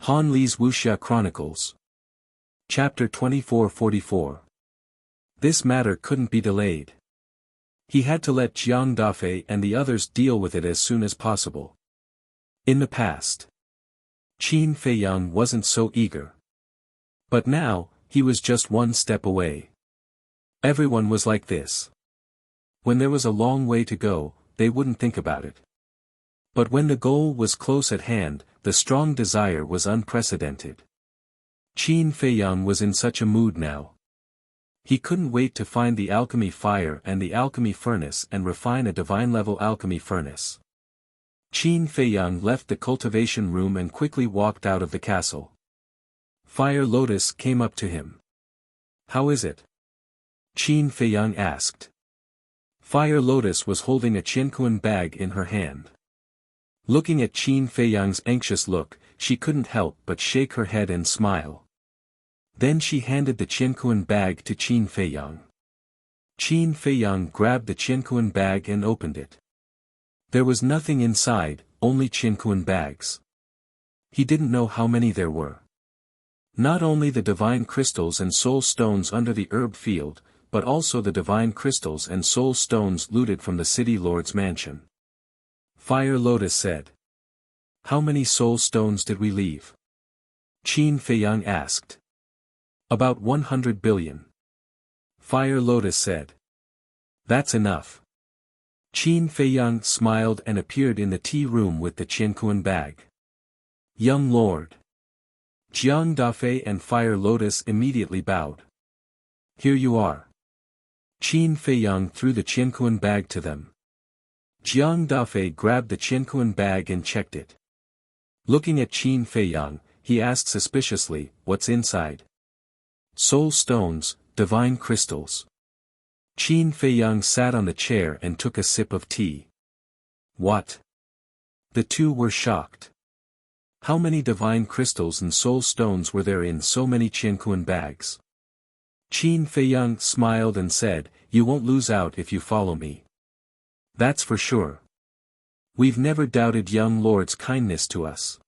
Han Li's Wuxia Chronicles. Chapter 2444. This matter couldn't be delayed. He had to let Jiang Dafei and the others deal with it as soon as possible. In the past, Qin Feiyang wasn't so eager. But now, he was just one step away. Everyone was like this. When there was a long way to go, they wouldn't think about it. But when the goal was close at hand, the strong desire was unprecedented. Qin Feiyang was in such a mood now. He couldn't wait to find the alchemy fire and the alchemy furnace and refine a divine-level alchemy furnace. Qin Feiyang left the cultivation room and quickly walked out of the castle. Fire Lotus came up to him. "How is it?" Qin Feiyang asked. Fire Lotus was holding a Qianquan bag in her hand. Looking at Qin Feiyang's anxious look, she couldn't help but shake her head and smile. Then she handed the Qianquan bag to Qin Feiyang. Qin Feiyang grabbed the Qianquan bag and opened it. There was nothing inside, only Qianquan bags. He didn't know how many there were. Not only the divine crystals and soul stones under the herb field, but also the divine crystals and soul stones looted from the city lord's mansion. Fire Lotus said. "How many soul stones did we leave?" Qin Feiyang asked. "About 100 billion. Fire Lotus said. "That's enough." Qin Feiyang smiled and appeared in the tea room with the Qianquan bag. "Young lord." Jiang Dafei and Fire Lotus immediately bowed. "Here you are." Qin Feiyang threw the Qianquan bag to them. Jiang Dafei grabbed the Qianquan bag and checked it. Looking at Qin Feiyang, he asked suspiciously, "What's inside?" "Soul stones, divine crystals." Qin Feiyang sat on the chair and took a sip of tea. "What?" The two were shocked. How many divine crystals and soul stones were there in so many Qianquan bags? Qin Feiyang smiled and said, "You won't lose out if you follow me. That's for sure. We've never doubted young lord's kindness to us."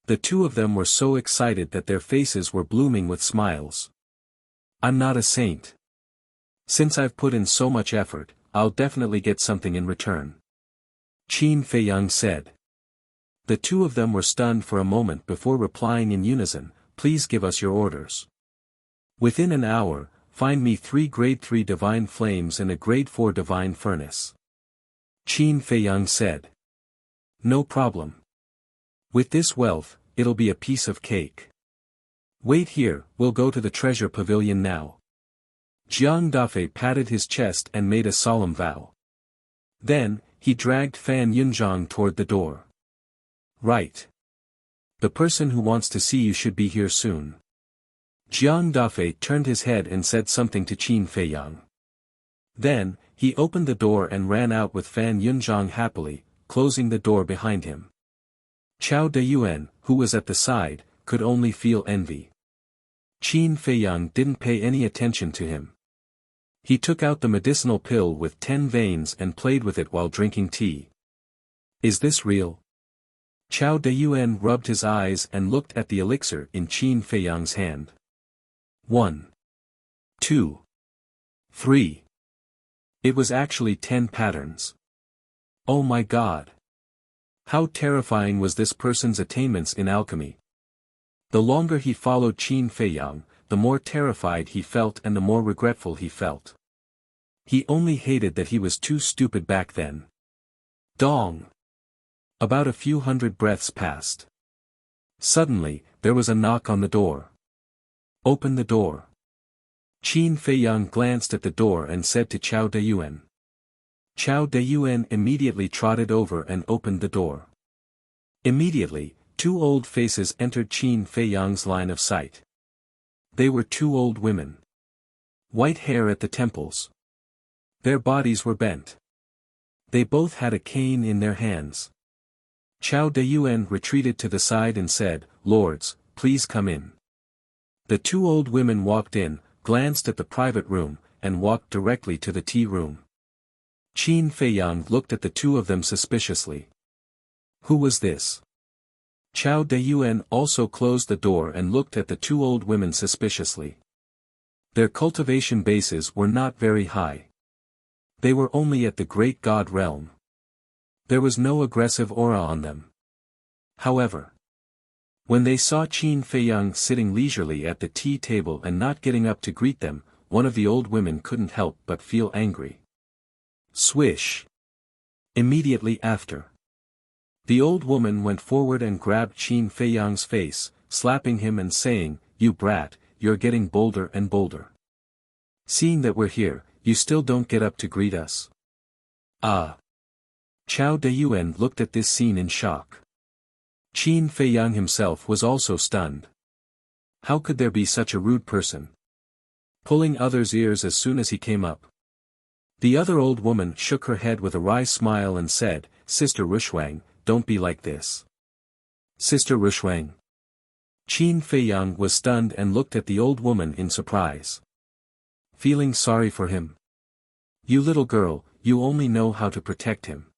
The two of them were so excited that their faces were blooming with smiles. "I'm not a saint. Since I've put in so much effort, I'll definitely get something in return," Qin Feiyang said. The two of them were stunned for a moment before replying in unison, "Please give us your orders. Within an hour, find me 3 grade 3 divine flames and a grade 4 divine furnace." Qin Feiyang said. "No problem. With this wealth, it'll be a piece of cake. Wait here, we'll go to the treasure pavilion now." Jiang Dafei patted his chest and made a solemn vow. Then, he dragged Fan Yunzhang toward the door. "Right. The person who wants to see you should be here soon." Jiang Dafei turned his head and said something to Qin Feiyang. Then, he opened the door and ran out with Fan Yunzhang happily, closing the door behind him. Chao Deyuan, who was at the side, could only feel envy. Qin Feiyang didn't pay any attention to him. He took out the medicinal pill with 10 veins and played with it while drinking tea. "Is this real?" Chao Deyuan rubbed his eyes and looked at the elixir in Qin Feiyang's hand. 1, 2, 3. It was actually 10 patterns. Oh my God! How terrifying was this person's attainments in alchemy? The longer he followed Qin Feiyang, the more terrified he felt and the more regretful he felt. He only hated that he was too stupid back then. Dong! About a few hundred breaths passed. Suddenly, there was a knock on the door. "Open the door." Qin Feiyang glanced at the door and said to Chao Deyuan. Chao Deyuan immediately trotted over and opened the door. Immediately, 2 old faces entered Qin Feiyang's line of sight. They were 2 old women. White hair at the temples. Their bodies were bent. They both had a cane in their hands. Chao Deyuan retreated to the side and said, "Lords, please come in." The 2 old women walked in, glanced at the private room, and walked directly to the tea room. Qin Feiyang looked at the 2 of them suspiciously. Who was this? Chao Dayuan also closed the door and looked at the two old women suspiciously. Their cultivation bases were not very high. They were only at the great god realm. There was no aggressive aura on them. However, when they saw Qin Feiyang sitting leisurely at the tea table and not getting up to greet them, one of the old women couldn't help but feel angry. Swish! Immediately after, the old woman went forward and grabbed Qin Feiyang's face, slapping him and saying, "You brat, you're getting bolder and bolder. Seeing that we're here, you still don't get up to greet us." Ah! Chao Dayuan looked at this scene in shock. Qin Feiyang himself was also stunned. How could there be such a rude person? Pulling others' ears as soon as he came up. The other old woman shook her head with a wry smile and said, "Sister Rushwang, don't be like this." Sister Rushwang. Qin Feiyang was stunned and looked at the old woman in surprise. Feeling sorry for him. "You little girl, you only know how to protect him."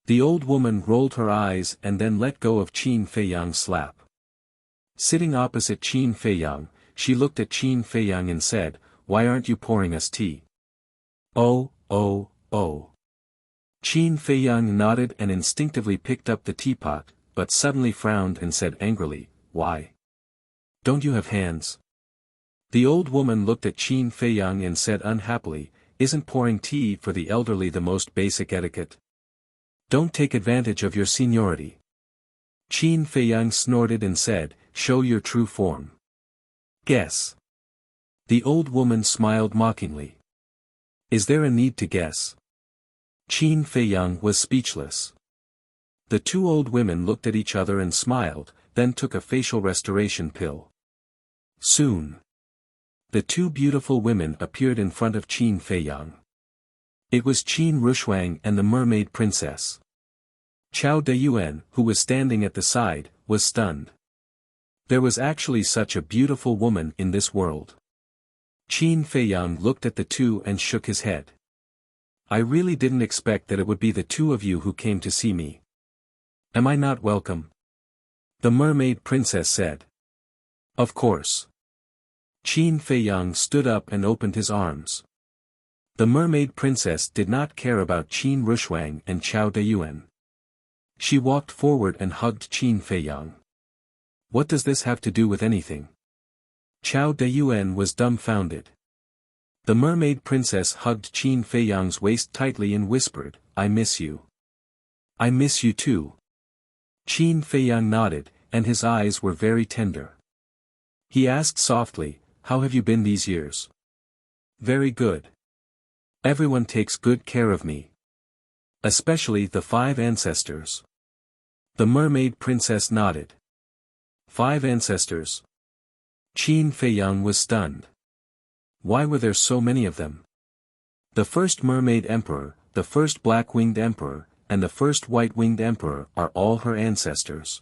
The old woman rolled her eyes and then let go of Qin Feiyang's slap. Sitting opposite Qin Feiyang, she looked at Qin Feiyang and said, "Why aren't you pouring us tea?" Oh. Qin Feiyang nodded and instinctively picked up the teapot, but suddenly frowned and said angrily, "Why? Don't you have hands?" The old woman looked at Qin Feiyang and said unhappily, "Isn't pouring tea for the elderly the most basic etiquette? Don't take advantage of your seniority." Qin Feiyang snorted and said, "Show your true form." "Guess." The old woman smiled mockingly. "Is there a need to guess?" Qin Feiyang was speechless. The two old women looked at each other and smiled, then took a facial restoration pill. Soon, the two beautiful women appeared in front of Qin Feiyang. It was Qin Rushwang and the mermaid princess. Chao Dayuan, who was standing at the side, was stunned. There was actually such a beautiful woman in this world. Qin Feiyang looked at the two and shook his head. "I really didn't expect that it would be the two of you who came to see me. Am I not welcome?" The mermaid princess said. "Of course." Qin Feiyang stood up and opened his arms. The mermaid princess did not care about Qin Rushwang and Chao Dayuan. She walked forward and hugged Qin Feiyang. What does this have to do with anything? Chao Dayuan was dumbfounded. The mermaid princess hugged Qin Feiyang's waist tightly and whispered, "I miss you." "I miss you too." Qin Feiyang nodded, and his eyes were very tender. He asked softly, "How have you been these years?" "Very good. Everyone takes good care of me. Especially the 5 ancestors." The mermaid princess nodded. 5 ancestors. Qin Feiyang was stunned. Why were there so many of them? The first mermaid emperor, the first black-winged emperor, and the first white-winged emperor are all her ancestors.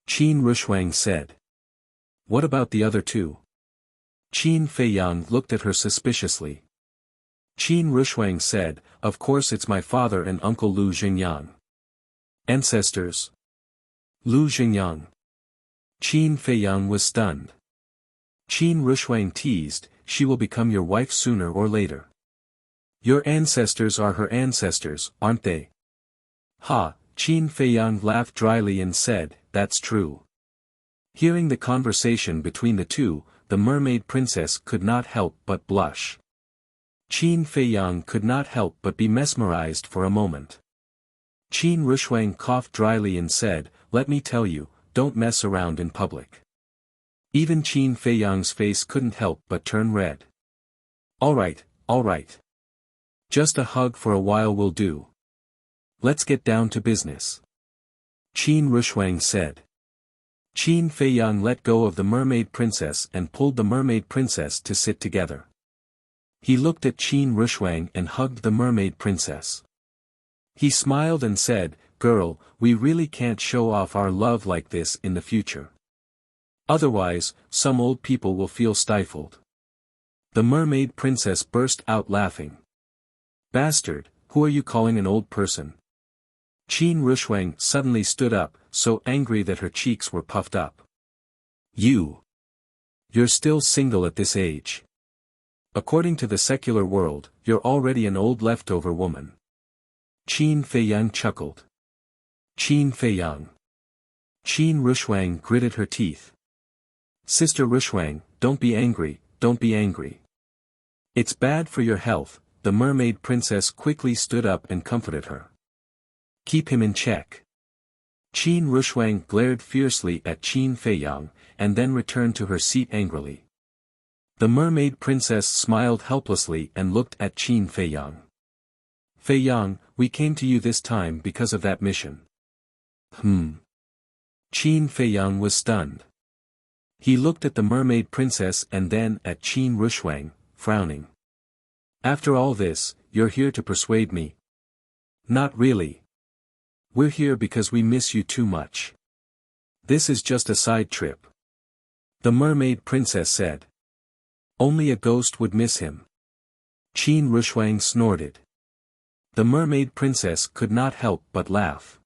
Qin Rushwang said. What about the other 2? Qin Feiyang looked at her suspiciously. Qin Rushwang said, "Of course it's my father and uncle Lu Xingyang." Ancestors? Lu Xingyang. Qin Feiyang was stunned. Qin Rushwang teased, "She will become your wife sooner or later. Your ancestors are her ancestors, aren't they?" Ha! Qin Feiyang laughed dryly and said, "That's true." Hearing the conversation between the two, the mermaid princess could not help but blush. Qin Feiyang could not help but be mesmerized for a moment. Qin Rushwang coughed dryly and said, "Let me tell you, don't mess around in public." Even Qin Feiyang's face couldn't help but turn red. All right. Just a hug for a while will do. Let's get down to business." Qin Rushwang said. Qin Feiyang let go of the mermaid princess and pulled the mermaid princess to sit together. He looked at Qin Rushwang and hugged the mermaid princess. He smiled and said, "Girl, we really can't show off our love like this in the future. Otherwise, some old people will feel stifled." The mermaid princess burst out laughing. "Bastard, who are you calling an old person? Qin Rushuang suddenly stood up, so angry that her cheeks were puffed up. You're still single at this age. According to the secular world, you're already an old leftover woman. Qin Feiyang chuckled. Qin Feiyang. Qin Rushuang gritted her teeth. Sister Rushuang, don't be angry, don't be angry. It's bad for your health. The mermaid princess quickly stood up and comforted her. Keep him in check. Qin Rushuang glared fiercely at Qin Feiyang, and then returned to her seat angrily. The mermaid princess smiled helplessly and looked at Qin Feiyang. Feiyang, we came to you this time because of that mission. Qin Feiyang was stunned. He looked at the mermaid princess and then at Qin Rushuang, frowning. After all this, you're here to persuade me? Not really. We're here because we miss you too much. This is just a side trip. The mermaid princess said. Only a ghost would miss him. Qin Rushuang snorted. The mermaid princess could not help but laugh.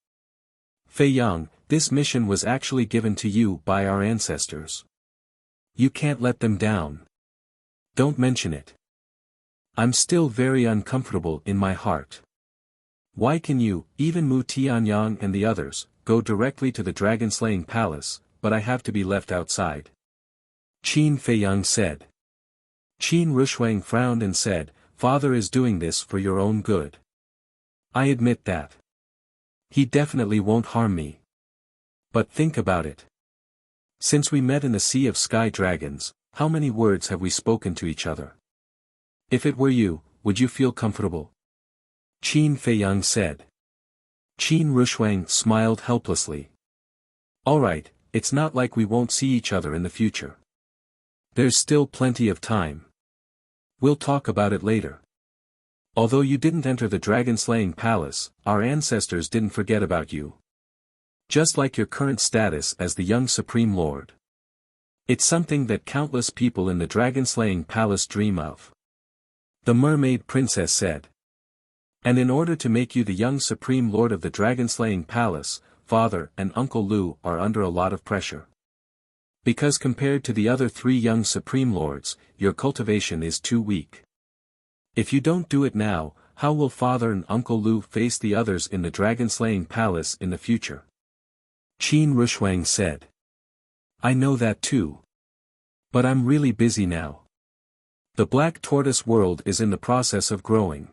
Feiyang, this mission was actually given to you by our ancestors. You can't let them down. Don't mention it. I'm still very uncomfortable in my heart. Why can you, even Mu Tianyang and the others, go directly to the dragon-slaying palace, but I have to be left outside? Qin Feiyang said. Qin Rushuang frowned and said, Father is doing this for your own good. I admit that. He definitely won't harm me. But think about it. Since we met in the Sea of Sky Dragons, how many words have we spoken to each other? If it were you, would you feel comfortable? Qin Feiyang said. Qin Rushuang smiled helplessly. Alright, it's not like we won't see each other in the future. There's still plenty of time. We'll talk about it later. Although you didn't enter the dragon-slaying palace, our ancestors didn't forget about you. Just like your current status as the young Supreme Lord. It's something that countless people in the dragon-slaying palace dream of. The mermaid princess said. And in order to make you the young Supreme Lord of the dragon-slaying palace, Father and Uncle Lu are under a lot of pressure. Because compared to the other 3 young Supreme Lords, your cultivation is too weak. If you don't do it now, how will Father and Uncle Lu face the others in the dragon-slaying palace in the future? Qin Rushuang said. I know that too. But I'm really busy now. The Black Tortoise world is in the process of growing.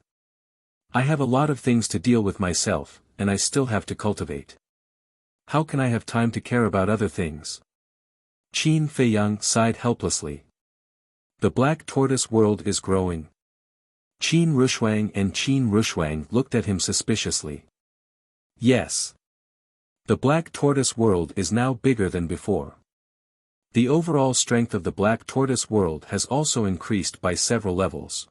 I have a lot of things to deal with myself, and I still have to cultivate. How can I have time to care about other things? Qin Feiyang sighed helplessly. The Black Tortoise world is growing. Qin Rushuang and Qin Rushuang looked at him suspiciously. Yes. The Black Tortoise world is now bigger than before. The overall strength of the Black Tortoise world has also increased by several levels.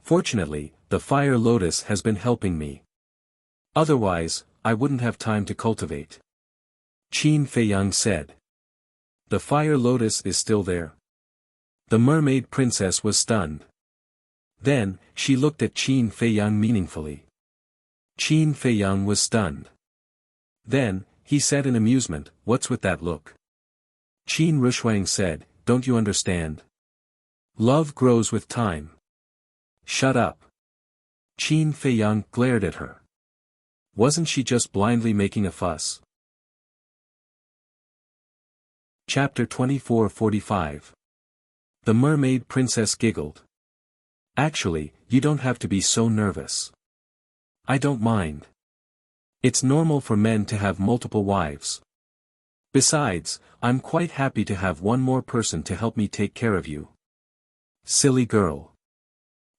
Fortunately, the Fire Lotus has been helping me. Otherwise, I wouldn't have time to cultivate. Qin Feiyang said. The Fire Lotus is still there. The mermaid princess was stunned. Then, she looked at Qin Feiyang meaningfully. Qin Feiyang was stunned. Then, he said in amusement, What's with that look? Qin Rushuang said, Don't you understand? Love grows with time. Shut up. Qin Feiyang glared at her. Wasn't she just blindly making a fuss? Chapter 24:45. The mermaid princess giggled. Actually, you don't have to be so nervous. I don't mind. It's normal for men to have multiple wives. Besides, I'm quite happy to have one more person to help me take care of you. Silly girl.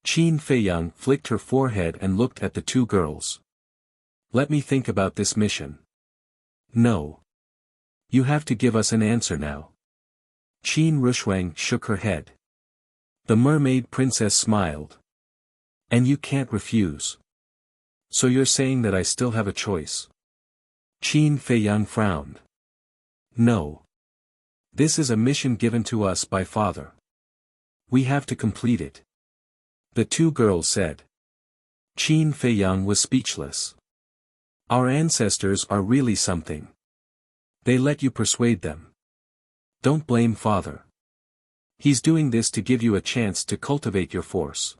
Qin Feiyang flicked her forehead and looked at the 2 girls. Let me think about this mission. No. You have to give us an answer now. Qin Rushuang shook her head. The mermaid princess smiled. And you can't refuse. So you're saying that I still have a choice? Qin Feiyang frowned. No. This is a mission given to us by Father. We have to complete it. The 2 girls said. Qin Feiyang was speechless. Our ancestors are really something. They let you persuade them. Don't blame father. He's doing this to give you a chance to cultivate your force.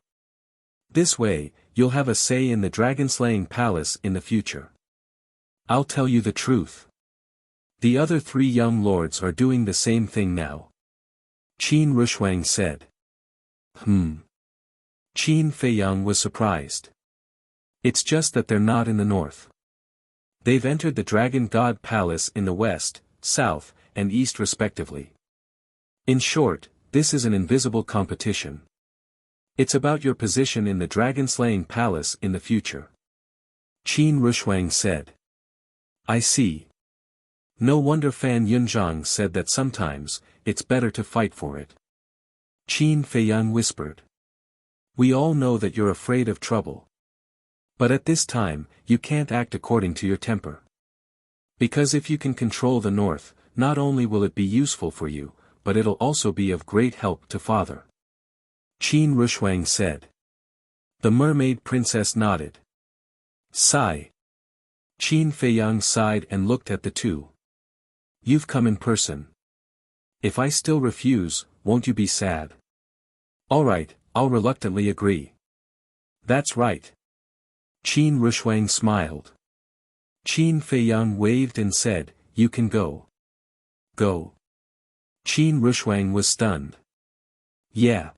This way, you'll have a say in the dragon-slaying palace in the future. I'll tell you the truth. The other 3 young lords are doing the same thing now. Qin Rushuang said. Qin Feiyang was surprised. It's just that they're not in the north. They've entered the Dragon God Palace in the west, south, and east respectively. In short, this is an invisible competition. It's about your position in the dragon-slaying palace in the future. Qin Rushuang said. I see. No wonder Fan Yunzhang said that sometimes, it's better to fight for it. Qin Feiyang whispered. We all know that you're afraid of trouble. But at this time, you can't act according to your temper. Because if you can control the north, not only will it be useful for you, but it'll also be of great help to father. Qin Rushuang said. The mermaid princess nodded. Sigh. Qin Feiyang sighed and looked at the two. You've come in person. If I still refuse, won't you be sad? All right, I'll reluctantly agree. That's right. Qin Rushuang smiled. Qin Feiyang waved and said, you can go. Go. Qin Rushuang was stunned. Yeah.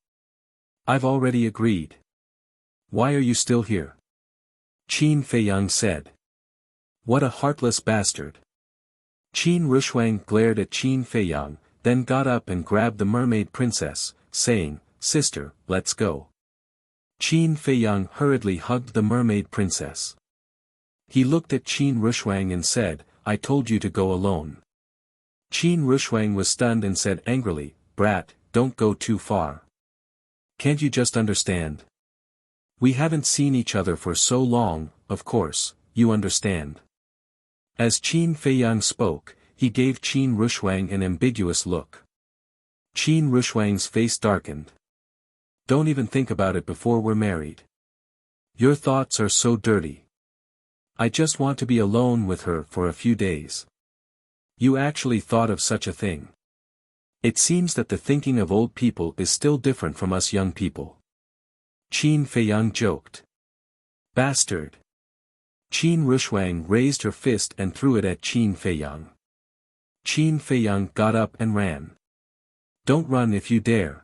I've already agreed. Why are you still here? Qin Feiyang said. What a heartless bastard. Qin Rushuang glared at Qin Feiyang, then got up and grabbed the mermaid princess, saying, Sister, let's go. Qin Feiyang hurriedly hugged the mermaid princess. He looked at Qin Rushuang and said, I told you to go alone. Qin Rushuang was stunned and said angrily, Brat, don't go too far. Can't you just understand? We haven't seen each other for so long, of course, you understand. As Qin Feiyang spoke, he gave Qin Rushuang an ambiguous look. Qin Rushuang's face darkened. Don't even think about it before we're married. Your thoughts are so dirty. I just want to be alone with her for a few days. You actually thought of such a thing. It seems that the thinking of old people is still different from us young people. Qin Feiyang joked. Bastard. Qin Rushuang raised her fist and threw it at Qin Feiyang. Qin Feiyang got up and ran. Don't run if you dare.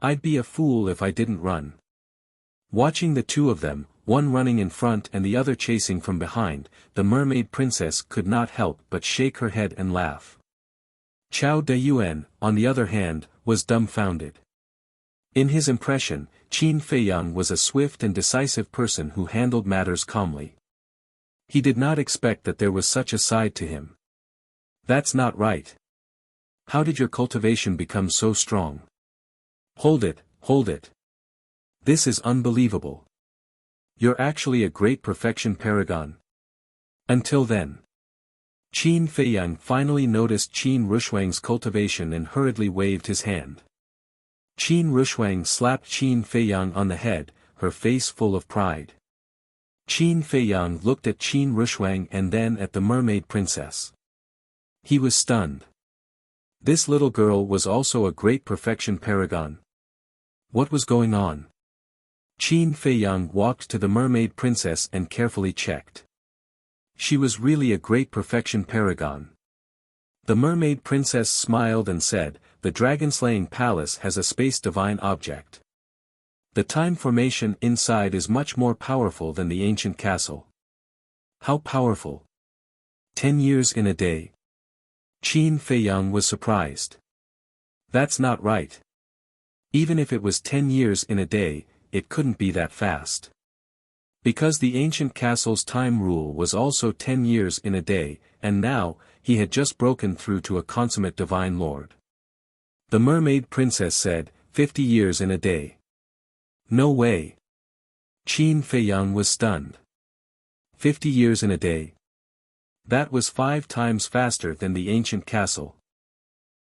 I'd be a fool if I didn't run. Watching the two of them, one running in front and the other chasing from behind, the mermaid princess could not help but shake her head and laugh. Chao Deyuan, on the other hand, was dumbfounded. In his impression, Qin Feiyang was a swift and decisive person who handled matters calmly. He did not expect that there was such a side to him. That's not right. How did your cultivation become so strong? Hold it, hold it. This is unbelievable. You're actually a great perfection paragon. Until then. Qin Feiyang finally noticed Qin Rushuang's cultivation and hurriedly waved his hand. Qin Rushuang slapped Qin Feiyang on the head, her face full of pride. Qin Feiyang looked at Qin Rushuang and then at the mermaid princess. He was stunned. This little girl was also a great perfection paragon. What was going on? Qin Feiyang walked to the mermaid princess and carefully checked. She was really a great perfection paragon. The mermaid princess smiled and said, the dragon-slaying palace has a space divine object. The time formation inside is much more powerful than the ancient castle. How powerful? 10 years in a day. Qin Feiyang was surprised. That's not right. Even if it was 10 years in a day, it couldn't be that fast. Because the ancient castle's time rule was also 10 years in a day, and now, he had just broken through to a consummate divine lord. The mermaid princess said, 50 years in a day. No way. Qin Feiyang was stunned. 50 years in a day. That was 5 times faster than the ancient castle.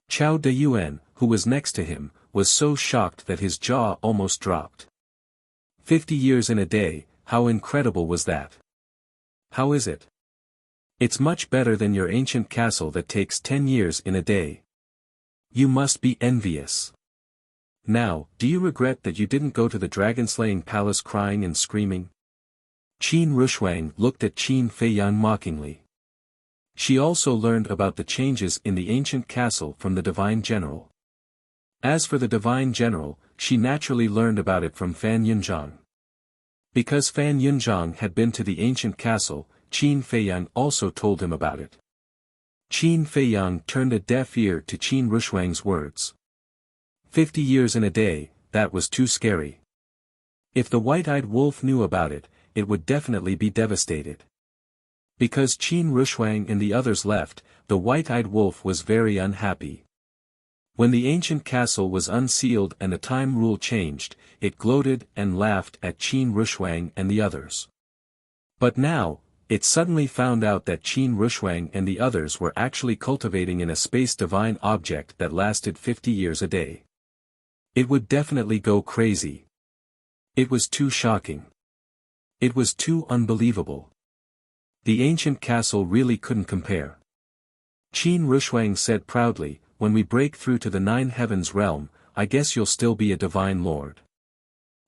Chao Deyuan, who was next to him, was so shocked that his jaw almost dropped. 50 years in a day, how incredible was that? How is it? It's much better than your ancient castle that takes 10 years in a day. You must be envious. Now, do you regret that you didn't go to the dragon-slaying palace crying and screaming? Qin Rushuang looked at Qin Feiyang mockingly. She also learned about the changes in the ancient castle from the divine general. As for the divine general, she naturally learned about it from Fan Yunzhang. Because Fan Yunzhang had been to the ancient castle, Qin Feiyang also told him about it. Qin Feiyang turned a deaf ear to Qin Rushuang's words. 50 years in a day, that was too scary. If the white-eyed wolf knew about it, it would definitely be devastated. Because Qin Rushuang and the others left, the white-eyed wolf was very unhappy. When the ancient castle was unsealed and the time rule changed, it gloated and laughed at Qin Rushuang and the others. But now, it suddenly found out that Qin Rushuang and the others were actually cultivating in a space divine object that lasted 50 years a day. It would definitely go crazy. It was too shocking. It was too unbelievable. The ancient castle really couldn't compare. Qin Rushuang said proudly, when we break through to the nine heavens realm, I guess you'll still be a divine lord.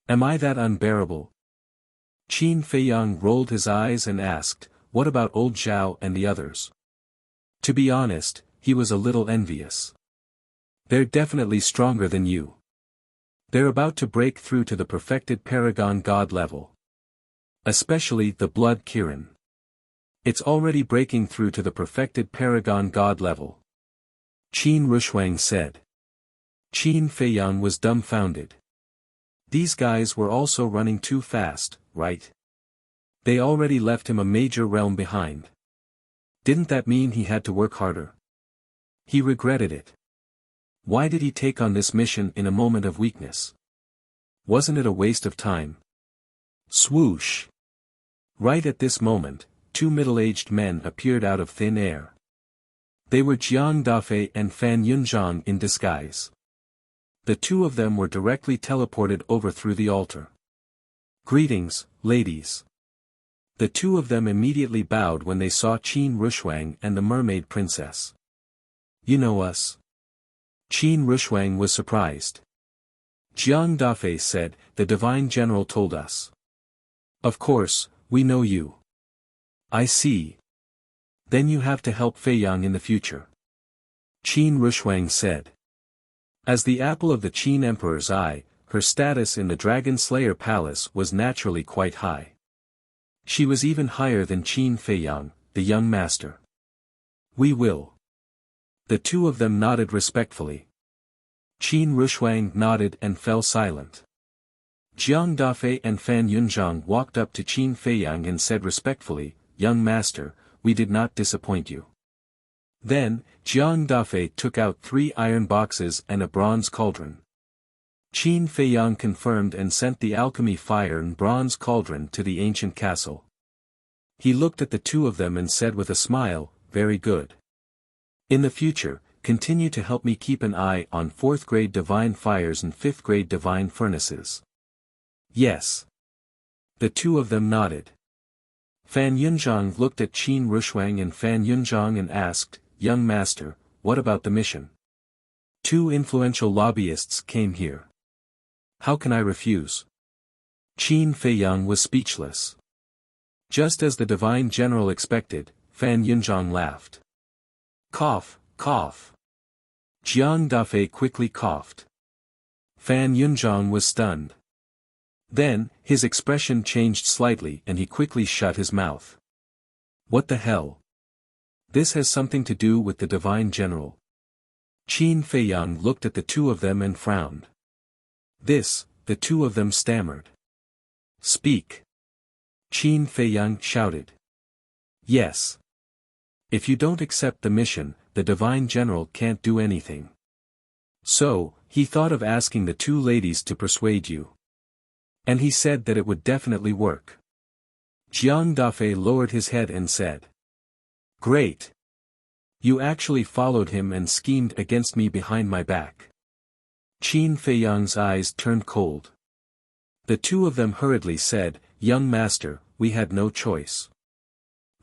Am I that unbearable? Qin Feiyang rolled his eyes and asked, what about old Zhao and the others? To be honest, he was a little envious. They're definitely stronger than you. They're about to break through to the perfected paragon god level. Especially the blood Kirin. It's already breaking through to the perfected paragon god level. Qin Rushuang said. Qin Feiyang was dumbfounded. These guys were also running too fast, right? They already left him a major realm behind. Didn't that mean he had to work harder? He regretted it. Why did he take on this mission in a moment of weakness? Wasn't it a waste of time? Swoosh! Right at this moment, two middle-aged men appeared out of thin air. They were Jiang Dafei and Fan Yunzhang in disguise. The two of them were directly teleported over through the altar. Greetings, ladies. The two of them immediately bowed when they saw Qin Rushuang and the mermaid princess. You know us? Qin Rushuang was surprised. Jiang Dafei said, the divine general told us. Of course, we know you. I see. Then you have to help Feiyang in the future. Qin Rushuang said. As the apple of the Qin Emperor's eye, her status in the Dragon Slayer Palace was naturally quite high. She was even higher than Qin Feiyang, the young master. We will. The two of them nodded respectfully. Qin Rushuang nodded and fell silent. Jiang Dafei and Fan Yunzhang walked up to Qin Feiyang and said respectfully, young master, we did not disappoint you. Then, Jiang Dafei took out 3 iron boxes and a bronze cauldron. Qin Feiyang confirmed and sent the alchemy fire and bronze cauldron to the ancient castle. He looked at the two of them and said with a smile, very good. In the future, continue to help me keep an eye on 4th grade divine fires and 5th grade divine furnaces. Yes. The two of them nodded. Fan Yunzhang looked at Qin Rushuang and Fan Yunzhang and asked, young master, what about the mission? 2 influential lobbyists came here. How can I refuse? Qin Feiyang was speechless. Just as the divine general expected, Fan Yunzhang laughed. Cough, cough. Jiang Dafei quickly coughed. Fan Yunzhang was stunned. Then, his expression changed slightly and he quickly shut his mouth. What the hell? This has something to do with the divine general. Qin Feiyang looked at the two of them and frowned. This, the two of them stammered. Speak. Qin Feiyang shouted. Yes. If you don't accept the mission, the divine general can't do anything. So, he thought of asking the two ladies to persuade you. And he said that it would definitely work. Jiang Dafei lowered his head and said. Great. You actually followed him and schemed against me behind my back. Qin Feiyang's eyes turned cold. The two of them hurriedly said, young master, we had no choice.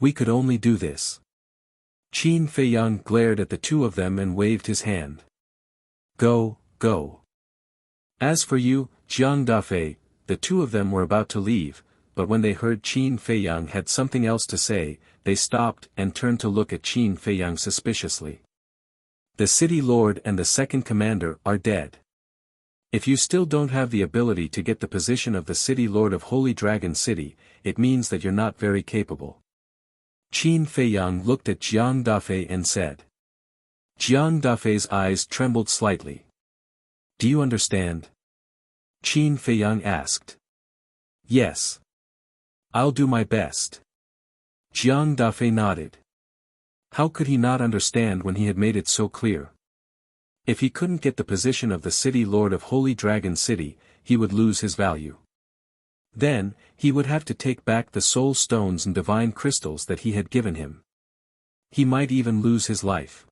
We could only do this. Qin Feiyang glared at the two of them and waved his hand. Go, go. As for you, Jiang Dafei, the two of them were about to leave, but when they heard Qin Feiyang had something else to say, they stopped and turned to look at Qin Feiyang suspiciously. The city lord and the second commander are dead. If you still don't have the ability to get the position of the city lord of Holy Dragon City, it means that you're not very capable. Qin Feiyang looked at Jiang Dafei and said. Jiang Dafei's eyes trembled slightly. Do you understand? Qin Feiyang asked. Yes. I'll do my best. Jiang Dafei nodded. How could he not understand when he had made it so clear? If he couldn't get the position of the city lord of Holy Dragon City, he would lose his value. Then, he would have to take back the soul stones and divine crystals that he had given him. He might even lose his life.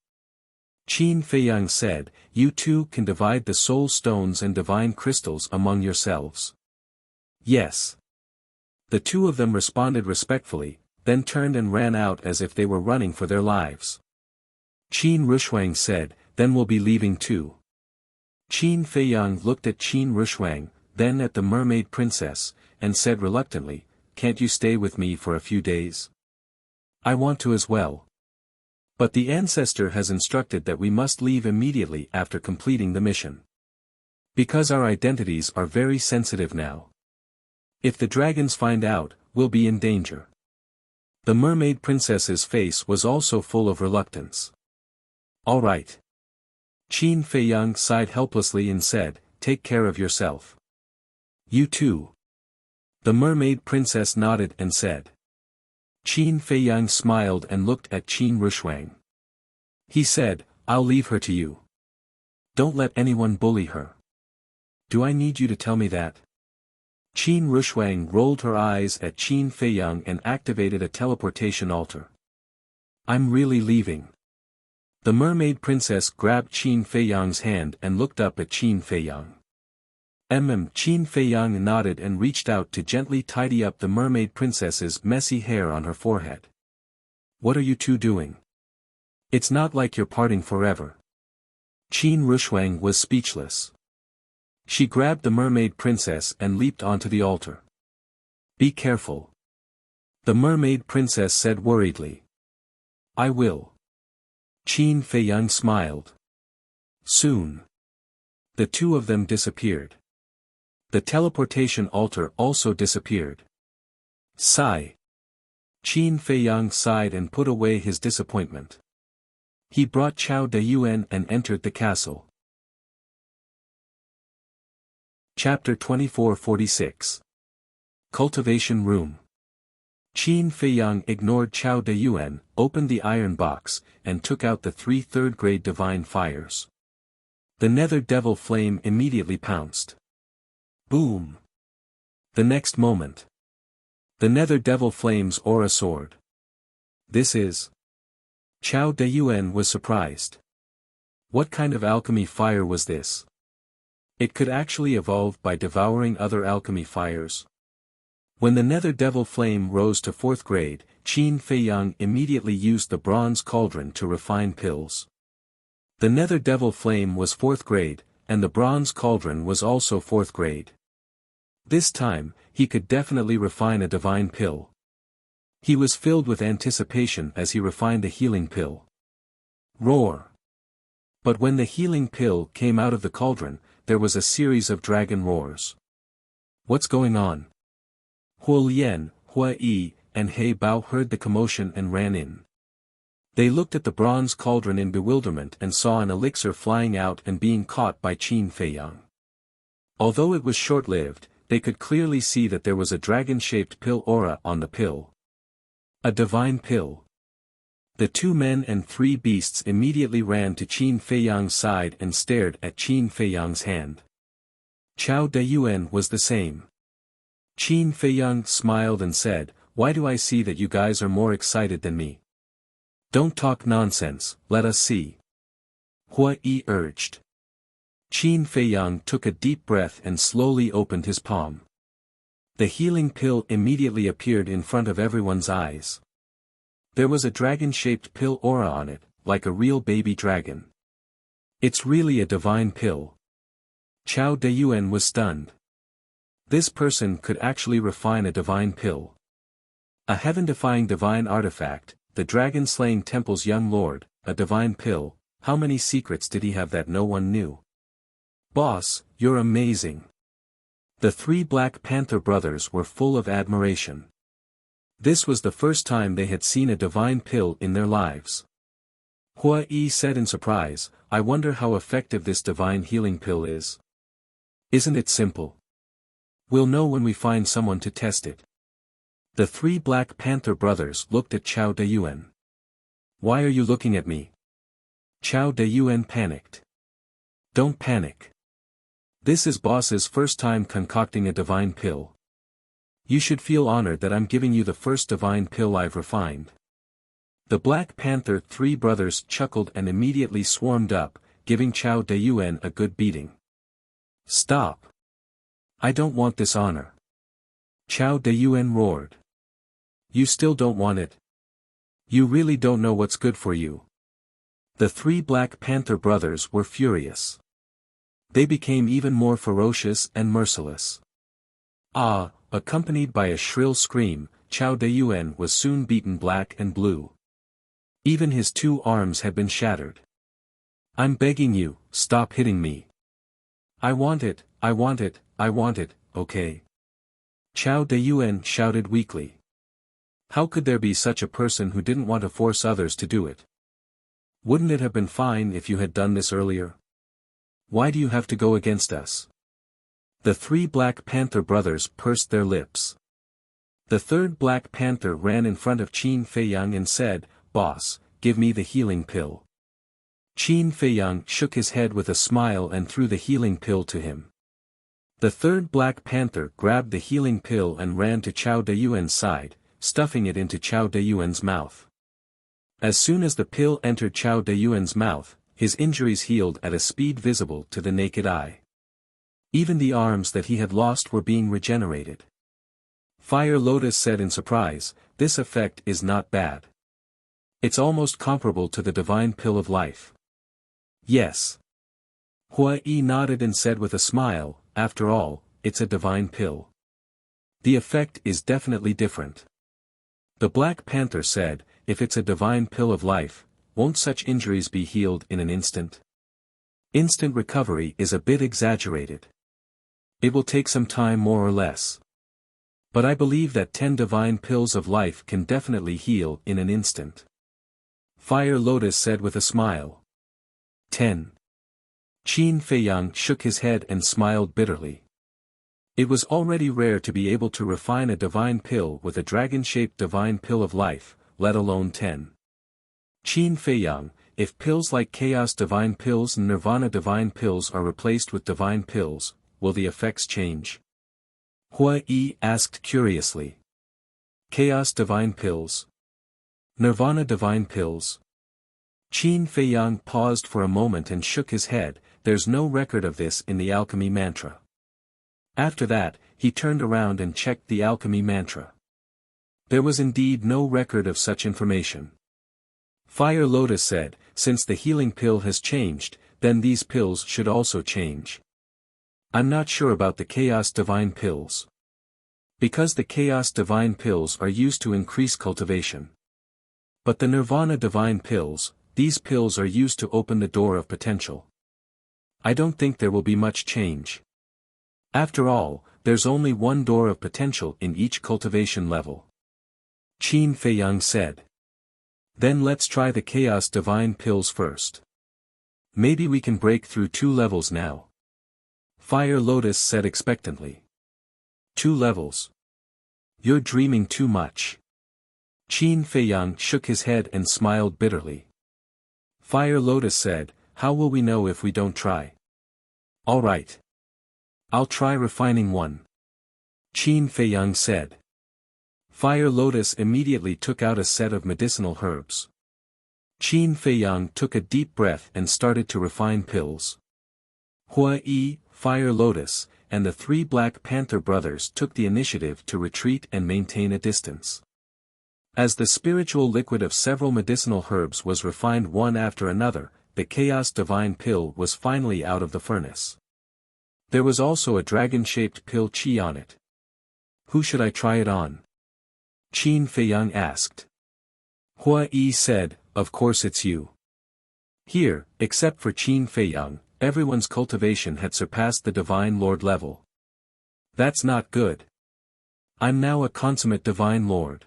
Qin Feiyang said, You two can divide the soul stones and divine crystals among yourselves. Yes. The two of them responded respectfully, then turned and ran out as if they were running for their lives. Qin Rushuang said, Then we'll be leaving too. Qin Feiyang looked at Qin Rushuang, then at the mermaid princess, and said reluctantly, Can't you stay with me for a few days? I want to as well. But the ancestor has instructed that we must leave immediately after completing the mission. Because our identities are very sensitive now. If the dragons find out, we'll be in danger. The mermaid princess's face was also full of reluctance. All right. Qin Feiyang sighed helplessly and said, Take care of yourself. You too. The mermaid princess nodded and said. Qin Feiyang smiled and looked at Qin Rushuang. He said, I'll leave her to you. Don't let anyone bully her. Do I need you to tell me that? Qin Rushuang rolled her eyes at Qin Feiyang and activated a teleportation altar. I'm really leaving. The mermaid princess grabbed Qin Feiyang's hand and looked up at Qin Feiyang. Qin Feiyang nodded and reached out to gently tidy up the mermaid princess's messy hair on her forehead. What are you two doing? It's not like you're parting forever. Qin Rushuang was speechless. She grabbed the mermaid princess and leaped onto the altar. Be careful. The mermaid princess said worriedly. I will. Qin Feiyang smiled. Soon. The two of them disappeared. The teleportation altar also disappeared. Sigh. Qin Feiyang sighed and put away his disappointment. He brought Chao Dayuan and entered the castle. Chapter 2446. Cultivation Room. Qin Feiyang ignored Chao Dayuan, opened the iron box, and took out the 3 third-grade divine fires. The nether devil flame immediately pounced. Boom! The next moment. The nether devil flame's aura soared. This is... Chao Dayuan was surprised. What kind of alchemy fire was this? It could actually evolve by devouring other alchemy fires. When the nether devil flame rose to 4th grade, Qin Feiyang immediately used the bronze cauldron to refine pills. The nether devil flame was 4th grade, and the bronze cauldron was also 4th grade. This time, he could definitely refine a divine pill. He was filled with anticipation as he refined a healing pill. Roar! But when the healing pill came out of the cauldron, there was a series of dragon roars. What's going on? Huo Lian, Hua Yi, and He Bao heard the commotion and ran in. They looked at the bronze cauldron in bewilderment and saw an elixir flying out and being caught by Qin Feiyang. Although it was short-lived, they could clearly see that there was a dragon-shaped pill aura on the pill. A divine pill. The 2 men and 3 beasts immediately ran to Qin Feiyang's side and stared at Qin Feiyang's hand. Chao Dayuan was the same. Qin Feiyang smiled and said, Why do I see that you guys are more excited than me? Don't talk nonsense, let us see. Hua Yi urged. Qin Feiyang took a deep breath and slowly opened his palm. The healing pill immediately appeared in front of everyone's eyes. There was a dragon-shaped pill aura on it, like a real baby dragon. It's really a divine pill. Chao Deyuan was stunned. This person could actually refine a divine pill. A heaven-defying divine artifact, the dragon-slaying temple's young lord, a divine pill. How many secrets did he have that no one knew? Boss, you're amazing. The three Black Panther brothers were full of admiration. This was the first time they had seen a divine pill in their lives. Hua Yi said in surprise, I wonder how effective this divine healing pill is. Isn't it simple? We'll know when we find someone to test it. The three Black Panther brothers looked at Chao Deyuan. Why are you looking at me? Chao Deyuan panicked. Don't panic. This is boss's first time concocting a divine pill. You should feel honored that I'm giving you the first divine pill I've refined. The Black Panther three brothers chuckled and immediately swarmed up, giving Chao Deyuan a good beating. Stop. I don't want this honor. Chao Deyuan roared. You still don't want it? You really don't know what's good for you. The three Black Panther brothers were furious. They became even more ferocious and merciless. Ah, accompanied by a shrill scream, Chao Deyuan was soon beaten black and blue. Even his two arms had been shattered. I'm begging you, stop hitting me. I want it, I want it, I want it, okay? Chao Deyuan shouted weakly. How could there be such a person who didn't want to force others to do it? Wouldn't it have been fine if you had done this earlier? Why do you have to go against us? The three Black Panther brothers pursed their lips. The third Black Panther ran in front of Qin Feiyang and said, Boss, give me the healing pill. Qin Feiyang shook his head with a smile and threw the healing pill to him. The third Black Panther grabbed the healing pill and ran to Chao Deyuan's side, stuffing it into Chao Deyuan's mouth. As soon as the pill entered Chao Deyuan's mouth, his injuries healed at a speed visible to the naked eye. Even the arms that he had lost were being regenerated. Fire Lotus said in surprise, this effect is not bad. It's almost comparable to the divine pill of life. Yes. Hua Yi nodded and said with a smile, after all, it's a divine pill. The effect is definitely different. The Black Panther said, if it's a divine pill of life, won't such injuries be healed in an instant? Instant recovery is a bit exaggerated. It will take some time more or less. But I believe that 10 divine pills of life can definitely heal in an instant. Fire Lotus said with a smile. 10. Qin Feiyang shook his head and smiled bitterly. It was already rare to be able to refine a divine pill with a dragon-shaped divine pill of life, let alone 10. Qin Feiyang, if pills like Chaos Divine Pills and Nirvana Divine Pills are replaced with divine pills, will the effects change? Hua Yi asked curiously. Chaos Divine Pills? Nirvana Divine Pills? Qin Feiyang paused for a moment and shook his head, there's no record of this in the alchemy mantra. After that, he turned around and checked the alchemy mantra. There was indeed no record of such information. Fire Lotus said, since the healing pill has changed, then these pills should also change. I'm not sure about the Chaos Divine Pills. Because the Chaos Divine Pills are used to increase cultivation. But the Nirvana Divine Pills, these pills are used to open the door of potential. I don't think there will be much change. After all, there's only one door of potential in each cultivation level. Qin Feiyang said. Then let's try the Chaos Divine Pills first. Maybe we can break through 2 levels now. Fire Lotus said expectantly. 2 levels. You're dreaming too much. Qin Feiyang shook his head and smiled bitterly. Fire Lotus said, how will we know if we don't try? All right. I'll try refining 1. Qin Feiyang said. Fire Lotus immediately took out a set of medicinal herbs. Qin Feiyang took a deep breath and started to refine pills. Hua Yi, Fire Lotus, and the 3 Black Panther brothers took the initiative to retreat and maintain a distance. As the spiritual liquid of several medicinal herbs was refined one after another, the Chaos Divine Pill was finally out of the furnace. There was also a dragon-shaped pill Qi on it. Who should I try it on? Qin Feiyang asked. Hua Yi said, of course it's you. Here, except for Qin Feiyang, everyone's cultivation had surpassed the Divine Lord level. That's not good. I'm now a consummate Divine Lord.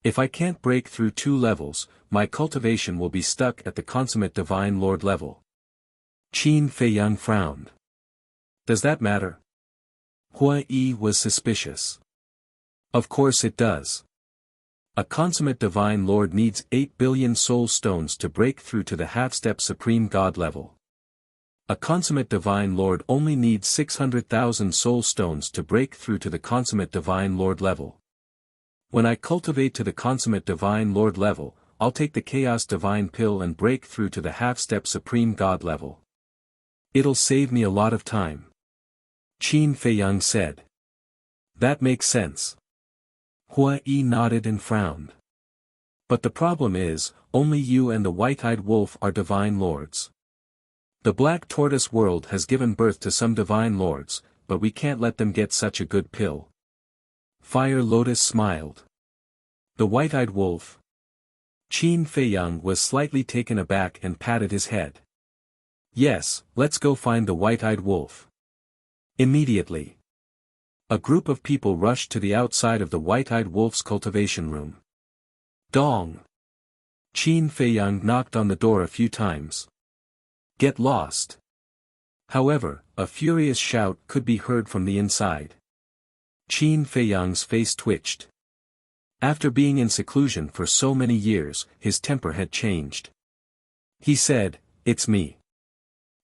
If I can't break through 2 levels, my cultivation will be stuck at the consummate Divine Lord level. Qin Feiyang frowned. Does that matter? Hua Yi was suspicious. Of course it does. A consummate Divine Lord needs 8 billion soul stones to break through to the half-step Supreme God level. A consummate Divine Lord only needs 600,000 soul stones to break through to the consummate Divine Lord level. When I cultivate to the consummate Divine Lord level, I'll take the Chaos Divine Pill and break through to the half-step Supreme God level. It'll save me a lot of time. Qin Feiyang said. That makes sense. Hua Yi nodded and frowned. But the problem is, only you and the white-eyed wolf are Divine Lords. The Black Tortoise world has given birth to some Divine Lords, but we can't let them get such a good pill. Fire Lotus smiled. The white-eyed wolf. Qin Feiyang was slightly taken aback and patted his head. Yes, let's go find the white-eyed wolf. Immediately. A group of people rushed to the outside of the white-eyed wolf's cultivation room. Dong! Qin Feiyang knocked on the door a few times. Get lost! However, a furious shout could be heard from the inside. Qin Feiyang's face twitched. After being in seclusion for so many years, his temper had changed. He said, "It's me."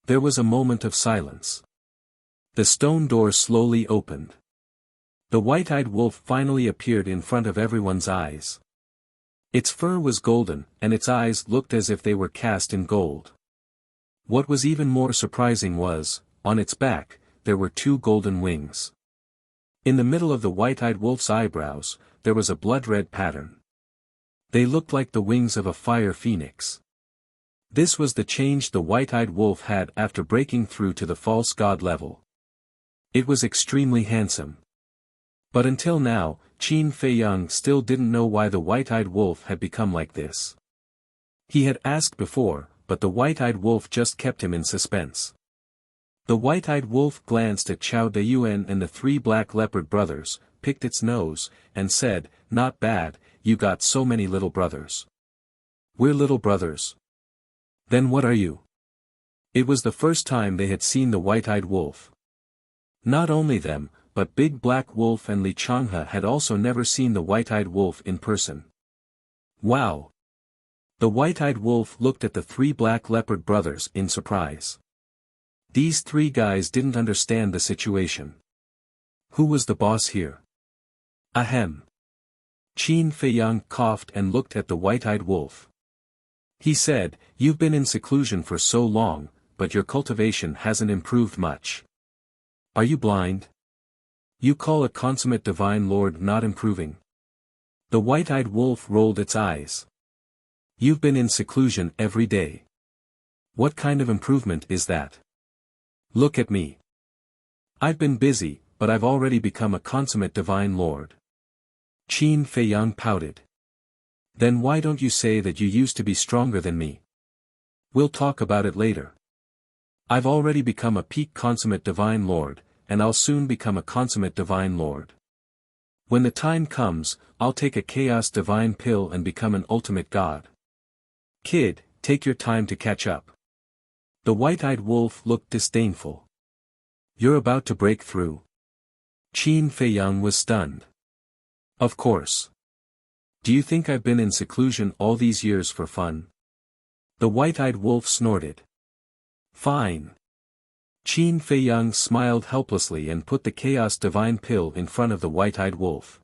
There was a moment of silence. The stone door slowly opened. The white-eyed wolf finally appeared in front of everyone's eyes. Its fur was golden, and its eyes looked as if they were cast in gold. What was even more surprising was, on its back, there were 2 golden wings. In the middle of the white-eyed wolf's eyebrows, there was a blood-red pattern. They looked like the wings of a fire phoenix. This was the change the white-eyed wolf had after breaking through to the false god level. It was extremely handsome. But until now, Qin Feiyang still didn't know why the white-eyed wolf had become like this. He had asked before, but the white-eyed wolf just kept him in suspense. The white-eyed wolf glanced at Chao Dayuan and the 3 black leopard brothers, picked its nose, and said, "Not bad, you got so many little brothers." "We're little brothers." "Then what are you?" It was the first time they had seen the white-eyed wolf. Not only them, but Big Black Wolf and Li Changhe had also never seen the white-eyed wolf in person. Wow! The white-eyed wolf looked at the 3 black leopard brothers in surprise. These 3 guys didn't understand the situation. Who was the boss here? Ahem. Qin Feiyang coughed and looked at the white-eyed wolf. He said, "You've been in seclusion for so long, but your cultivation hasn't improved much. Are you blind? You call a consummate Divine Lord not improving?" The white-eyed wolf rolled its eyes. "You've been in seclusion every day. What kind of improvement is that? Look at me. I've been busy, but I've already become a consummate Divine Lord." Qin Feiyang pouted. "Then why don't you say that you used to be stronger than me? We'll talk about it later. I've already become a peak consummate Divine Lord, and I'll soon become a consummate Divine Lord. When the time comes, I'll take a Chaos Divine Pill and become an ultimate god. Kid, take your time to catch up." The white-eyed wolf looked disdainful. "You're about to break through?" Qin Feiyang was stunned. "Of course. Do you think I've been in seclusion all these years for fun?" The white-eyed wolf snorted. "Fine." Qin Feiyang smiled helplessly and put the Chaos Divine Pill in front of the white-eyed wolf.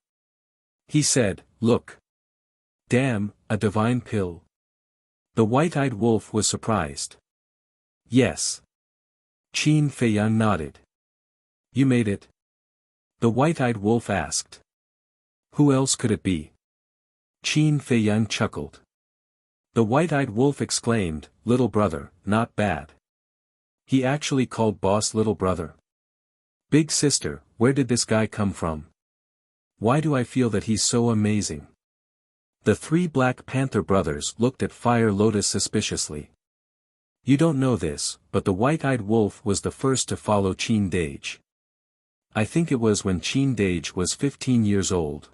He said, "Look. Damn, a divine pill." The white-eyed wolf was surprised. "Yes." Qin Feiyang nodded. "You made it?" The white-eyed wolf asked. "Who else could it be?" Qin Feiyang chuckled. The white-eyed wolf exclaimed, "Little brother, not bad." He actually called boss little brother. Big sister, where did this guy come from? Why do I feel that he's so amazing? The three Black Panther brothers looked at Fire Lotus suspiciously. You don't know this, but the white-eyed wolf was the first to follow Qin Dage. I think it was when Qin Dage was 15 years old.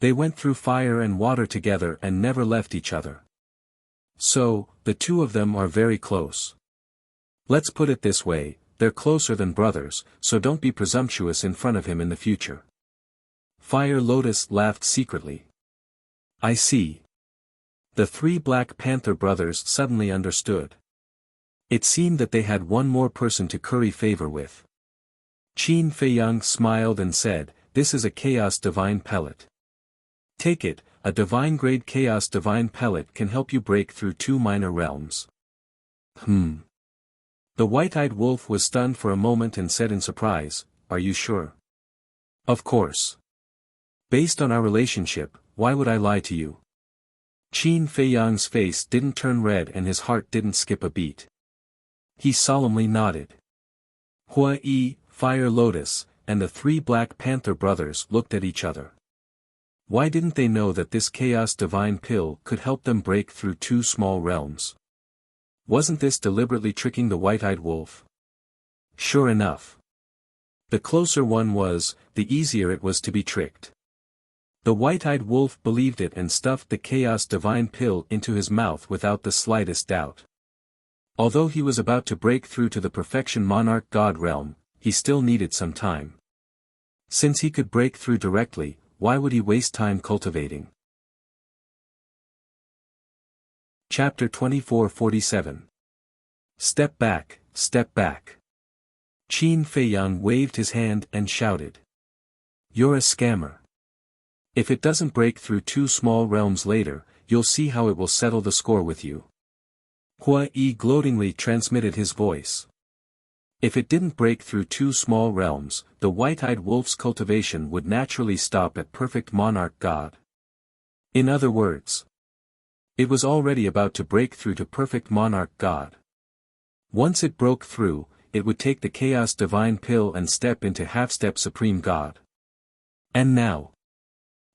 They went through fire and water together and never left each other. So, the two of them are very close. Let's put it this way, they're closer than brothers, so don't be presumptuous in front of him in the future. Fire Lotus laughed secretly. I see. The three Black Panther brothers suddenly understood. It seemed that they had one more person to curry favor with. Qin Feiyang smiled and said, "This is a Chaos Divine Pellet. Take it, a divine-grade Chaos Divine Pellet can help you break through 2 minor realms." The white-eyed wolf was stunned for a moment and said in surprise, "Are you sure?" "Of course. Based on our relationship, why would I lie to you?" Qin Feiyang's face didn't turn red and his heart didn't skip a beat. He solemnly nodded. Hua Yi, Fire Lotus, and the three Black Panther brothers looked at each other. Why didn't they know that this Chaos Divine Pill could help them break through 2 small realms? Wasn't this deliberately tricking the white-eyed wolf? Sure enough. The closer one was, the easier it was to be tricked. The white-eyed wolf believed it and stuffed the Chaos Divine Pill into his mouth without the slightest doubt. Although he was about to break through to the Perfection Monarch God realm, he still needed some time. Since he could break through directly, why would he waste time cultivating? Chapter 2447. Step back, step back. Qin Feiyang waved his hand and shouted. You're a scammer. If it doesn't break through 2 small realms later, you'll see how it will settle the score with you. Hua Yi gloatingly transmitted his voice. If it didn't break through 2 small realms, the white-eyed wolf's cultivation would naturally stop at Perfect Monarch God. In other words, it was already about to break through to Perfect Monarch God. Once it broke through, it would take the Chaos Divine Pill and step into Half-Step Supreme God. And now,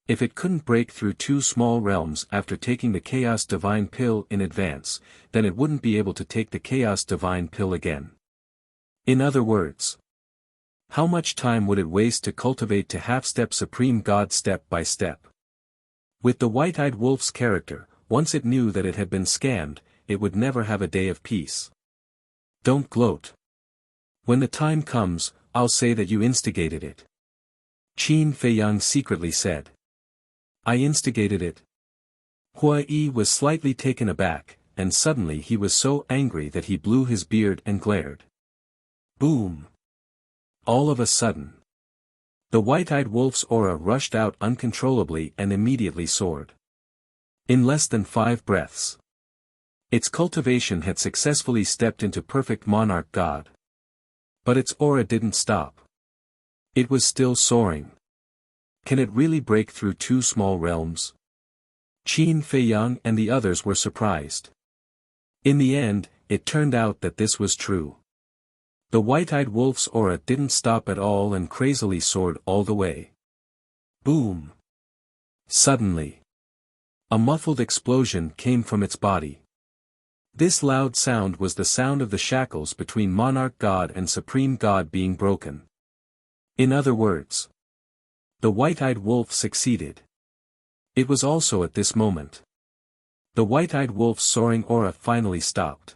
if it couldn't break through 2 small realms after taking the Chaos Divine Pill in advance, then it wouldn't be able to take the Chaos Divine Pill again. In other words, how much time would it waste to cultivate to Half-Step Supreme God step by step? With the white-eyed wolf's character, once it knew that it had been scammed, it would never have a day of peace. Don't gloat. When the time comes, I'll say that you instigated it. Qin Feiyang secretly said. I instigated it. Hua Yi was slightly taken aback, and suddenly he was so angry that he blew his beard and glared. Boom! All of a sudden, the white-eyed wolf's aura rushed out uncontrollably and immediately soared. In less than 5 breaths, its cultivation had successfully stepped into Perfect Monarch God. But its aura didn't stop. It was still soaring. Can it really break through 2 small realms? Qin Feiyang and the others were surprised. In the end, it turned out that this was true. The white-eyed wolf's aura didn't stop at all and crazily soared all the way. Boom! Suddenly, a muffled explosion came from its body. This loud sound was the sound of the shackles between Monarch God and Supreme God being broken. In other words, the white-eyed wolf succeeded. It was also at this moment. The white-eyed wolf's soaring aura finally stopped.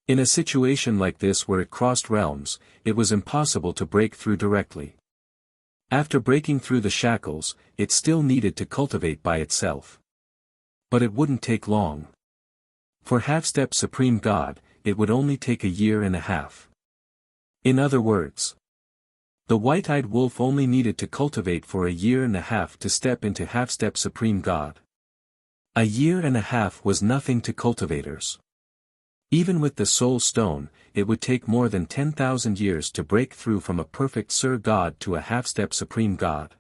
In a situation like this where it crossed realms, it was impossible to break through directly. After breaking through the shackles, it still needed to cultivate by itself. But it wouldn't take long. For Half-Step Supreme God, it would only take a year and a half. In other words, the white-eyed wolf only needed to cultivate for a year and a half to step into Half-Step Supreme God. A year and a half was nothing to cultivators. Even with the Soul Stone, it would take more than 10,000 years to break through from a perfect Sir God to a Half-Step Supreme God.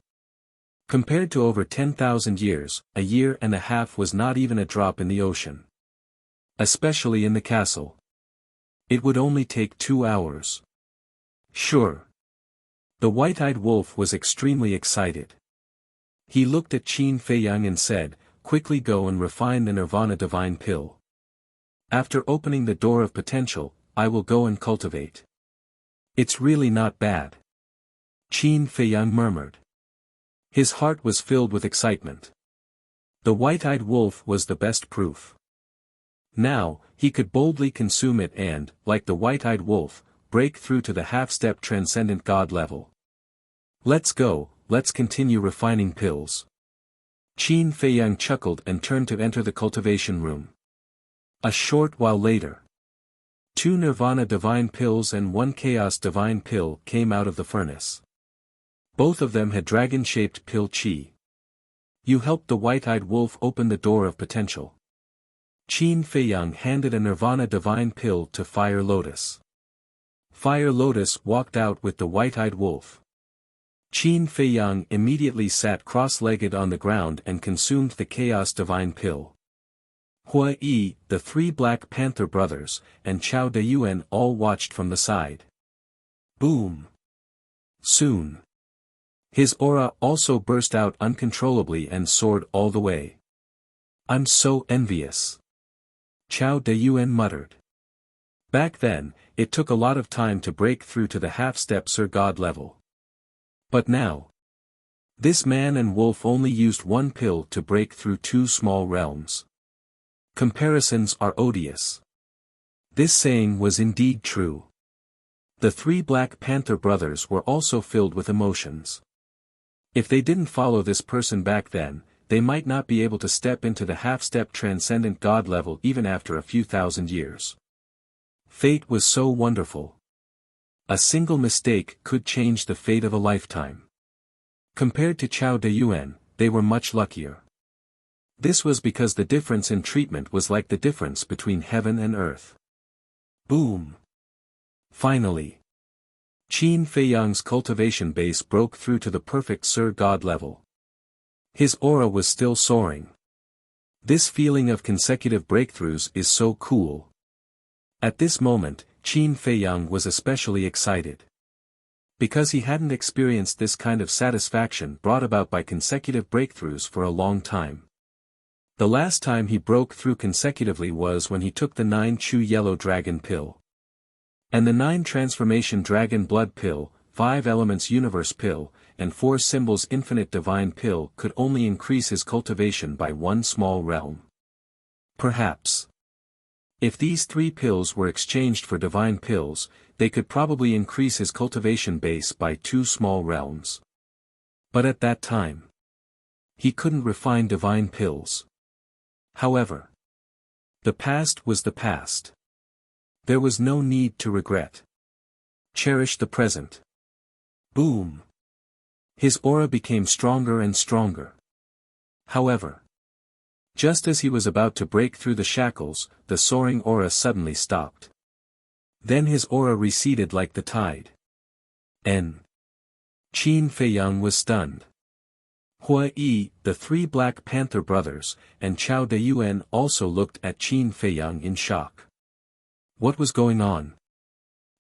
Compared to over 10,000 years, a year and a half was not even a drop in the ocean. Especially in the castle. It would only take 2 hours. Sure. The white-eyed wolf was extremely excited. He looked at Qin Feiyang and said, "Quickly go and refine the Nirvana Divine Pill. After opening the door of potential, I will go and cultivate." "It's really not bad," Qin Feiyang murmured. His heart was filled with excitement. The white-eyed wolf was the best proof. Now, he could boldly consume it and, like the white-eyed wolf, break through to the half-step transcendent God level. "Let's go, let's continue refining pills." Qin Feiyang chuckled and turned to enter the cultivation room. A short while later, 2 Nirvana Divine Pills and 1 Chaos Divine Pill came out of the furnace. Both of them had dragon-shaped pill chi. "You helped the white-eyed wolf open the door of potential." Qin Feiyang handed a Nirvana Divine Pill to Fire Lotus. Fire Lotus walked out with the white-eyed wolf. Qin Feiyang immediately sat cross-legged on the ground and consumed the Chaos Divine Pill. Hua Yi, the 3 Black Panther brothers, and Chao Deyuan all watched from the side. Boom! Soon. His aura also burst out uncontrollably and soared all the way. "I'm so envious," Chao Deyuan muttered. Back then, it took a lot of time to break through to the half-step Sir God level. But now, this man and wolf only used 1 pill to break through 2 small realms. Comparisons are odious. This saying was indeed true. The 3 Black Panther brothers were also filled with emotions. If they didn't follow this person back then, they might not be able to step into the half-step transcendent God level even after a few thousand years. Fate was so wonderful. A single mistake could change the fate of a lifetime. Compared to Chao Deyuan, they were much luckier. This was because the difference in treatment was like the difference between heaven and earth. Boom! Finally, Qin Feiyang's cultivation base broke through to the perfect Sir God level. His aura was still soaring. This feeling of consecutive breakthroughs is so cool. At this moment, Qin Feiyang was especially excited. Because he hadn't experienced this kind of satisfaction brought about by consecutive breakthroughs for a long time. The last time he broke through consecutively was when he took the 9 Chu Yellow Dragon Pill. And the 9 Transformation Dragon Blood Pill, 5 Elements Universe Pill, and 4 Symbols Infinite Divine Pill could only increase his cultivation by 1 small realm. Perhaps. If these 3 pills were exchanged for divine pills, they could probably increase his cultivation base by 2 small realms. But at that time, he couldn't refine divine pills. However, the past was the past. There was no need to regret. Cherish the present. Boom! His aura became stronger and stronger. However, just as he was about to break through the shackles, the soaring aura suddenly stopped. Then his aura receded like the tide. Qin Feiyang was stunned. Hua Yi, the 3 Black Panther brothers, and Chao Deyuan also looked at Qin Feiyang in shock. What was going on?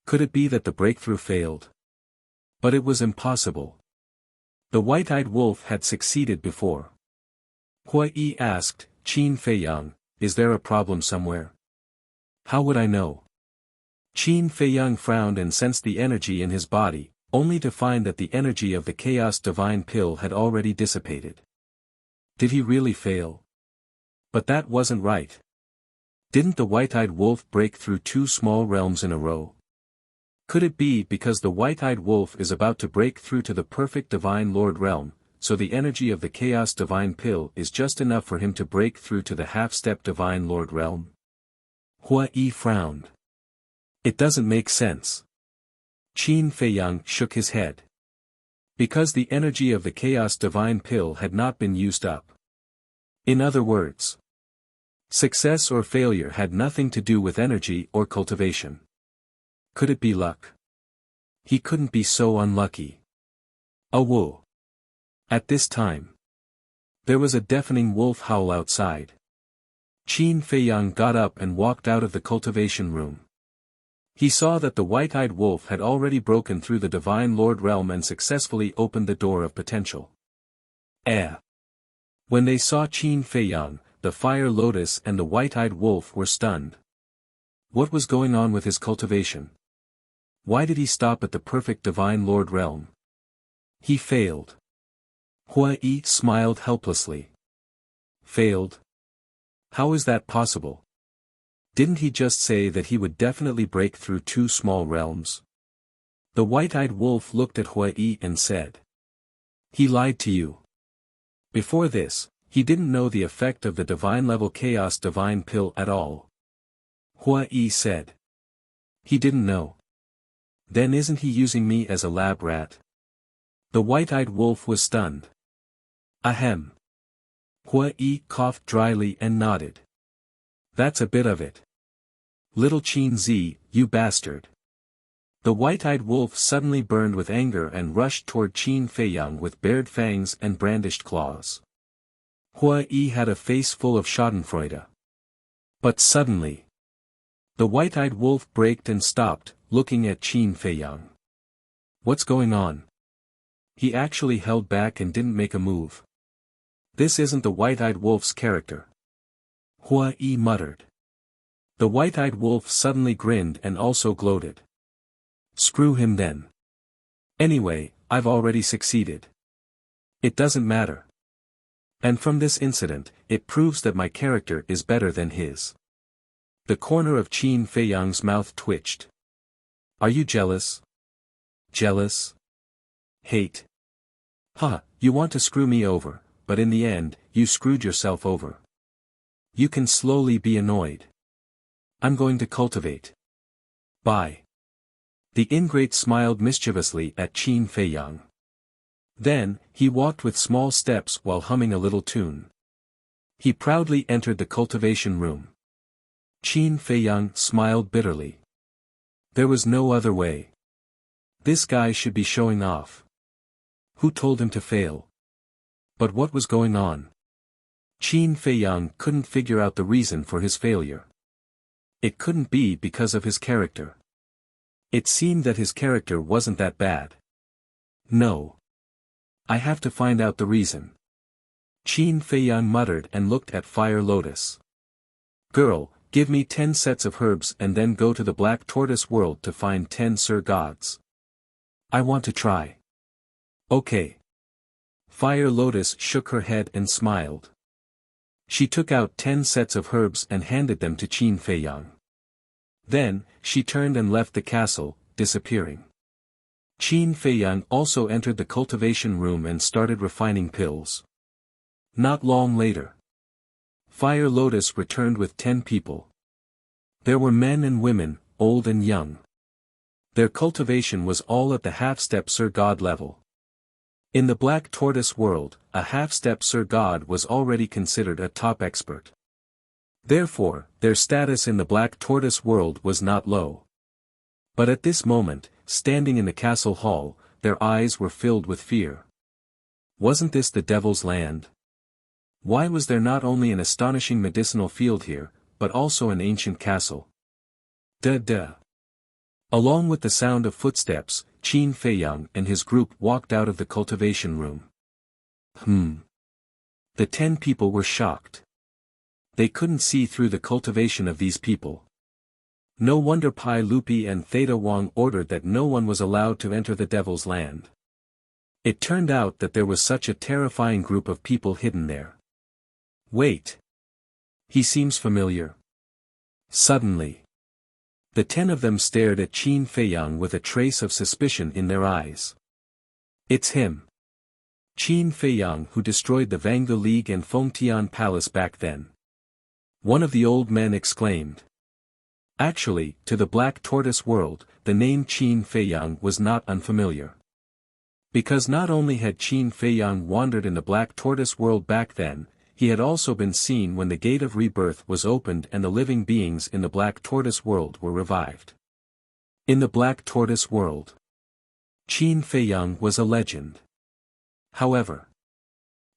Could it be that the breakthrough failed? But it was impossible. The white-eyed wolf had succeeded before. Hua Yi asked, "Qin Feiyang, is there a problem somewhere?" "How would I know?" Qin Feiyang frowned and sensed the energy in his body, only to find that the energy of the Chaos Divine Pill had already dissipated. Did he really fail? But that wasn't right. Didn't the white-eyed wolf break through 2 small realms in a row? Could it be because the white-eyed wolf is about to break through to the perfect Divine Lord realm, so the energy of the Chaos Divine Pill is just enough for him to break through to the half-step Divine Lord realm? Hua Yi frowned. It doesn't make sense. Qin Feiyang shook his head. Because the energy of the Chaos Divine Pill had not been used up. In other words, success or failure had nothing to do with energy or cultivation. Could it be luck? He couldn't be so unlucky. Whoa. At this time, there was a deafening wolf howl outside. Qin Feiyang got up and walked out of the cultivation room. He saw that the white-eyed wolf had already broken through the Divine Lord realm and successfully opened the door of potential. When they saw Qin Feiyang, the Fire Lotus and the white-eyed wolf were stunned. What was going on with his cultivation? Why did he stop at the perfect Divine Lord realm? He failed. Hua Yi smiled helplessly. Failed? How is that possible? Didn't he just say that he would definitely break through 2 small realms? The white-eyed wolf looked at Hua Yi and said. He lied to you. Before this, he didn't know the effect of the divine-level chaos divine pill at all. Hua Yi said. He didn't know. Then isn't he using me as a lab rat? The white-eyed wolf was stunned. Ahem. Hua Yi coughed dryly and nodded. That's a bit of it. Little Qin Zi, you bastard. The white-eyed wolf suddenly burned with anger and rushed toward Qin Feiyang with bared fangs and brandished claws. Hua Yi had a face full of schadenfreude. But suddenly, the white-eyed wolf braked and stopped, looking at Qin Feiyang. What's going on? He actually held back and didn't make a move. This isn't the white-eyed wolf's character. Hua Yi muttered. The white-eyed wolf suddenly grinned and also gloated. Screw him then. Anyway, I've already succeeded. It doesn't matter. And from this incident, it proves that my character is better than his. The corner of Qin Feiyang's mouth twitched. Are you jealous? Jealous? Hate? You want to screw me over, but in the end, you screwed yourself over. You can slowly be annoyed. I'm going to cultivate. Bye. The ingrate smiled mischievously at Qin Feiyang. Then, he walked with small steps while humming a little tune. He proudly entered the cultivation room. Qin Feiyang smiled bitterly. There was no other way. This guy should be showing off. Who told him to fail? But what was going on? Qin Feiyang couldn't figure out the reason for his failure. It couldn't be because of his character. It seemed that his character wasn't that bad. No. I have to find out the reason. Qin Feiyang muttered and looked at Fire Lotus. Girl, give me 10 sets of herbs and then go to the Black Tortoise world to find 10 Sir Gods. I want to try. Okay. Fire Lotus shook her head and smiled. She took out 10 sets of herbs and handed them to Qin Feiyang. Then, she turned and left the castle, disappearing. Qin Feiyang also entered the cultivation room and started refining pills. Not long later, Fire Lotus returned with 10 people. There were men and women, old and young. Their cultivation was all at the half-step Sir God level. In the Black Tortoise world, a half-step Sir God was already considered a top expert. Therefore, their status in the Black Tortoise world was not low. But at this moment, standing in the castle hall, their eyes were filled with fear. Wasn't this the Devil's Land? Why was there not only an astonishing medicinal field here, but also an ancient castle? Duh. Along with the sound of footsteps, Qin Feiyang and his group walked out of the cultivation room. The 10 people were shocked. They couldn't see through the cultivation of these people. No wonder Pai Lupi and Theta Wang ordered that no one was allowed to enter the Devil's Land. It turned out that there was such a terrifying group of people hidden there. Wait. He seems familiar. Suddenly, the 10 of them stared at Qin Feiyang with a trace of suspicion in their eyes. It's him. Qin Feiyang who destroyed the Vangda League and Fengtian Palace back then. One of the old men exclaimed. Actually, to the Black Tortoise world, the name Qin Feiyang was not unfamiliar. Because not only had Qin Feiyang wandered in the Black Tortoise world back then, he had also been seen when the Gate of Rebirth was opened and the living beings in the Black Tortoise world were revived. In the Black Tortoise world, Qin Feiyang was a legend. However,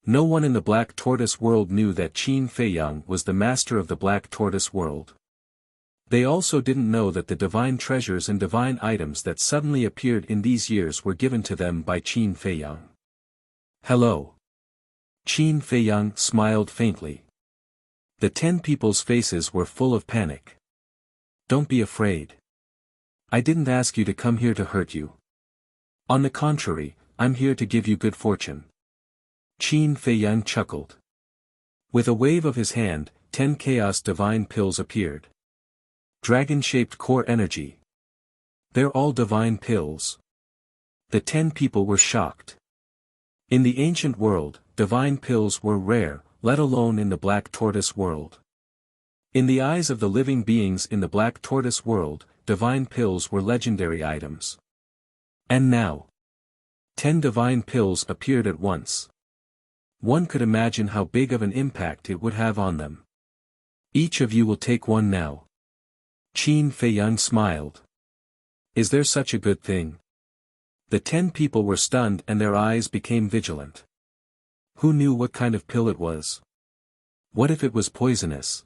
No one in the Black Tortoise world knew that Qin Feiyang was the master of the Black Tortoise world. They also didn't know that the divine treasures and divine items that suddenly appeared in these years were given to them by Qin Feiyang. Hello. Qin Feiyang smiled faintly. The 10 people's faces were full of panic. Don't be afraid. I didn't ask you to come here to hurt you. On the contrary, I'm here to give you good fortune. Qin Feiyang chuckled. With a wave of his hand, 10 chaos divine pills appeared. Dragon-shaped core energy. They're all divine pills. The 10 people were shocked. In the ancient world, divine pills were rare, let alone in the Black Tortoise world. In the eyes of the living beings in the Black Tortoise world, divine pills were legendary items. And now, 10 divine pills appeared at once. One could imagine how big of an impact it would have on them. Each of you will take one now. Qin Feiyang smiled. Is there such a good thing? The 10 people were stunned and their eyes became vigilant. Who knew what kind of pill it was? What if it was poisonous?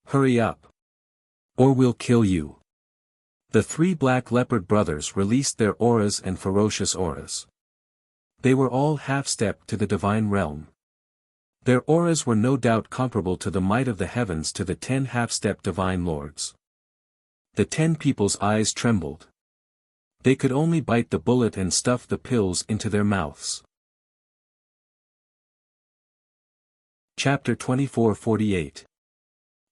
Hurry up. Or we'll kill you. The 3 Black Leopard brothers released their auras and ferocious auras. They were all half-stepped to the divine realm. Their auras were no doubt comparable to the might of the heavens to the 10 half-stepped divine lords. The 10 people's eyes trembled. They could only bite the bullet and stuff the pills into their mouths. Chapter 24:48.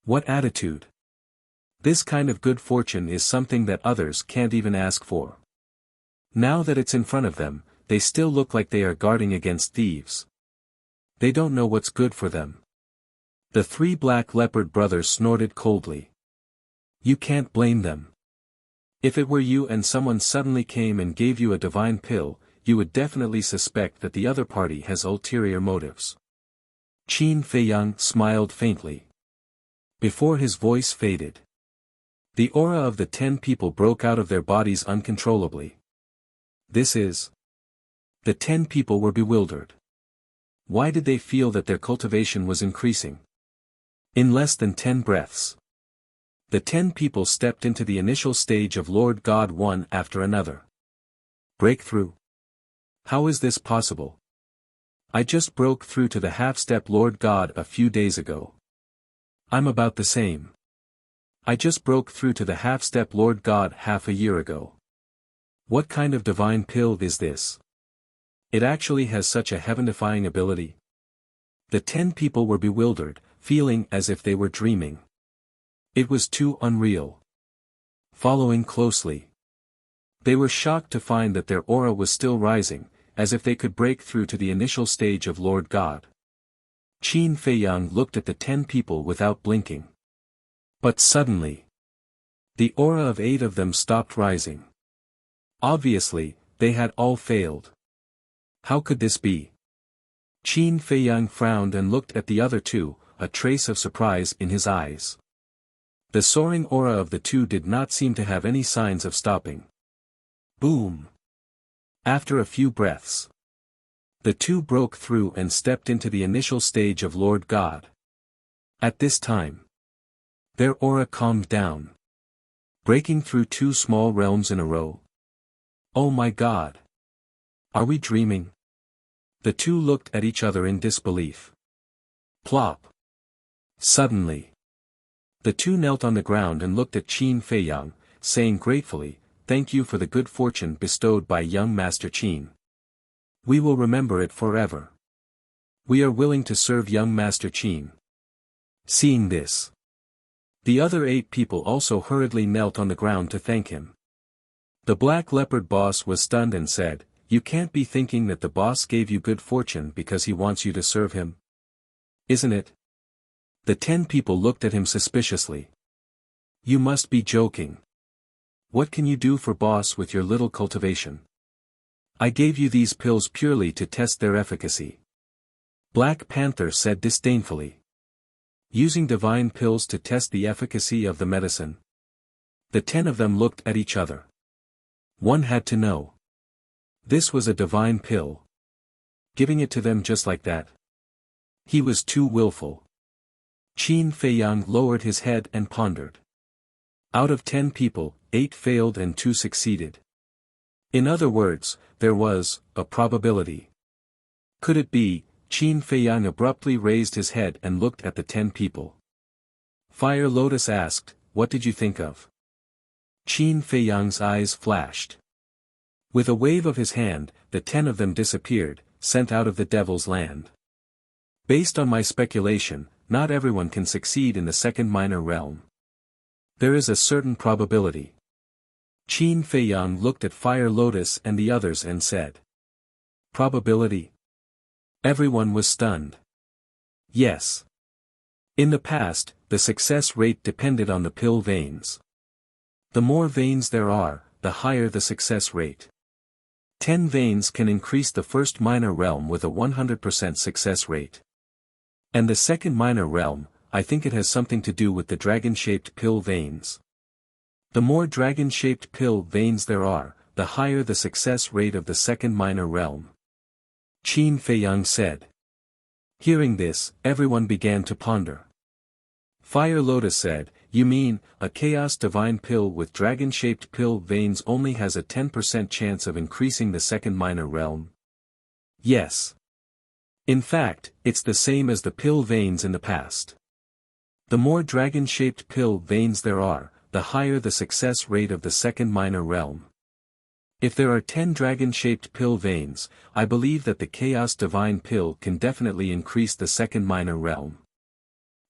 What attitude? This kind of good fortune is something that others can't even ask for. Now that it's in front of them, they still look like they are guarding against thieves. They don't know what's good for them. The 3 Black Leopard brothers snorted coldly. You can't blame them. If it were you and someone suddenly came and gave you a divine pill, you would definitely suspect that the other party has ulterior motives. Qin Feiyang smiled faintly. Before his voice faded, the aura of the 10 people broke out of their bodies uncontrollably. This is... The 10 people were bewildered. Why did they feel that their cultivation was increasing? In less than 10 breaths, the 10 people stepped into the initial stage of Lord God one after another. Breakthrough? How is this possible? I just broke through to the half-step Lord God a few days ago. I'm about the same. I just broke through to the half-step Lord God half a year ago. What kind of divine pill is this? It actually has such a heaven-defying ability. The 10 people were bewildered, feeling as if they were dreaming. It was too unreal. Following closely, they were shocked to find that their aura was still rising, as if they could break through to the initial stage of Lord God. Qin Feiyang looked at the 10 people without blinking. But suddenly, the aura of 8 of them stopped rising. Obviously, they had all failed. How could this be? Qin Feiyang frowned and looked at the other 2, a trace of surprise in his eyes. The soaring aura of the 2 did not seem to have any signs of stopping. Boom! After a few breaths, the 2 broke through and stepped into the initial stage of Lord God. At this time, their aura calmed down, breaking through 2 small realms in a row. Oh my God! Are we dreaming? The 2 looked at each other in disbelief. Plop! Suddenly, the 2 knelt on the ground and looked at Qin Feiyang, saying gratefully, "Thank you for the good fortune bestowed by young Master Qin. We will remember it forever. We are willing to serve young Master Qin." Seeing this, the other 8 people also hurriedly knelt on the ground to thank him. The Black Leopard boss was stunned and said, "You can't be thinking that the boss gave you good fortune because he wants you to serve him. Isn't it?" The 10 people looked at him suspiciously. "You must be joking. What can you do for boss with your little cultivation? I gave you these pills purely to test their efficacy." Black Panther said disdainfully. Using divine pills to test the efficacy of the medicine? The 10 of them looked at each other. One had to know. This was a divine pill. giving it to them just like that. He was too willful. Qin Feiyang lowered his head and pondered. Out of 10 people, 8 failed and 2 succeeded. In other words, there was a probability. Could it be? Qin Feiyang abruptly raised his head and looked at the 10 people. Fire Lotus asked, "What did you think of?" Qin Feiyang's eyes flashed. With a wave of his hand, the 10 of them disappeared, sent out of the Devil's Land. Based on my speculation, not everyone can succeed in the second minor realm. There is a certain probability. Qin Feiyang looked at Fire Lotus and the others and said. Probability? Everyone was stunned. Yes. In the past, the success rate depended on the pill veins. The more veins there are, the higher the success rate. 10 veins can increase the first minor realm with a 100% success rate. And the second minor realm, I think it has something to do with the dragon-shaped pill veins. The more dragon-shaped pill veins there are, the higher the success rate of the second minor realm. Qin Feiyang said. Hearing this, everyone began to ponder. Fire Lotus said, "You mean, a Chaos Divine pill with dragon-shaped pill veins only has a 10% chance of increasing the second minor realm?" Yes. In fact, it's the same as the pill veins in the past. The more dragon-shaped pill veins there are, the higher the success rate of the second minor realm. If there are 10 dragon-shaped pill veins, I believe that the Chaos Divine pill can definitely increase the second minor realm.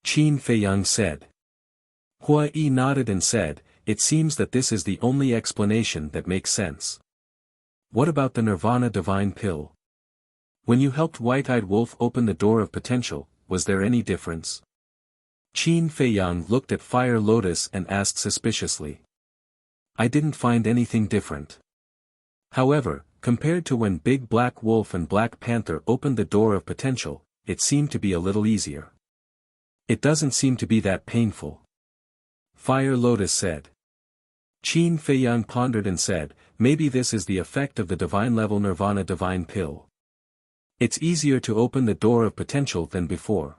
Qin Feiyang said. Hua Yi nodded and said, "It seems that this is the only explanation that makes sense." What about the Nirvana Divine pill? When you helped White-Eyed Wolf open the door of potential, was there any difference? Qin Feiyang looked at Fire Lotus and asked suspiciously. I didn't find anything different. However, compared to when Big Black Wolf and Black Panther opened the door of potential, it seemed to be a little easier. It doesn't seem to be that painful. Fire Lotus said. Qin Feiyang pondered and said, maybe this is the effect of the divine level Nirvana Divine pill. It's easier to open the door of potential than before.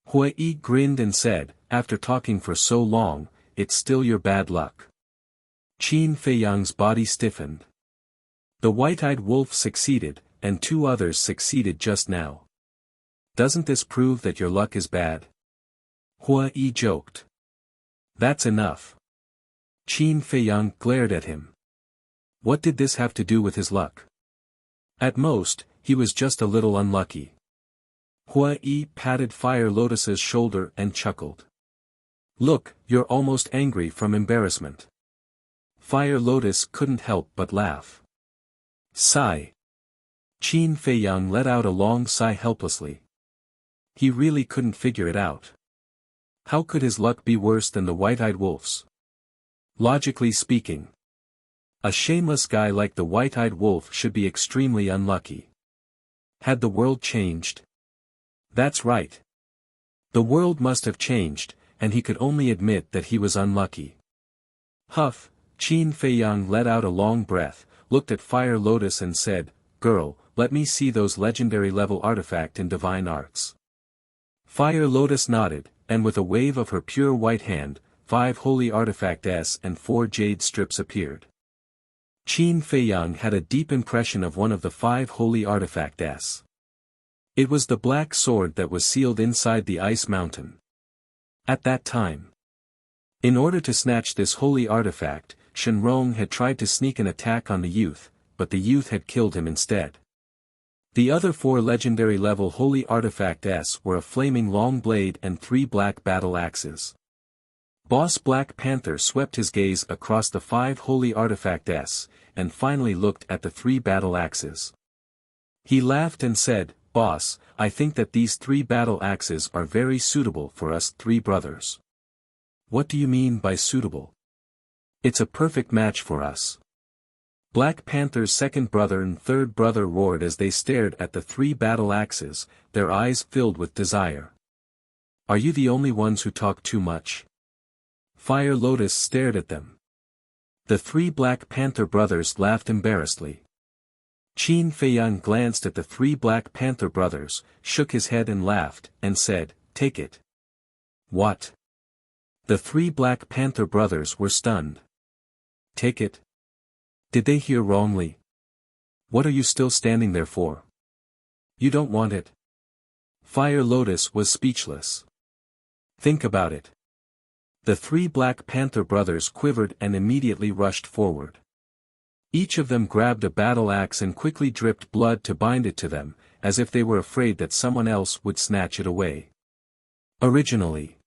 Hua Yi grinned and said, after talking for so long, it's still your bad luck. Qin Feiyang's body stiffened. The White-Eyed Wolf succeeded, and 2 others succeeded just now. Doesn't this prove that your luck is bad? Hua Yi joked. That's enough. Qin Feiyang glared at him. What did this have to do with his luck? At most, he was just a little unlucky. Hua Yi patted Fire Lotus's shoulder and chuckled. Look, you're almost angry from embarrassment. Fire Lotus couldn't help but laugh. Sigh. Qin Feiyang let out a long sigh helplessly. He really couldn't figure it out. How could his luck be worse than the White-Eyed Wolf's? Logically speaking, a shameless guy like the White-Eyed Wolf should be extremely unlucky. Had the world changed? That's right. The world must have changed, and he could only admit that he was unlucky. Huff, Qin Feiyang let out a long breath, looked at Fire Lotus and said, Girl, let me see those legendary level artifact in divine arts. Fire Lotus nodded, and with a wave of her pure white hand, 5 holy artifact S and 4 jade strips appeared. Qin Feiyang had a deep impression of one of the 5 holy artifact S. It was the black sword that was sealed inside the ice mountain. At that time, in order to snatch this holy artifact, Shenrong had tried to sneak an attack on the youth, but the youth had killed him instead. The other 4 legendary level holy artifact S were a flaming long blade and 3 black battle axes. Boss Black Panther swept his gaze across the 5 holy artifact S, and finally looked at the 3 battle axes. He laughed and said, Boss, I think that these 3 battle axes are very suitable for us 3 brothers. What do you mean by suitable? It's a perfect match for us. Black Panther's second brother and third brother roared as they stared at the 3 battle axes, their eyes filled with desire. Are you the only ones who talk too much? Fire Lotus stared at them. The 3 Black Panther brothers laughed embarrassedly. Qin Feiyang glanced at the three Black Panther brothers, shook his head and laughed, and said, "Take it." "What?" The three Black Panther brothers were stunned. "Take it? Did they hear wrongly? What are you still standing there for? You don't want it?" Fire Lotus was speechless. "Think about it." The three Black Panther brothers quivered and immediately rushed forward. Each of them grabbed a battle axe and quickly dripped blood to bind it to them, as if they were afraid that someone else would snatch it away. Originally,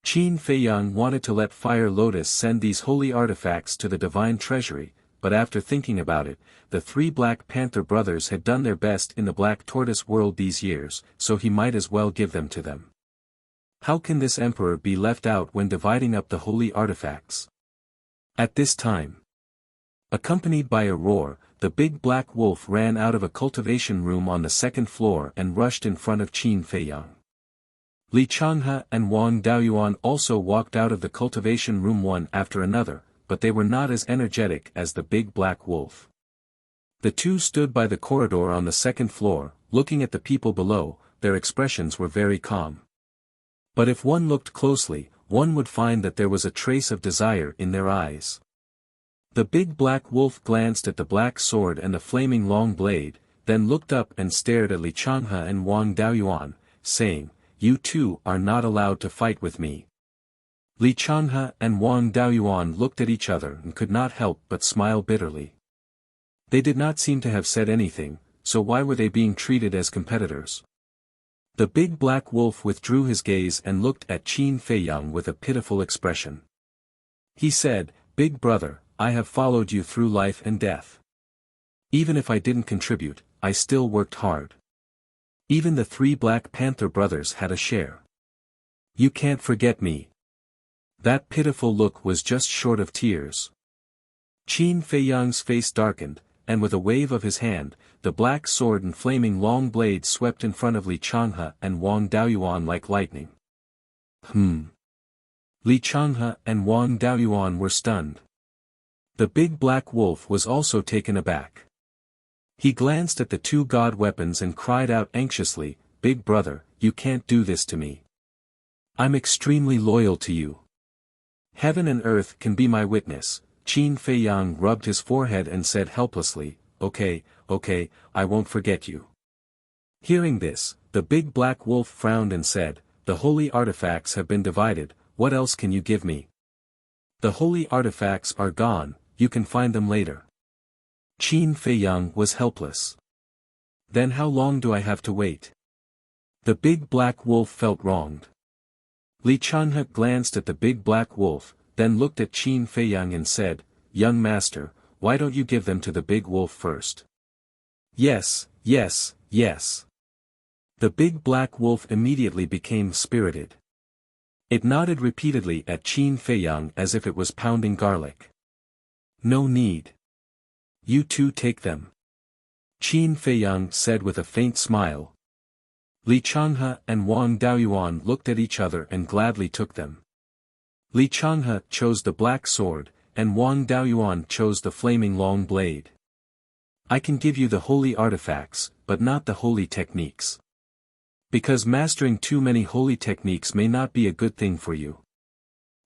Qin Feiyang wanted to let Fire Lotus send these holy artifacts to the divine treasury, but after thinking about it, the three Black Panther brothers had done their best in the Black Tortoise world these years, so he might as well give them to them. How can this emperor be left out when dividing up the holy artifacts? At this time, accompanied by a roar, the big black wolf ran out of a cultivation room on the second floor and rushed in front of Qin Feiyang. Li Changhe and Wang Daoyuan also walked out of the cultivation room one after another, but they were not as energetic as the big black wolf. The two stood by the corridor on the second floor, looking at the people below. Their expressions were very calm. But if one looked closely, one would find that there was a trace of desire in their eyes. The big black wolf glanced at the black sword and the flaming long blade, then looked up and stared at Li Changhe and Wang Daoyuan, saying, "You two are not allowed to fight with me." Li Changhe and Wang Daoyuan looked at each other and could not help but smile bitterly. They did not seem to have said anything, so why were they being treated as competitors? The big black wolf withdrew his gaze and looked at Qin Feiyang with a pitiful expression. He said, "Big brother, I have followed you through life and death. Even if I didn't contribute, I still worked hard. Even the three Black Panther brothers had a share. You can't forget me." That pitiful look was just short of tears. Qin Feiyang's face darkened, and with a wave of his hand, the black sword and flaming long blade swept in front of Li Changhe and Wang Daoyuan like lightning. Li Changhe and Wang Daoyuan were stunned. The big black wolf was also taken aback. He glanced at the two god weapons and cried out anxiously, "Big brother, you can't do this to me. I'm extremely loyal to you. Heaven and earth can be my witness." Qin Feiyang rubbed his forehead and said helplessly, Okay, I won't forget you." Hearing this, the big black wolf frowned and said, "The holy artifacts have been divided, what else can you give me? The holy artifacts are gone, you can find them later." Qin Feiyang was helpless. "Then how long do I have to wait?" The big black wolf felt wronged. Li Changhe glanced at the big black wolf, then looked at Qin Feiyang and said, "Young master, why don't you give them to the big wolf first?" Yes. The big black wolf immediately became spirited. It nodded repeatedly at Qin Feiyang as if it was pounding garlic. "No need. You two take them," Qin Feiyang said with a faint smile. Li Changhe and Wang Daoyuan looked at each other and gladly took them. Li Changhe chose the black sword, and Wang Daoyuan chose the flaming long blade. "I can give you the holy artifacts, but not the holy techniques. Because mastering too many holy techniques may not be a good thing for you."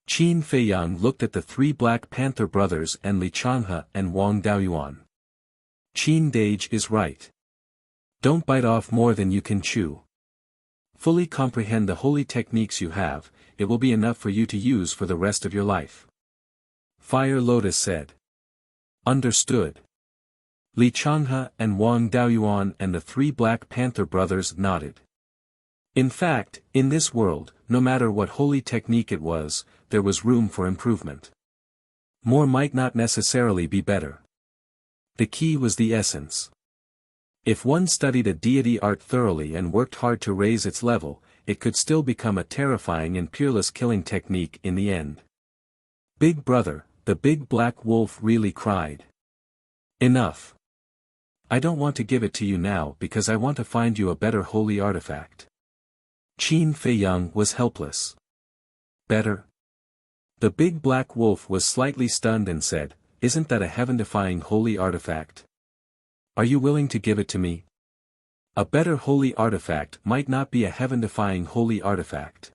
Qin Feiyang looked at the three Black Panther brothers and Li Changhe and Wang Daoyuan. "Qin Dage is right. Don't bite off more than you can chew. Fully comprehend the holy techniques you have, it will be enough for you to use for the rest of your life." Fire Lotus said. "Understood." Li Changhe and Wang Daoyuan and the three Black Panther brothers nodded. In fact, in this world, no matter what holy technique it was, there was room for improvement. More might not necessarily be better. The key was the essence. If one studied a deity art thoroughly and worked hard to raise its level, it could still become a terrifying and peerless killing technique in the end. "Big brother," the big black wolf really cried. "Enough. I don't want to give it to you now because I want to find you a better holy artifact." Qin Feiyang was helpless. "Better?" The big black wolf was slightly stunned and said, "Isn't that a heaven-defying holy artifact?" Are you willing to give it to me? A better holy artifact might not be a heaven-defying holy artifact.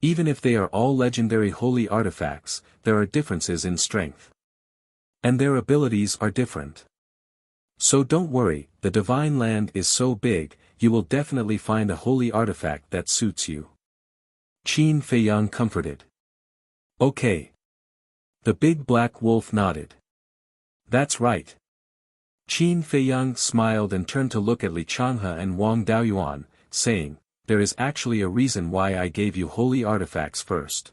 Even if they are all legendary holy artifacts, there are differences in strength. And their abilities are different. So don't worry, the divine land is so big, you will definitely find a holy artifact that suits you. Qin Feiyang comforted. Okay. The big black wolf nodded. That's right. Qin Feiyang smiled and turned to look at Li Changhe and Wang Daoyuan, saying, there is actually a reason why I gave you holy artifacts first.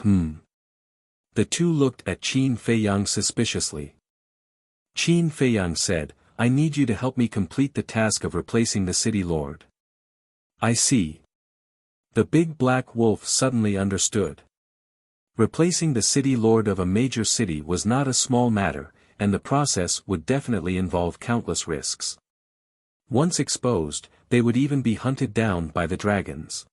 The two looked at Qin Feiyang suspiciously. Qin Feiyang said, I need you to help me complete the task of replacing the city lord. I see. The big black wolf suddenly understood. Replacing the city lord of a major city was not a small matter, and the process would definitely involve countless risks. Once exposed, they would even be hunted down by the dragons.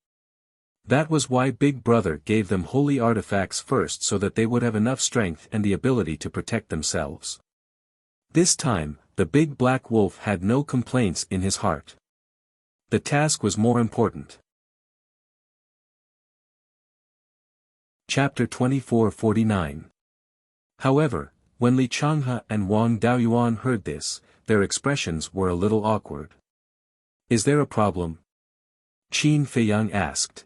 That was why Big Brother gave them holy artifacts first, so that they would have enough strength and the ability to protect themselves. This time, the big black wolf had no complaints in his heart. The task was more important. Chapter 2449. However, when Li Changhe and Wang Daoyuan heard this, their expressions were a little awkward. Is there a problem? Qin Feiyang asked.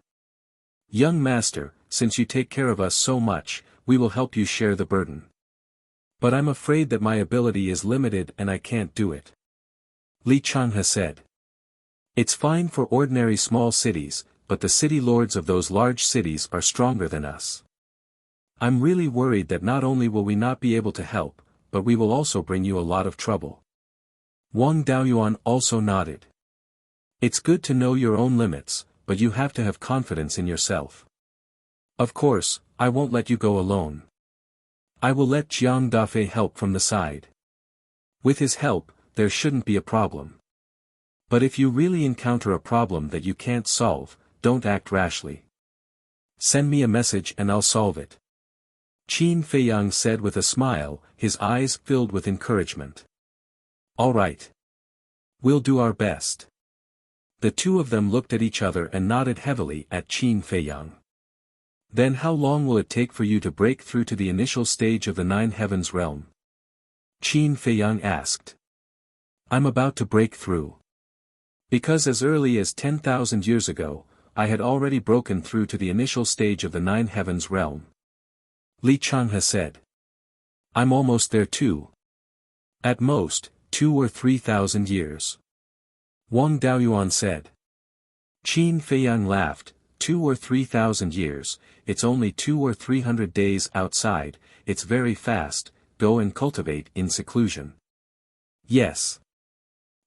Young master, since you take care of us so much, we will help you share the burden. But I'm afraid that my ability is limited and I can't do it. Li Changhe said. It's fine for ordinary small cities, but the city lords of those large cities are stronger than us. I'm really worried that not only will we not be able to help, but we will also bring you a lot of trouble. Wang Daoyuan also nodded. It's good to know your own limits, but you have to have confidence in yourself. Of course, I won't let you go alone. I will let Jiang Dafei help from the side. With his help, there shouldn't be a problem. But if you really encounter a problem that you can't solve, don't act rashly. Send me a message and I'll solve it. Qin Feiyang said with a smile, his eyes filled with encouragement. All right. We'll do our best. The two of them looked at each other and nodded heavily at Qin Feiyang. Then how long will it take for you to break through to the initial stage of the Nine Heavens realm? Qin Feiyang asked. I'm about to break through. Because as early as 10,000 years ago, I had already broken through to the initial stage of the Nine Heavens realm. Li Changhe said. I'm almost there too. At most, 2 or 3,000 years. Wang Daoyuan said. Qin Feiyang laughed, 2 or 3,000 years, it's only 200 or 300 days outside, it's very fast, go and cultivate in seclusion. Yes.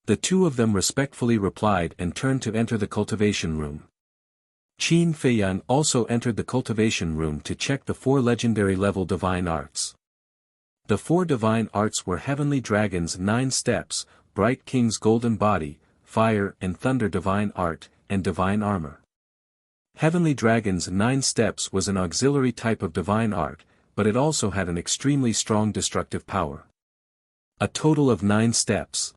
The two of them respectfully replied and turned to enter the cultivation room. Qin Feiyang also entered the cultivation room to check the 4 legendary level divine arts. The 4 divine arts were Heavenly Dragon's 9 steps, Bright King's golden body, Fire and Thunder divine art, and divine armor. Heavenly Dragon's 9 steps was an auxiliary type of divine art, but it also had an extremely strong destructive power. A total of 9 steps.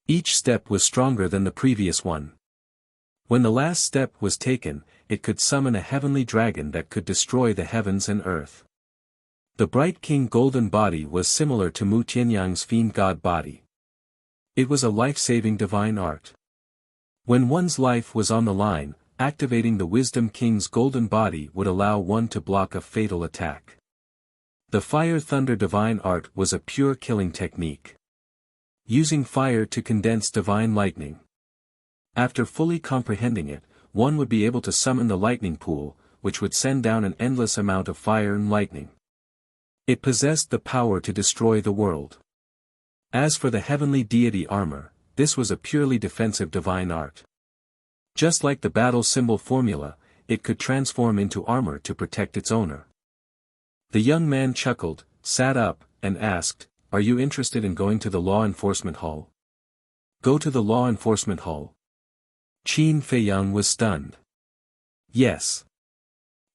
Each step was stronger than the previous one. When the last step was taken, it could summon a heavenly dragon that could destroy the heavens and earth. The Bright King golden body was similar to Mu Tianyang's fiend god body. It was a life-saving divine art. When one's life was on the line, activating the Wisdom King's golden body would allow one to block a fatal attack. The Fire Thunder divine art was a pure killing technique. Using fire to condense divine lightning. After fully comprehending it, one would be able to summon the lightning pool, which would send down an endless amount of fire and lightning. It possessed the power to destroy the world. As for the heavenly deity armor, this was a purely defensive divine art. Just like the battle symbol formula, it could transform into armor to protect its owner. The young man chuckled, sat up, and asked, "Are you interested in going to the law enforcement hall?" Go to the law enforcement hall. Qin Feiyang was stunned. Yes.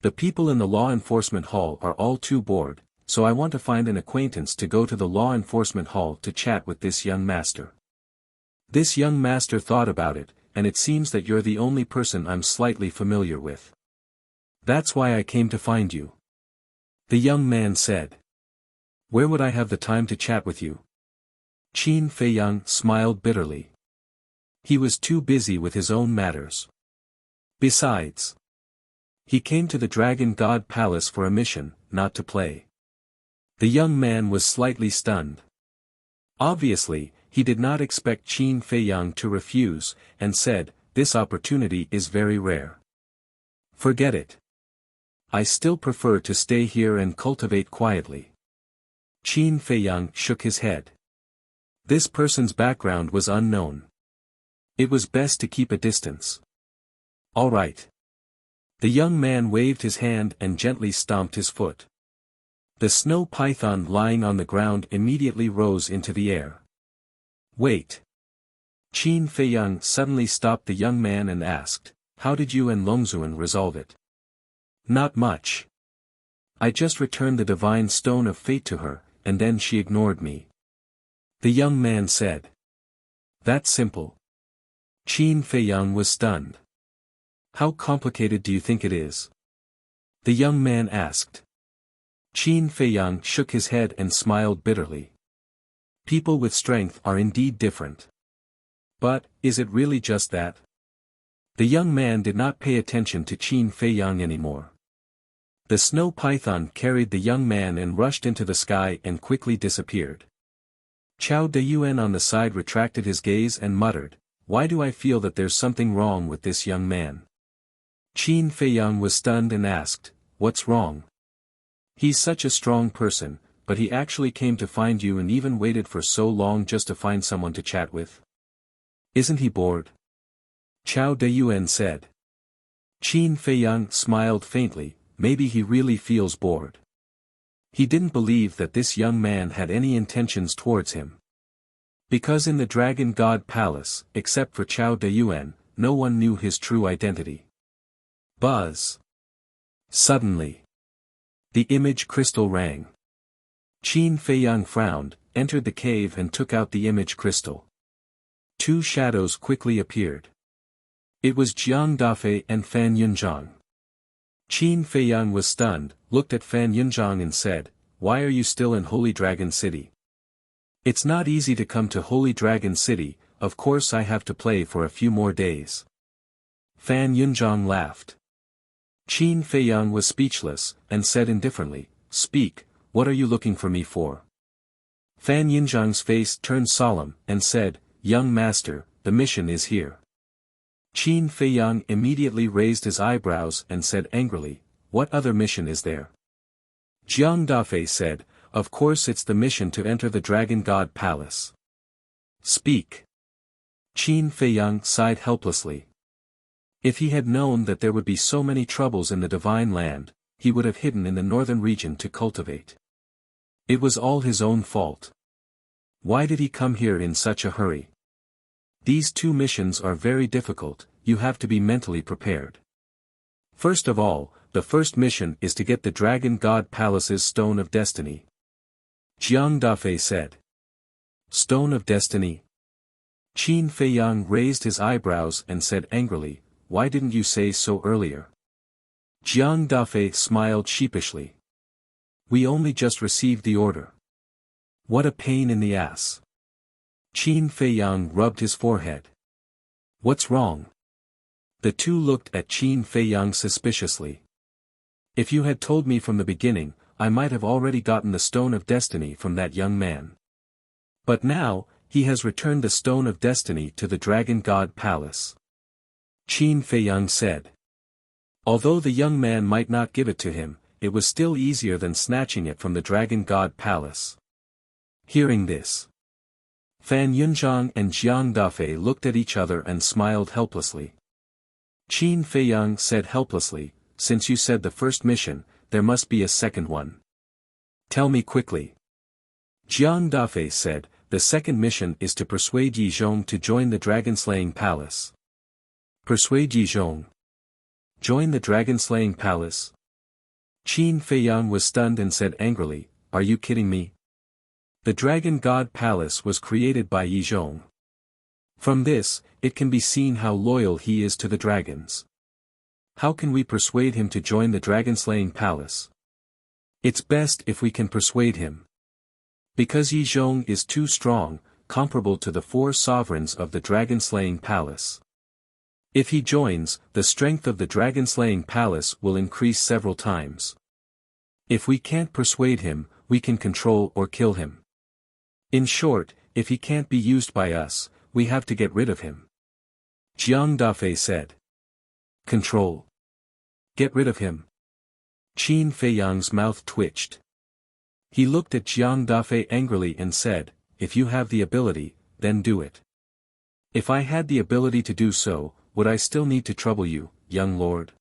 The people in the law enforcement hall are all too bored, so I want to find an acquaintance to go to the law enforcement hall to chat with this young master. This young master thought about it, and it seems that you're the only person I'm slightly familiar with. That's why I came to find you. The young man said. Where would I have the time to chat with you? Qin Feiyang smiled bitterly. He was too busy with his own matters. Besides, he came to the Dragon God Palace for a mission, not to play. The young man was slightly stunned. Obviously, he did not expect Qin Feiyang to refuse, and said, "This opportunity is very rare. Forget it. I still prefer to stay here and cultivate quietly." Qin Feiyang shook his head. This person's background was unknown. It was best to keep a distance. All right. The young man waved his hand and gently stomped his foot. The snow python lying on the ground immediately rose into the air. Wait. Qin Feiyang suddenly stopped the young man and asked, "How did you and Longzuan resolve it?" "Not much. I just returned the divine stone of fate to her, and then she ignored me." The young man said. "That's simple." Qin Feiyang was stunned. "How complicated do you think it is?" The young man asked. Qin Feiyang shook his head and smiled bitterly. People with strength are indeed different. But, is it really just that? The young man did not pay attention to Qin Feiyang anymore. The snow python carried the young man and rushed into the sky and quickly disappeared. Chao Deyuan on the side retracted his gaze and muttered, "Why do I feel that there's something wrong with this young man?" Qin Feiyang was stunned and asked, "What's wrong?" "He's such a strong person, but he actually came to find you and even waited for so long just to find someone to chat with. Isn't he bored?" Chao Deyuan said. Qin Feiyang smiled faintly, maybe he really feels bored. He didn't believe that this young man had any intentions towards him. Because in the Dragon God Palace, except for Chao Deyuan, no one knew his true identity. Buzz. Suddenly, the image crystal rang. Qin Feiyang frowned, entered the cave and took out the image crystal. Two shadows quickly appeared. It was Jiang Dafei and Fan Yunzhang. Qin Feiyang was stunned, looked at Fan Yunzhang and said, "Why are you still in Holy Dragon City?" "It's not easy to come to Holy Dragon City, of course I have to play for a few more days." Fan Yunzhang laughed. Qin Feiyang was speechless, and said indifferently, "Speak, what are you looking for me for?" Fan Yunzhang's face turned solemn, and said, "Young master, the mission is here." Qin Feiyang immediately raised his eyebrows and said angrily, "What other mission is there?" Jiang Dafei said, "Of course it's the mission to enter the Dragon God Palace." "Speak." Qin Feiyang sighed helplessly. If he had known that there would be so many troubles in the Divine Land, he would have hidden in the northern region to cultivate. It was all his own fault. Why did he come here in such a hurry? These two missions are very difficult, you have to be mentally prepared. First of all, the first mission is to get the Dragon God Palace's Stone of Destiny. Jiang Dafei said. Stone of Destiny? Qin Feiyang raised his eyebrows and said angrily, "Why didn't you say so earlier?" Jiang Dafei smiled sheepishly. "We only just received the order." "What a pain in the ass." Qin Feiyang rubbed his forehead. "What's wrong?" The two looked at Qin Feiyang suspiciously. "If you had told me from the beginning, I might have already gotten the Stone of Destiny from that young man. But now, he has returned the Stone of Destiny to the Dragon God Palace." Qin Feiyang said. Although the young man might not give it to him, it was still easier than snatching it from the Dragon God Palace. Hearing this, Fan Yunzhang and Jiang Dafei looked at each other and smiled helplessly. Qin Feiyang said helplessly, "Since you said the first mission, there must be a second one. Tell me quickly." Jiang Dafei said, "The second mission is to persuade Yi Zhong to join the dragon-slaying palace." Persuade Yi Zhong? Join the dragon-slaying palace? Qin Feiyang was stunned and said angrily, are you kidding me? The Dragon God Palace was created by Yizhong. From this, it can be seen how loyal he is to the dragons. How can we persuade him to join the dragon-slaying palace? It's best if we can persuade him. Because Yizhong is too strong, comparable to the 4 sovereigns of the dragon-slaying palace. If he joins, the strength of the dragon-slaying palace will increase several times. If we can't persuade him, we can control or kill him. In short, if he can't be used by us, we have to get rid of him. Jiang Dafei said. Control. Get rid of him. Qin Feiyang's mouth twitched. He looked at Jiang Dafei angrily and said, if you have the ability, then do it. If I had the ability to do so, would I still need to trouble you, young lord?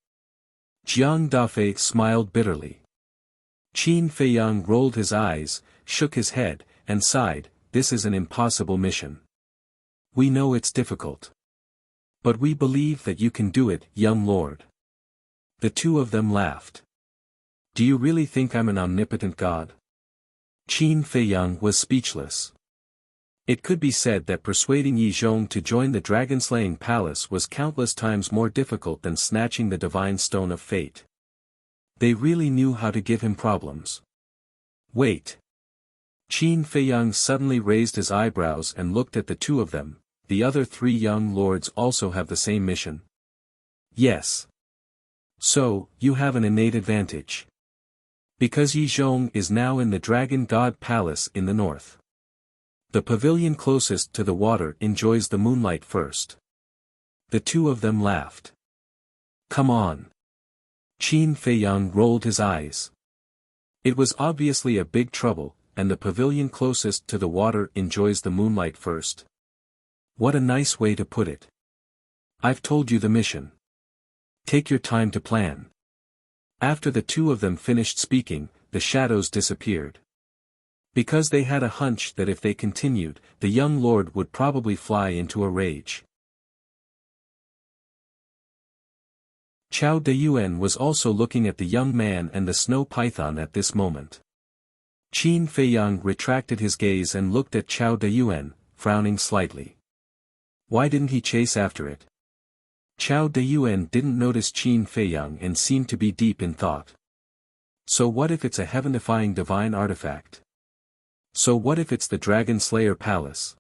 Jiang Dafei smiled bitterly. Qin Feiyang rolled his eyes, shook his head, and sighed, this is an impossible mission. We know it's difficult. But we believe that you can do it, young lord. The two of them laughed. Do you really think I'm an omnipotent god? Qin Feiyang was speechless. It could be said that persuading Yizhong to join the dragon-slaying palace was countless times more difficult than snatching the divine stone of fate. They really knew how to give him problems. Wait. Qin Feiyang suddenly raised his eyebrows and looked at the two of them. The other 3 young lords also have the same mission. Yes. So, you have an innate advantage. Because Yizhong is now in the Dragon God Palace in the north. The pavilion closest to the water enjoys the moonlight first. The two of them laughed. Come on. Qin Feiyang rolled his eyes. It was obviously a big trouble, and the pavilion closest to the water enjoys the moonlight first. What a nice way to put it. I've told you the mission. Take your time to plan. After the two of them finished speaking, the shadows disappeared. Because they had a hunch that if they continued, the young lord would probably fly into a rage. Chao Deyuan was also looking at the young man and the snow python at this moment. Qin Feiyang retracted his gaze and looked at Chao Deyuan, frowning slightly. Why didn't he chase after it? Chao Deyuan didn't notice Qin Feiyang and seemed to be deep in thought. So what if it's a heaven-defying divine artifact? So what if it's the Dragon Slayer Palace?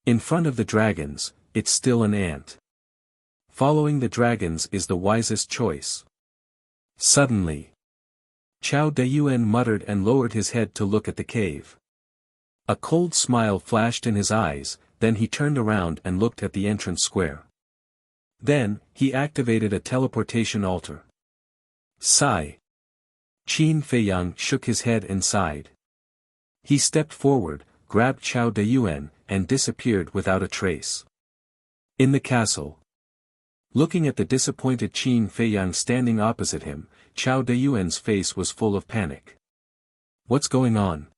In front of the dragons, it's still an ant. Following the dragons is the wisest choice. Suddenly, Chao Deyuan muttered and lowered his head to look at the cave. A cold smile flashed in his eyes, then he turned around and looked at the entrance square. Then, he activated a teleportation altar. Sigh. Qin Feiyang shook his head and sighed. He stepped forward, grabbed Chao Deyuan, and disappeared without a trace. In the castle. Looking at the disappointed Qin Feiyang standing opposite him, Chao Deyuan's face was full of panic. What's going on?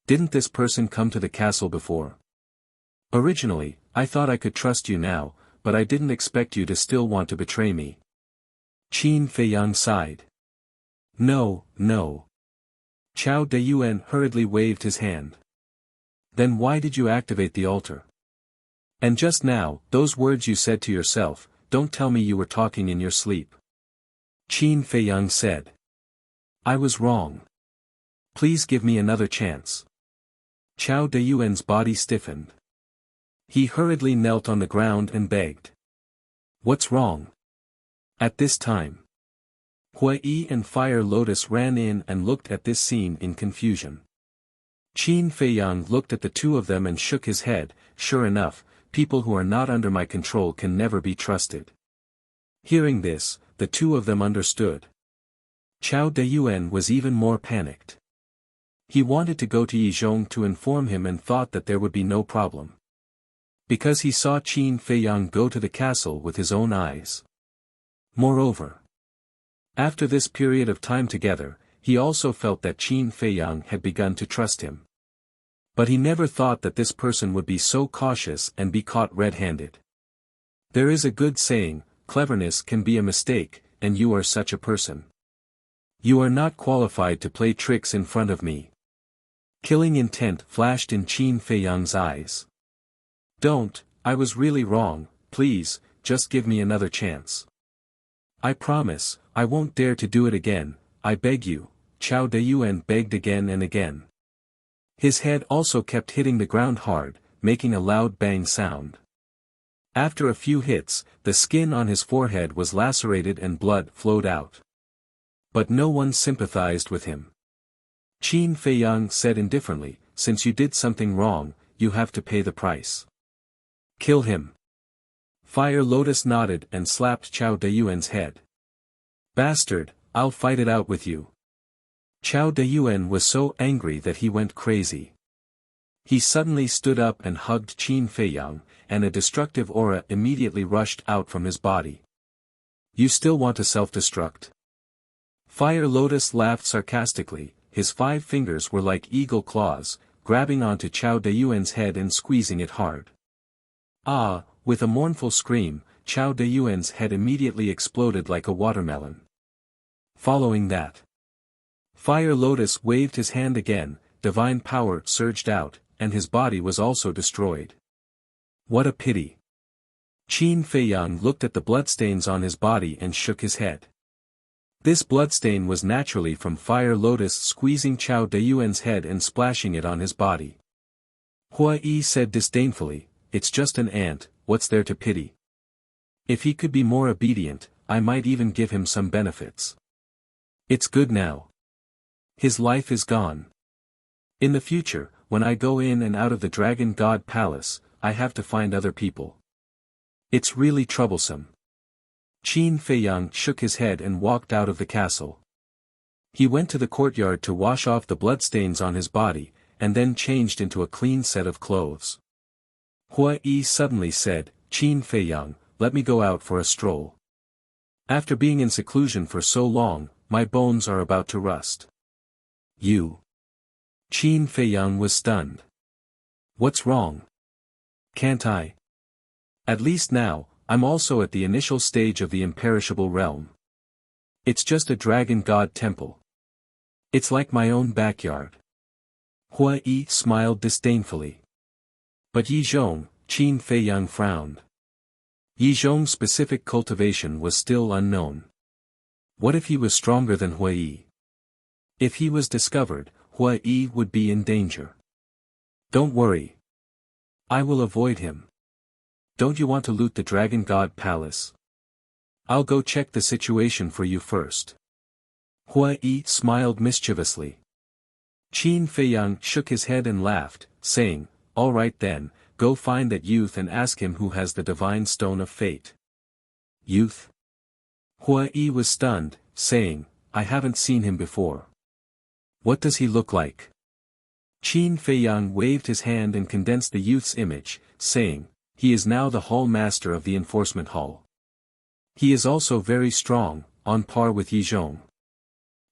Didn't this person come to the castle before? Originally, I thought I could trust you now, but I didn't expect you to still want to betray me. Qin Feiyang sighed. No, no. Chao Deyuan hurriedly waved his hand. Then why did you activate the altar? And just now, those words you said to yourself, don't tell me you were talking in your sleep. Qin Feiyang said. I was wrong. Please give me another chance. Chao Deyuan's body stiffened. He hurriedly knelt on the ground and begged. What's wrong? At this time, Hui and Fire Lotus ran in and looked at this scene in confusion. Qin Feiyang looked at the two of them and shook his head. Sure enough, people who are not under my control can never be trusted. Hearing this, the two of them understood. Chao Deyuan was even more panicked. He wanted to go to Yizhong to inform him and thought that there would be no problem. Because he saw Qin Feiyang go to the castle with his own eyes. Moreover, after this period of time together, he also felt that Qin Feiyang had begun to trust him. But he never thought that this person would be so cautious and be caught red-handed. There is a good saying, cleverness can be a mistake, and you are such a person. You are not qualified to play tricks in front of me. Killing intent flashed in Qin Feiyang's eyes. Don't, I was really wrong, please, just give me another chance. I promise, I won't dare to do it again, I beg you, Chao Deyuan begged again and again. His head also kept hitting the ground hard, making a loud bang sound. After a few hits, the skin on his forehead was lacerated and blood flowed out. But no one sympathized with him. Qin Feiyang said indifferently, since you did something wrong, you have to pay the price. Kill him. Fire Lotus nodded and slapped Chao Deyuan's head. Bastard, I'll fight it out with you. Chao Deyuan was so angry that he went crazy. He suddenly stood up and hugged Qin Feiyang, and a destructive aura immediately rushed out from his body. You still want to self-destruct? Fire Lotus laughed sarcastically, his 5 fingers were like eagle claws, grabbing onto Chao Deyuan's head and squeezing it hard. Ah, with a mournful scream, Chao Deyuan's head immediately exploded like a watermelon. Following that, Fire Lotus waved his hand again, divine power surged out, and his body was also destroyed. What a pity. Qin Feiyang looked at the bloodstains on his body and shook his head. This bloodstain was naturally from Fire Lotus squeezing Chao Deyuan's head and splashing it on his body. Hua Yi said disdainfully, it's just an ant, what's there to pity? If he could be more obedient, I might even give him some benefits. It's good now. His life is gone. In the future, when I go in and out of the Dragon God Palace, I have to find other people. It's really troublesome. Qin Feiyang shook his head and walked out of the castle. He went to the courtyard to wash off the bloodstains on his body, and then changed into a clean set of clothes. Hua Yi suddenly said, Qin Feiyang, let me go out for a stroll. After being in seclusion for so long, my bones are about to rust. You. Qin Feiyang was stunned. What's wrong? Can't I? At least now, I'm also at the initial stage of the imperishable realm. It's just a dragon god temple. It's like my own backyard. Hua Yi smiled disdainfully. But Yi Zhong, Qin Feiyang frowned. Yi Zhong's specific cultivation was still unknown. What if he was stronger than Hua Yi? If he was discovered, Hua Yi would be in danger. Don't worry. I will avoid him. Don't you want to loot the Dragon God Palace? I'll go check the situation for you first. Hua Yi smiled mischievously. Qin Feiyang shook his head and laughed, saying, all right then, go find that youth and ask him who has the divine stone of fate. Youth? Hua Yi was stunned, saying, I haven't seen him before. What does he look like? Qin Feiyang waved his hand and condensed the youth's image, saying, he is now the hall master of the enforcement hall. He is also very strong, on par with Yi Zhong.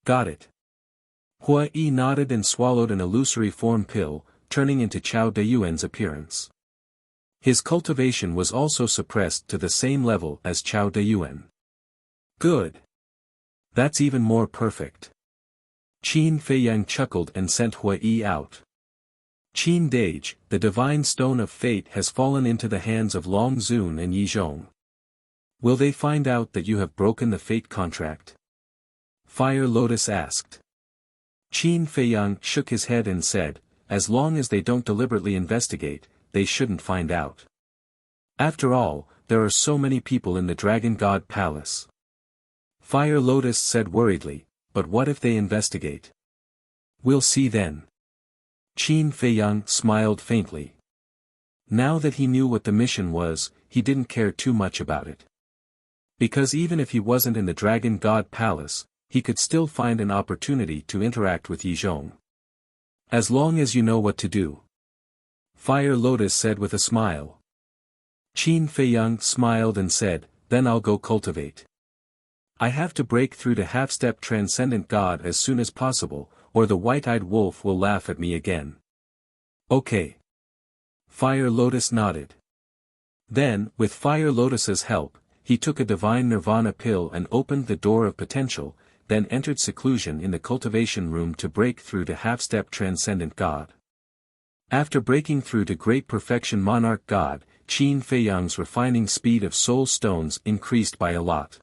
Got it. Hua Yi nodded and swallowed an illusory form pill, turning into Chao Deyuan's appearance. His cultivation was also suppressed to the same level as Chao Deyuan. Good. That's even more perfect. Qin Feiyang chuckled and sent Hua Yi out. Qin Dage, the divine stone of fate has fallen into the hands of Long Zun and Yi Zhong. Will they find out that you have broken the fate contract? Fire Lotus asked. Qin Feiyang shook his head and said, as long as they don't deliberately investigate, they shouldn't find out. After all, there are so many people in the Dragon God Palace. Fire Lotus said worriedly, but what if they investigate? We'll see then. Qin Feiyang smiled faintly. Now that he knew what the mission was, he didn't care too much about it. Because even if he wasn't in the Dragon God Palace, he could still find an opportunity to interact with Yi Zhong. As long as you know what to do. Fire Lotus said with a smile. Qin Feiyang smiled and said, then I'll go cultivate. I have to break through to half-step transcendent god as soon as possible, or the white-eyed wolf will laugh at me again. Okay. Fire Lotus nodded. Then, with Fire Lotus's help, he took a divine nirvana pill and opened the door of potential, then entered seclusion in the cultivation room to break through to half-step transcendent God. After breaking through to great perfection monarch God, Qin Feiyang's refining speed of soul stones increased by a lot.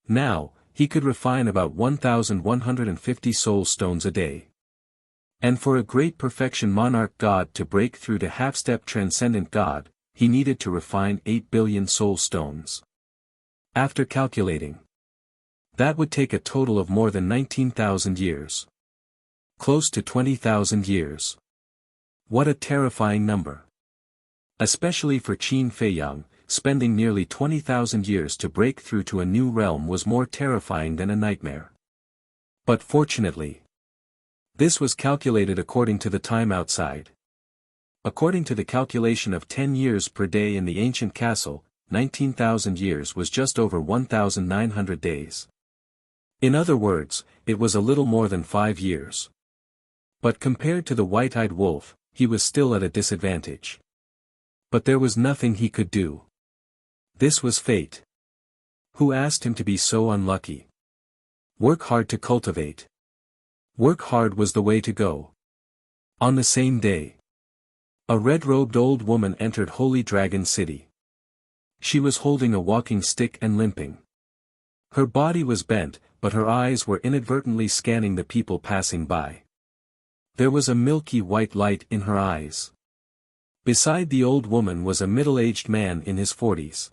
Now, he could refine about 1,150 soul stones a day. And for a great perfection monarch God to break through to half-step transcendent God, he needed to refine 8 billion soul stones. After calculating, that would take a total of more than 19,000 years. Close to 20,000 years. What a terrifying number. Especially for Qin Feiyang, spending nearly 20,000 years to break through to a new realm was more terrifying than a nightmare. But fortunately, this was calculated according to the time outside. According to the calculation of 10 years per day in the ancient castle, 19,000 years was just over 1,900 days. In other words, it was a little more than 5 years. But compared to the white-eyed wolf, he was still at a disadvantage. But there was nothing he could do. This was fate. Who asked him to be so unlucky? Work hard to cultivate. Work hard was the way to go. On the same day, a red-robed old woman entered Holy Dragon City. She was holding a walking stick and limping. Her body was bent, but her eyes were inadvertently scanning the people passing by. There was a milky white light in her eyes. Beside the old woman was a middle-aged man in his 40s.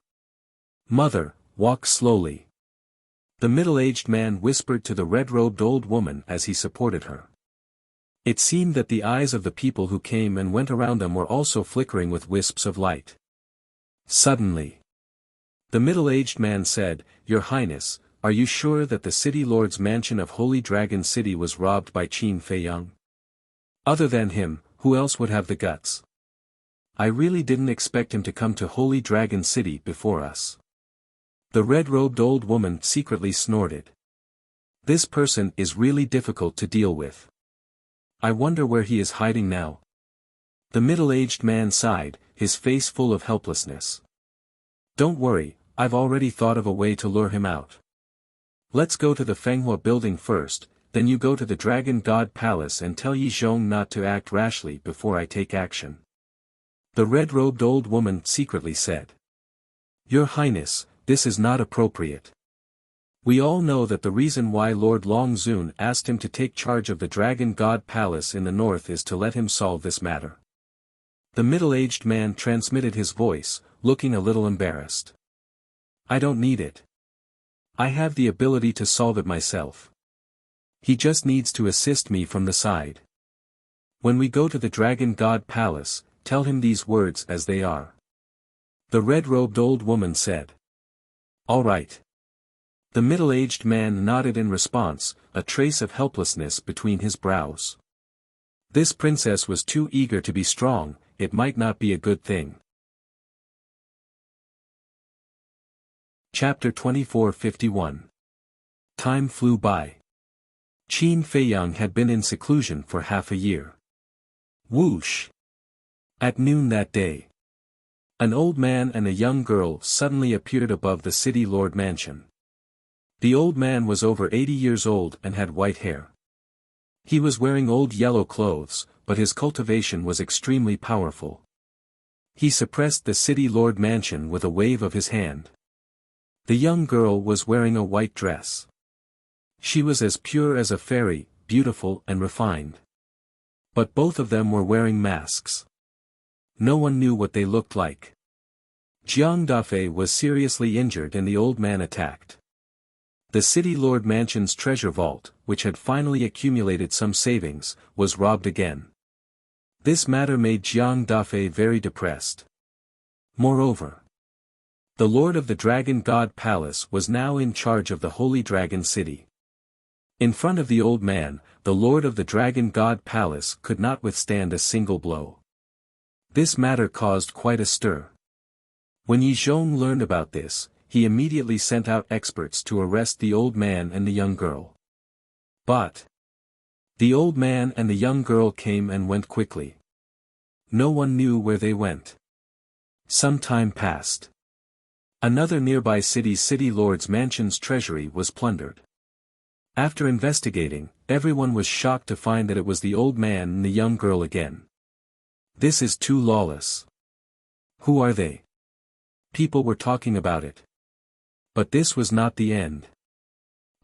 "Mother, walk slowly," the middle-aged man whispered to the red-robed old woman as he supported her. It seemed that the eyes of the people who came and went around them were also flickering with wisps of light. Suddenly, the middle-aged man said, "Your Highness, are you sure that the city lord's mansion of Holy Dragon City was robbed by Qin Feiyang? Other than him, who else would have the guts? I really didn't expect him to come to Holy Dragon City before us." The red-robed old woman secretly snorted. This person is really difficult to deal with. I wonder where he is hiding now. The middle-aged man sighed, his face full of helplessness. "Don't worry, I've already thought of a way to lure him out. Let's go to the Fenghua building first, then you go to the Dragon God Palace and tell Yi Zhong not to act rashly before I take action." The red-robed old woman secretly said. "Your Highness, this is not appropriate. We all know that the reason why Lord Long Zun asked him to take charge of the Dragon God Palace in the north is to let him solve this matter." The middle-aged man transmitted his voice, looking a little embarrassed. "I don't need it. I have the ability to solve it myself. He just needs to assist me from the side. When we go to the Dragon God Palace, tell him these words as they are." The red-robed old woman said. "All right." The middle-aged man nodded in response, a trace of helplessness between his brows. This princess was too eager to be strong, it might not be a good thing. Chapter 2451. Time flew by. Qin Feiyang had been in seclusion for half a year. Whoosh! At noon that day, an old man and a young girl suddenly appeared above the city lord mansion. The old man was over 80 years old and had white hair. He was wearing old yellow clothes, but his cultivation was extremely powerful. He suppressed the city lord mansion with a wave of his hand. The young girl was wearing a white dress. She was as pure as a fairy, beautiful and refined. But both of them were wearing masks. No one knew what they looked like. Jiang Dafei was seriously injured and the old man attacked. The city lord mansion's treasure vault, which had finally accumulated some savings, was robbed again. This matter made Jiang Dafei very depressed. Moreover, the Lord of the Dragon God Palace was now in charge of the Holy Dragon City. In front of the old man, the Lord of the Dragon God Palace could not withstand a single blow. This matter caused quite a stir. When Yi Zhong learned about this, he immediately sent out experts to arrest the old man and the young girl. But the old man and the young girl came and went quickly. No one knew where they went. Some time passed. Another nearby city's city lord's mansion's treasury was plundered. After investigating, everyone was shocked to find that it was the old man and the young girl again. This is too lawless. Who are they? People were talking about it. But this was not the end.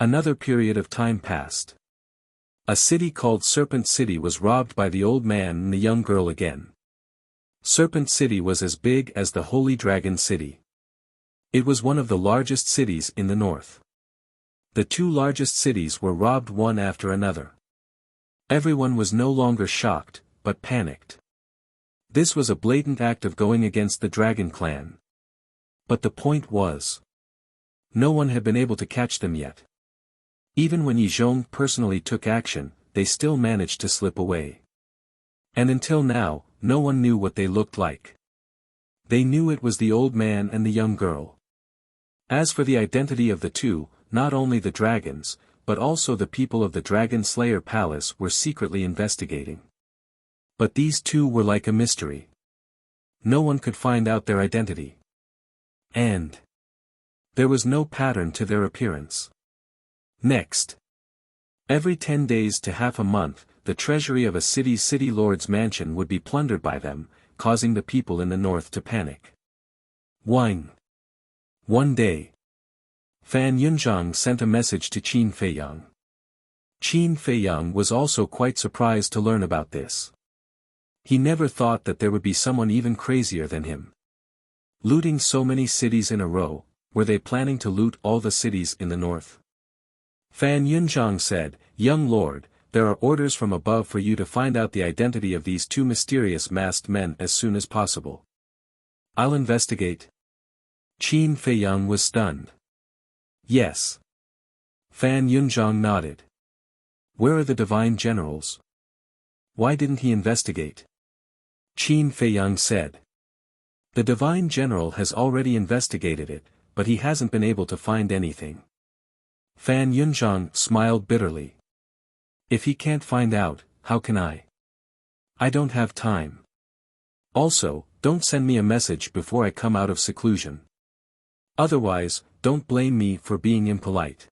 Another period of time passed. A city called Serpent City was robbed by the old man and the young girl again. Serpent City was as big as the Holy Dragon City. It was one of the largest cities in the north. The two largest cities were robbed one after another. Everyone was no longer shocked, but panicked. This was a blatant act of going against the Dragon Clan. But the point was, no one had been able to catch them yet. Even when Yi Zhong personally took action, they still managed to slip away. And until now, no one knew what they looked like. They knew it was the old man and the young girl. As for the identity of the two, not only the dragons, but also the people of the Dragon Slayer Palace were secretly investigating. But these two were like a mystery. No one could find out their identity. And there was no pattern to their appearance. Next. Every 10 days to half a month, the treasury of a city's city lord's mansion would be plundered by them, causing the people in the north to panic. One day, Fan Yunzhang sent a message to Qin Feiyang. Qin Feiyang was also quite surprised to learn about this. He never thought that there would be someone even crazier than him. Looting so many cities in a row, were they planning to loot all the cities in the north? Fan Yunzhang said, "Young lord, there are orders from above for you to find out the identity of these two mysterious masked men as soon as possible." "I'll investigate." Qin Feiyang was stunned. "Yes." Fan Yunzhang nodded. "Where are the divine generals? Why didn't he investigate?" Qin Feiyang said. "The divine general has already investigated it, but he hasn't been able to find anything." Fan Yunzhang smiled bitterly. "If he can't find out, how can I? I don't have time. Also, don't send me a message before I come out of seclusion. Otherwise, don't blame me for being impolite."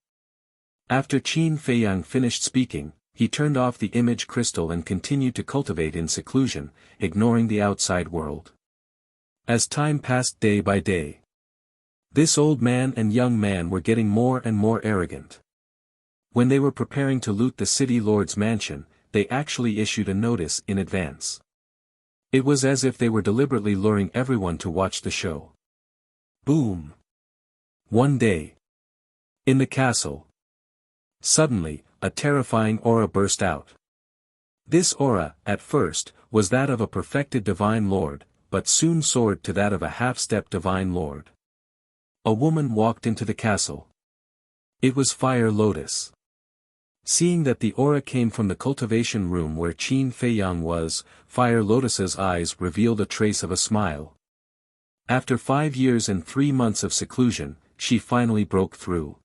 After Qin Feiyang finished speaking, he turned off the image crystal and continued to cultivate in seclusion, ignoring the outside world. As time passed day by day, this old man and young man were getting more and more arrogant. When they were preparing to loot the city lord's mansion, they actually issued a notice in advance. It was as if they were deliberately luring everyone to watch the show. Boom! One day, in the castle, suddenly, a terrifying aura burst out. This aura, at first, was that of a perfected divine lord, but soon soared to that of a half-step divine lord. A woman walked into the castle. It was Fire Lotus. Seeing that the aura came from the cultivation room where Qin Feiyang was, Fire Lotus's eyes revealed a trace of a smile. After 5 years and 3 months of seclusion, she finally broke through.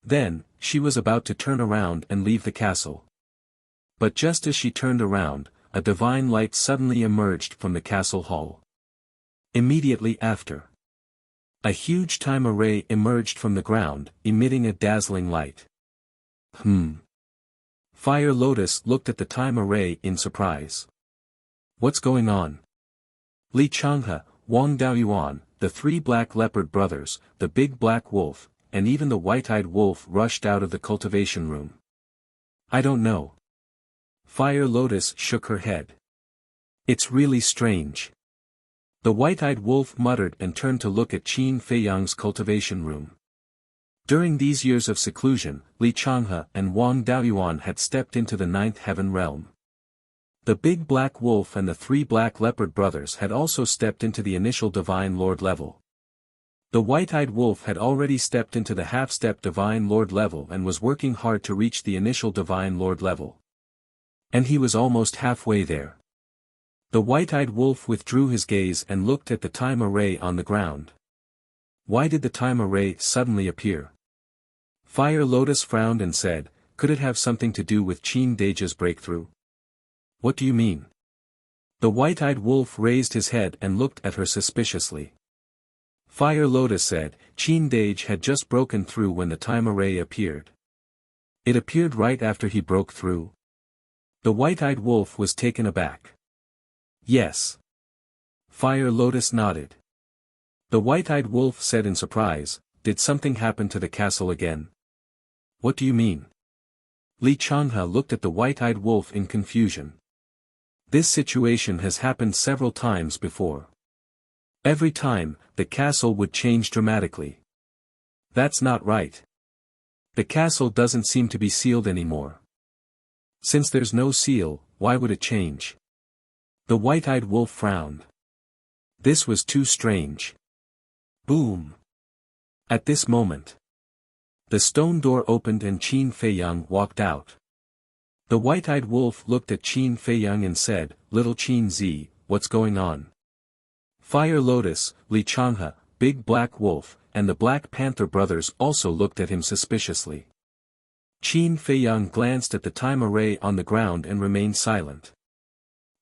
Then, she was about to turn around and leave the castle. But just as she turned around, a divine light suddenly emerged from the castle hall. Immediately after, a huge time array emerged from the ground, emitting a dazzling light. Fire Lotus looked at the time array in surprise. "What's going on?" Li Changhe, Wang Daoyuan, the 3 black leopard brothers, the big black wolf, and even the white-eyed wolf rushed out of the cultivation room. "I don't know." Fire Lotus shook her head. "It's really strange." The white-eyed wolf muttered and turned to look at Qin Feiyang's cultivation room. During these years of seclusion, Li Changhe and Wang Daoyuan had stepped into the 9th heaven realm. The big black wolf and the 3 black leopard brothers had also stepped into the initial divine lord level. The white-eyed wolf had already stepped into the half-step divine lord level and was working hard to reach the initial divine lord level. And he was almost halfway there. The white-eyed wolf withdrew his gaze and looked at the time array on the ground. Why did the time array suddenly appear? Fire Lotus frowned and said, "Could it have something to do with Qin Deji's breakthrough?" "What do you mean?" The white-eyed wolf raised his head and looked at her suspiciously. Fire Lotus said, "Qin Deji had just broken through when the time array appeared. It appeared right after he broke through. The white-eyed wolf was taken aback. Yes. Fire Lotus nodded. The white-eyed wolf said in surprise, did something happen to the castle again? What do you mean? Li Changhe looked at the white-eyed wolf in confusion. This situation has happened several times before. Every time, the castle would change dramatically. That's not right. The castle doesn't seem to be sealed anymore. Since there's no seal, why would it change? The white-eyed wolf frowned. This was too strange. Boom! At this moment, the stone door opened and Qin Feiyang walked out. The white-eyed wolf looked at Qin Feiyang and said, Little Qin Zi, what's going on? Fire Lotus, Li Changhe, Big Black Wolf, and the Black Panther brothers also looked at him suspiciously. Qin Feiyang glanced at the time array on the ground and remained silent.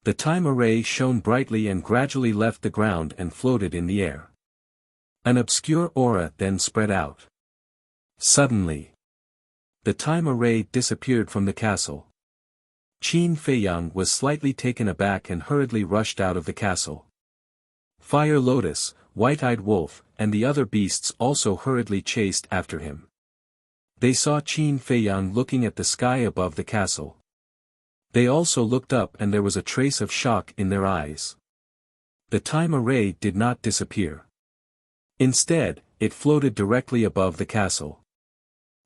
The time array shone brightly and gradually left the ground and floated in the air. An obscure aura then spread out. Suddenly, the time array disappeared from the castle. Qin Feiyang was slightly taken aback and hurriedly rushed out of the castle. Fire Lotus, White-Eyed Wolf, and the other beasts also hurriedly chased after him. They saw Qin Feiyang looking at the sky above the castle. They also looked up and there was a trace of shock in their eyes. The time array did not disappear. Instead, it floated directly above the castle.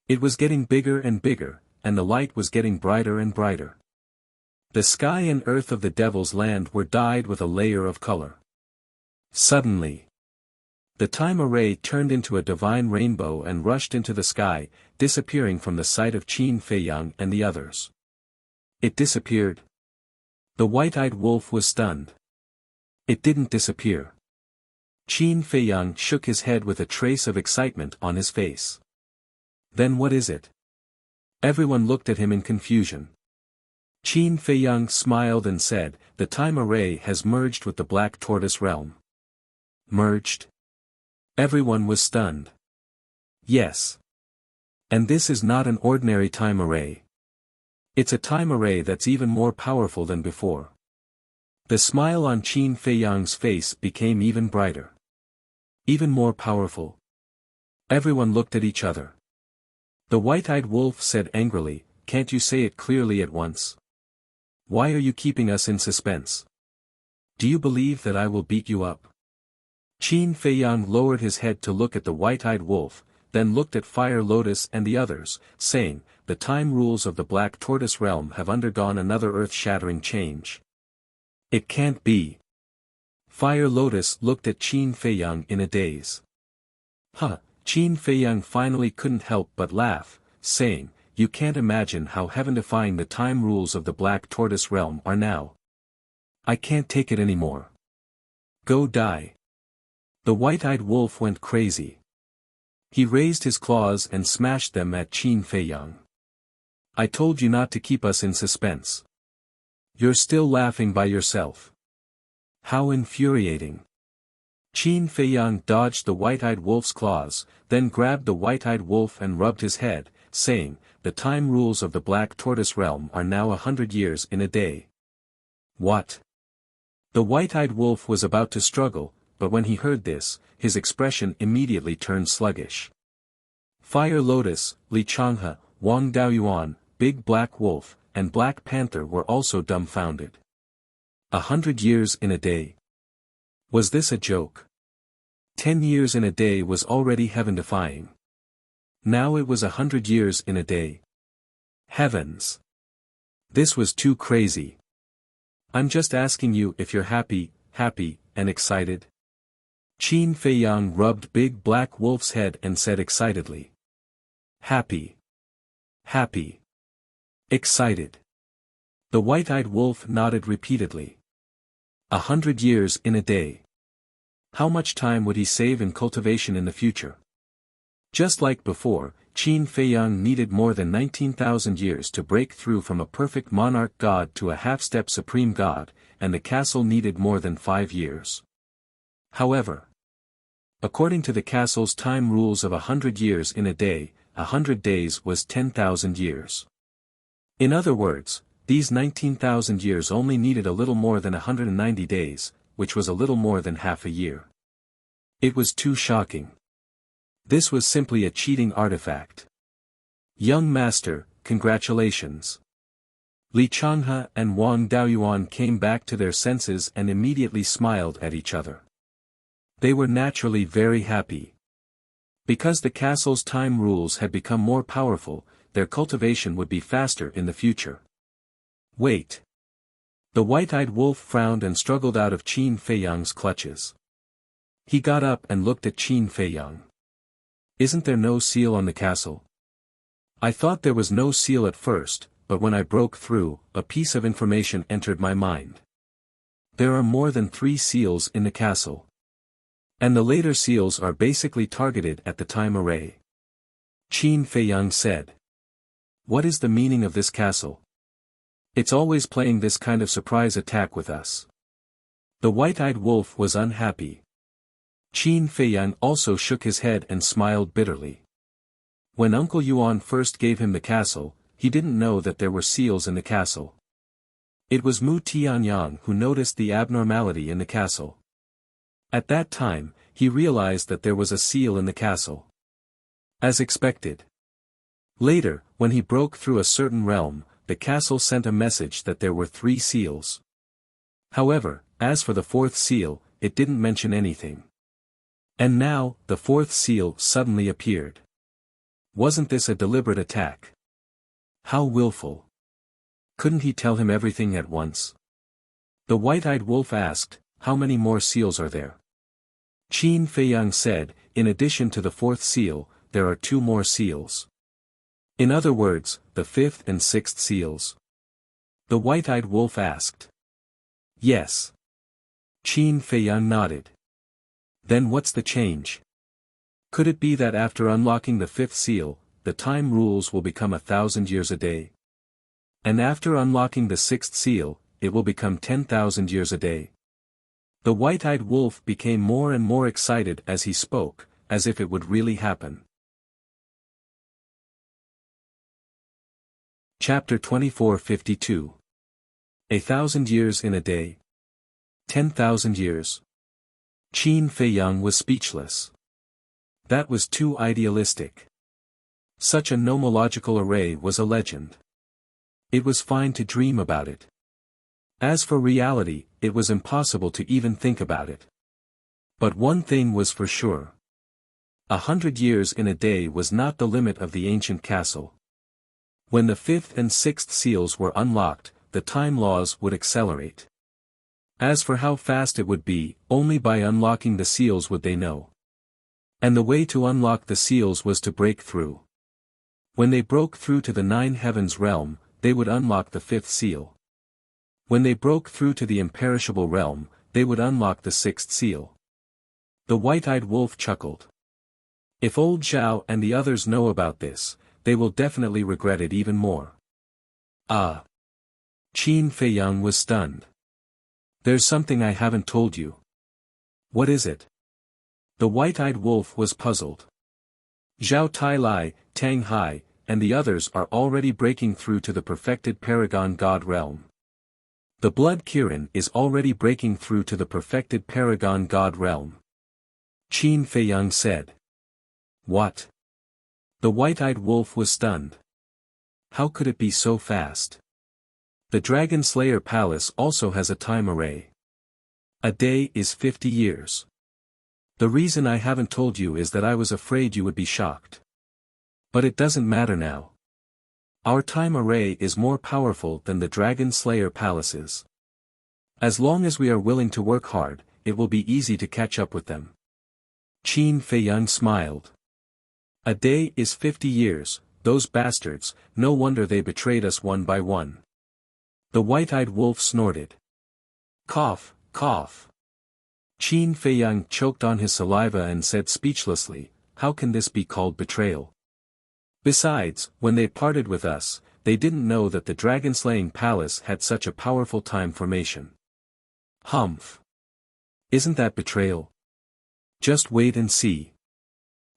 It was getting bigger and bigger, and the light was getting brighter and brighter. The sky and earth of the Devil's Land were dyed with a layer of color. Suddenly, the time array turned into a divine rainbow and rushed into the sky, disappearing from the sight of Qin Feiyang and the others. It disappeared. The white-eyed wolf was stunned. It didn't disappear. Qin Feiyang shook his head with a trace of excitement on his face. Then what is it? Everyone looked at him in confusion. Qin Feiyang smiled and said, the time array has merged with the Black Tortoise realm. Merged? Everyone was stunned. Yes. And this is not an ordinary time array. It's a time array that's even more powerful than before. The smile on Qin Feiyang's face became even brighter. Even more powerful. Everyone looked at each other. The white-eyed wolf said angrily, can't you say it clearly at once? Why are you keeping us in suspense? Do you believe that I will beat you up? Qin Feiyang lowered his head to look at the white-eyed wolf, then looked at Fire Lotus and the others, saying, the time rules of the Black Tortoise realm have undergone another earth-shattering change. It can't be. Fire Lotus looked at Qin Feiyang in a daze. Qin Feiyang finally couldn't help but laugh, saying, you can't imagine how heaven-defying the time rules of the Black Tortoise realm are now. I can't take it anymore. Go die. The white-eyed wolf went crazy. He raised his claws and smashed them at Qin Feiyang. I told you not to keep us in suspense. You're still laughing by yourself. How infuriating. Qin Feiyang dodged the white-eyed wolf's claws, then grabbed the white-eyed wolf and rubbed his head, saying, the time rules of the Black Tortoise realm are now 100 years in a day. What? The white-eyed wolf was about to struggle, but when he heard this, his expression immediately turned sluggish. Fire Lotus, Li Changhe, Wang Daoyuan, Big Black Wolf, and Black Panther were also dumbfounded. 100 years in a day. Was this a joke? 10 years in a day was already heaven-defying. Now it was 100 years in a day. Heavens! This was too crazy. I'm just asking you if you're happy, and excited. Qin Feiyang rubbed Big Black Wolf's head and said excitedly. Happy. Excited. The white-eyed wolf nodded repeatedly. 100 years in a day. How much time would he save in cultivation in the future? Just like before, Qin Feiyang needed more than 19,000 years to break through from a perfect monarch god to a half-step supreme god, and the castle needed more than 5 years. However, according to the castle's time rules of 100 years in a day, 100 days was 10,000 years. In other words, these 19,000 years only needed a little more than 190 days, which was a little more than half a year. It was too shocking. This was simply a cheating artifact. Young master, congratulations. Li Changhe and Wang Daoyuan came back to their senses and immediately smiled at each other. They were naturally very happy. Because the castle's time rules had become more powerful, their cultivation would be faster in the future. Wait. The white-eyed wolf frowned and struggled out of Qin Feiyang's clutches. He got up and looked at Qin Feiyang. Isn't there no seal on the castle? I thought there was no seal at first, but when I broke through, a piece of information entered my mind. There are more than 3 seals in the castle. And the later seals are basically targeted at the time array. Qin Feiyang said. What is the meaning of this castle? It's always playing this kind of surprise attack with us. The white-eyed wolf was unhappy. Qin Feiyang also shook his head and smiled bitterly. When Uncle Yuan first gave him the castle, he didn't know that there were seals in the castle. It was Mu Tianyang who noticed the abnormality in the castle. At that time, he realized that there was a seal in the castle. As expected. Later, when he broke through a certain realm, the castle sent a message that there were 3 seals. However, as for the 4th seal, it didn't mention anything. And now, the 4th seal suddenly appeared. Wasn't this a deliberate attack? How willful. Couldn't he tell him everything at once? The white-eyed wolf asked, how many more seals are there? Qin Feiyang said, in addition to the 4th seal, there are 2 more seals. In other words, the 5th and 6th seals. The white-eyed wolf asked. Yes. Qin Feiyang nodded. Then what's the change? Could it be that after unlocking the 5th seal, the time rules will become 1,000 years a day? And after unlocking the 6th seal, it will become 10,000 years a day? The white-eyed wolf became more and more excited as he spoke, as if it would really happen. Chapter 2452. 1,000 years in a day. 10,000 years. Qin Feiyang was speechless. That was too idealistic. Such a nomological array was a legend. It was fine to dream about it. As for reality, it was impossible to even think about it. But one thing was for sure. 100 years in a day was not the limit of the ancient castle. When the 5th and 6th seals were unlocked, the time laws would accelerate. As for how fast it would be, only by unlocking the seals would they know. And the way to unlock the seals was to break through. When they broke through to the 9 heavens realm, they would unlock the 5th seal. When they broke through to the imperishable realm, they would unlock the 6th seal. The white-eyed wolf chuckled. If old Zhao and the others know about this, they will definitely regret it even more. Ah! Qin Feiyang was stunned. There's something I haven't told you. What is it? The white-eyed wolf was puzzled. Zhao Tailai, Tang Hai, and the others are already breaking through to the perfected Paragon God realm. The Blood Kirin is already breaking through to the perfected Paragon God realm. Qin Feiyang said. What? The white-eyed wolf was stunned. How could it be so fast? The Dragon Slayer Palace also has a time array. A day is 50 years. The reason I haven't told you is that I was afraid you would be shocked. But it doesn't matter now. Our time array is more powerful than the Dragon Slayer Palaces. As long as we are willing to work hard, it will be easy to catch up with them. Qin Feiyang smiled. A day is 50 years, those bastards, no wonder they betrayed us one by one. The white-eyed wolf snorted. Cough, cough. Qin Feiyang choked on his saliva and said speechlessly, how can this be called betrayal? Besides, when they parted with us, they didn't know that the dragon-slaying palace had such a powerful time formation. Humph. Isn't that betrayal? Just wait and see.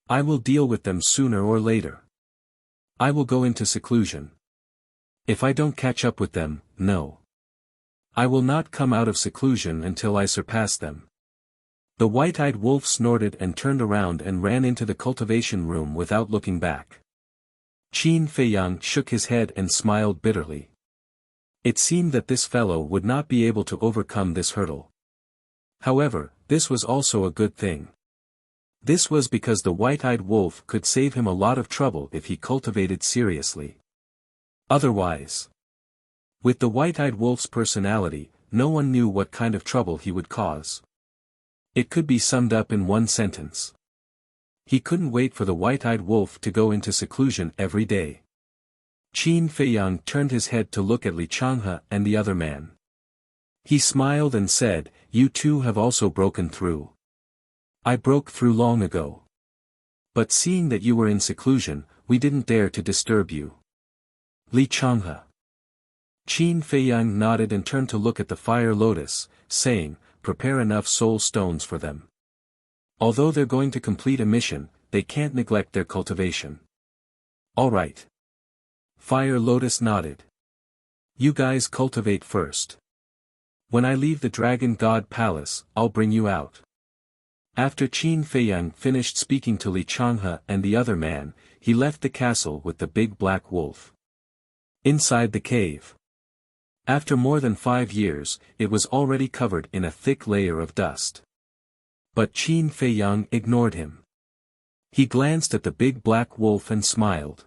I will deal with them sooner or later. I will go into seclusion. If I don't catch up with them, no. I will not come out of seclusion until I surpass them. The white-eyed wolf snorted and turned around and ran into the cultivation room without looking back. Qin Feiyang shook his head and smiled bitterly. It seemed that this fellow would not be able to overcome this hurdle. However, this was also a good thing. This was because the white-eyed wolf could save him a lot of trouble if he cultivated seriously. Otherwise, with the white-eyed wolf's personality, no one knew what kind of trouble he would cause. It could be summed up in one sentence. He couldn't wait for the white-eyed wolf to go into seclusion every day. Qin Feiyang turned his head to look at Li Changhe and the other man. He smiled and said, "You two have also broken through. I broke through long ago. But seeing that you were in seclusion, we didn't dare to disturb you." Li Changhe. Qin Feiyang nodded and turned to look at the fire lotus, saying, "Prepare enough soul stones for them. Although they're going to complete a mission, they can't neglect their cultivation." "All right." Fire lotus nodded. "You guys cultivate first. When I leave the Dragon God Palace, I'll bring you out." After Qin Feiyang finished speaking to Li Changhe and the other man, he left the castle with the big black wolf. Inside the cave. After more than 5 years, it was already covered in a thick layer of dust. But Qin Feiyang ignored him. He glanced at the big black wolf and smiled.